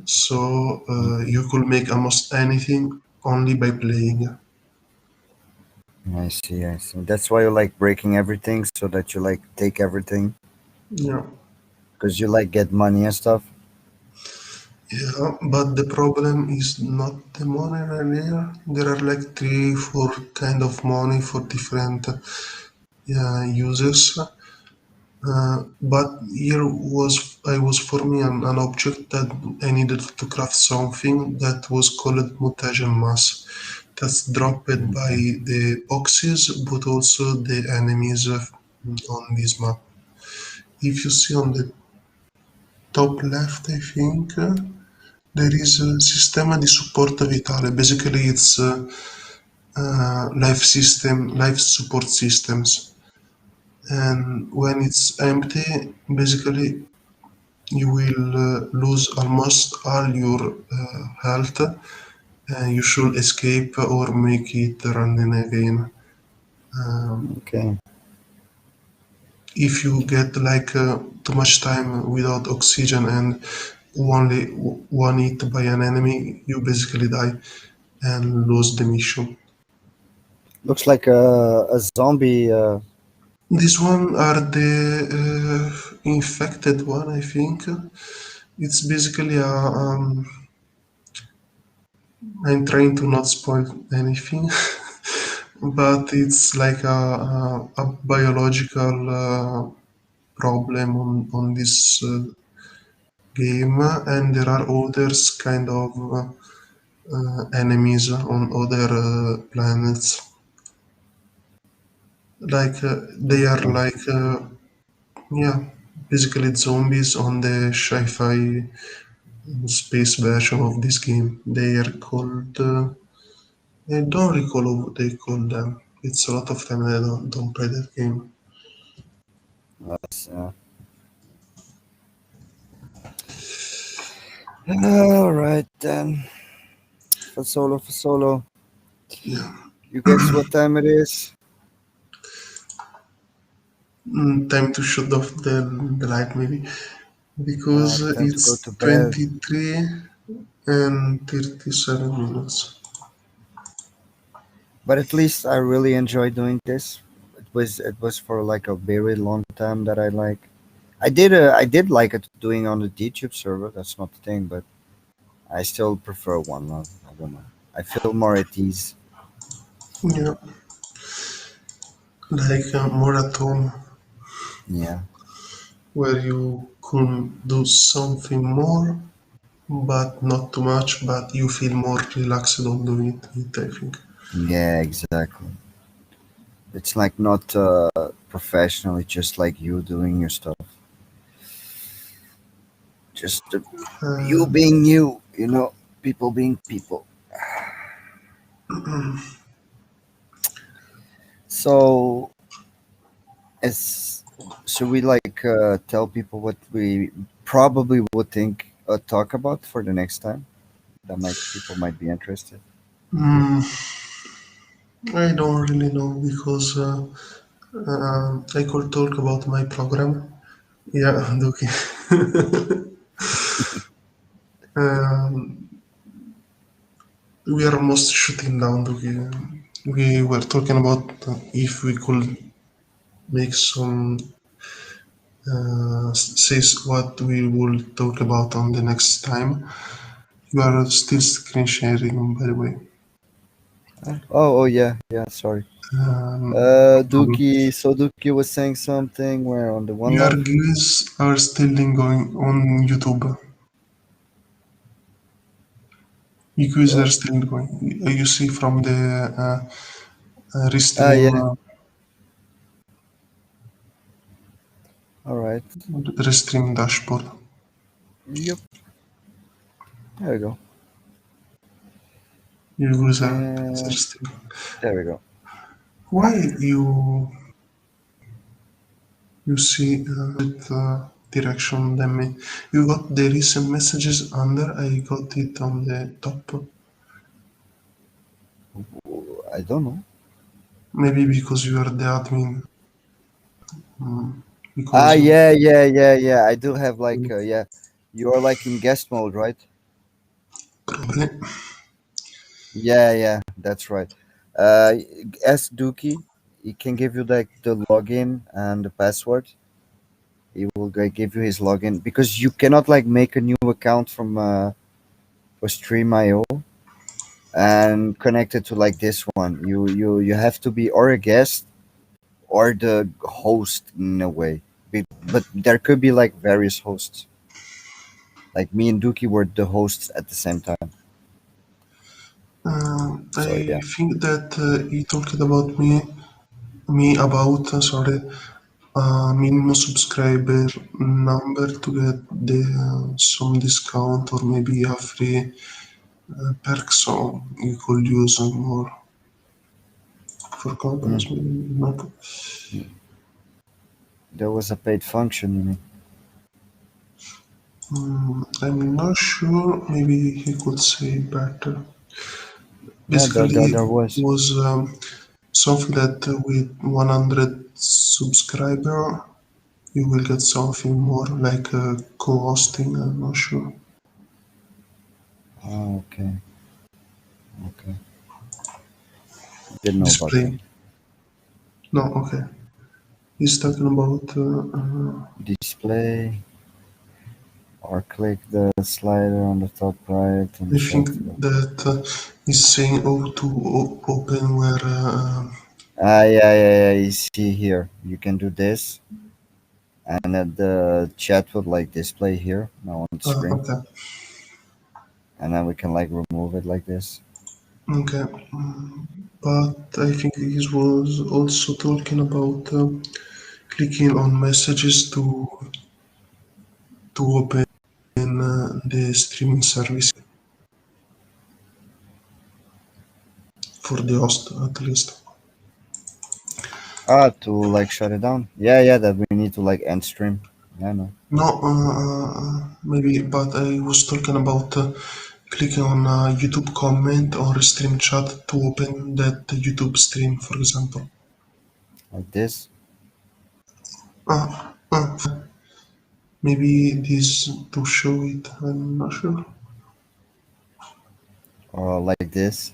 So you could make almost anything only by playing. I see. I see. That's why you like breaking everything, so that you like take everything, Yeah, because you like get money and stuff. yeah, but the problem is not the money earlier. There are like three, four kind of money for different users. But here was for me an object that I needed to craft something that was called mutation mass. That's dropped by Okay. the boxes, but also the enemies on this map. If you see on the top left, I think there is a Sistema di supporto vitale. Basically, it's life support systems. And when it's empty, basically you will lose almost all your health. And you should escape or make it running again. Um, Okay. if you get like too much time without oxygen and only one hit by an enemy, you basically die and lose the mission. Looks like a zombie. This one are the infected one, I think. It's basically a. I'm trying to not spoil anything, but it's like a biological problem on this game, and there are others kind of enemies on other planets. Like they are Okay. like yeah, basically zombies on the sci-fi space version of this game. They are called. I don't recall what they call them. It's a lot of time that I don't play that game. That's, all right then. For solo, for solo. Yeah. You guess what time it is? Time to shut off the light maybe because Time to it's go to bed. 23 and 37 minutes. But at least I really enjoy doing this. It was for like a very long time that I like. I did like it doing on the DTube server. That's not the thing, but I still prefer one. I don't know. I feel more at ease. Yeah, like more at home Yeah, where you could do something more but not too much, but you feel more relaxed on doing it, I think. yeah, exactly. It's like not professional. It's just like you doing your stuff. Just you Uh, being you. People being people. So, as should we like tell people what we probably would think talk about for the next time? That might people might be interested. mm, I don't really know because I could talk about my program. Yeah, okay. um, we are almost shutting down. Okay. We were talking about if we could make some says what we will talk about on the next time. You are still screen sharing, by the way. Oh, yeah, yeah. Sorry. No problem. Dookie. So Dookie was saying something. Where on the One Your Love? views are still going on YouTube. Your views are Oh, still going. You see from the yeah. restream All right. restream dashboard. Yep. There we go. Your views are And still. there we go. Why you see with direction than me? You got the recent messages under. I got it on the top. I don't know. Maybe because you are the admin. Mm, Ah, because yeah, yeah, yeah, yeah. I do have like, yeah. You are like in guest mode, right? probably. Yeah, yeah. That's right. Uh, ask Dookie. He can give you like the login and the password. He will give you his login because you cannot like make a new account from for Stream.io and connect it to like this one. You have to be or a guest or the host in a way. But there could be like various hosts. Like me and Dookie were the hosts at the same time. So I yeah. think that he talked about me about sorry minimum subscriber number to get the some discount or maybe a free perk so you could use more for Mm. companies maybe not. There was a paid function, you mean? I'm not sure maybe he could say better. Yeah, Basically there was. was something that with 100 subscriber you will get something more like co-hosting. I'm not sure. Oh, okay, okay. Didn't know about that. Display. No, okay. He's talking about. Display or click the slider on the top right and I think select the. that he's saying how to open where. Ah, yeah, yeah, yeah. You see here, you can do this, and the chat would like display here now on the screen, Okay, and then we can like remove it like this. okay. But I think he was also talking about clicking on messages to open the streaming service for the host at least. Ah, to like shut it down. Yeah, yeah. That we need to like end stream. Yeah, no. No, maybe, but I was talking about clicking on a YouTube comment or stream chat to open that YouTube stream, for example. Like this Maybe this to show it, I'm not sure. or like this.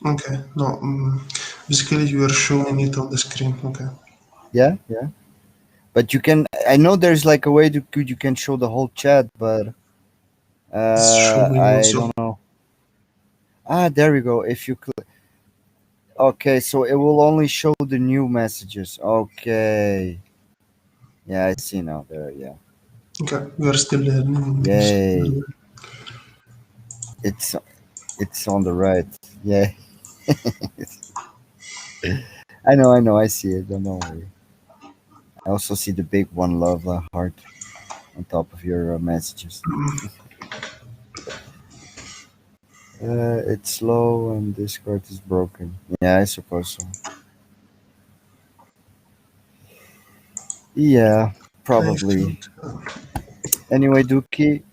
Okay, no, basically you are showing it on the screen, okay. Yeah, yeah. But you can. I know there's like a way to you can show the whole chat, but It's showing I also. don't know. Ah, there we go. If you click. Okay, so it will only show the new messages. Okay. Yeah, I see now. There, yeah. Okay, we are still learning this. Yay! It's it's on the right. Yeah, I know, I know. I see it. Don't worry. I also see the big one love heart on top of your messages. It's slow and Discord is broken. Yeah, I suppose so. Yeah, I probably. think, Anyway, Dookie,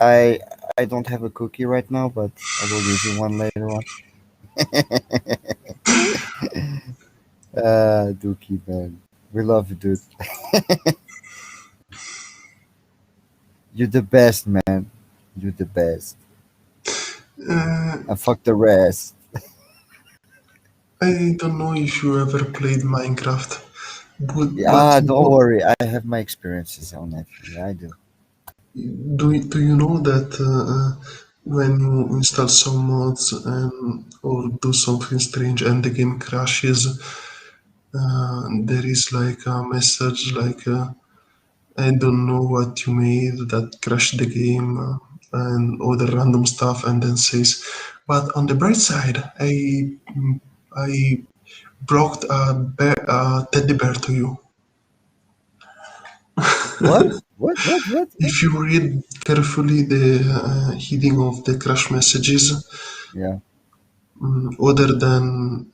I I don't have a cookie right now, but I will give you one later on. Dookie, man. We love you, dude. You're the best, man. You're the best. Uh, And fuck the rest. I don't know if you ever played Minecraft, but Yeah, you don't know, worry. I have my experiences on it. Yeah, I do. do you know that when you install some mods and or do something strange and the game crashes, there is like a message like I don't know what you made that crashed the game and other random stuff, and then says, but on the bright side, I brought a teddy bear to you. What? What? If you read carefully the heading of the crash messages, Yeah. other than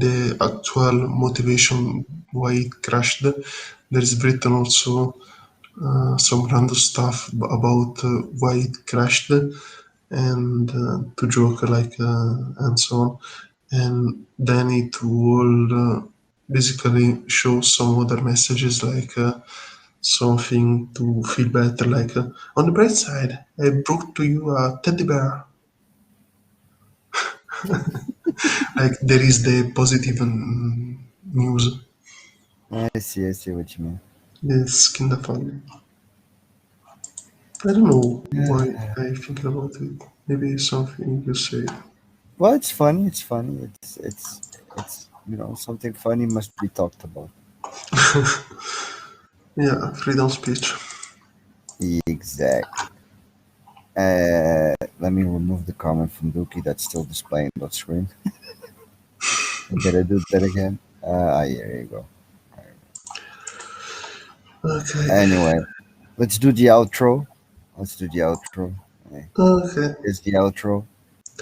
the actual motivation why it crashed, there is written also some random stuff about why it crashed and to joke like and so on. And then it will basically show some other messages like something to feel better, like on the bright side, I brought to you a teddy bear. Like there is the positive news. I see what you mean. It's kind of funny. I don't know why I think about it. Maybe something you say. Well, it's funny. It's funny. It's something funny must be talked about. Yeah, freedom speech. Exactly. Let me remove the comment from Dookie that's still displaying that screen. Did I do that again? Here you go. Okay. Anyway, let's do the outro. Let's do the outro. Okay. Okay. Here's the outro.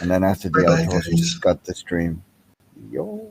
And then after the Bye bye, outro, I'll guys. just cut the stream. Yo.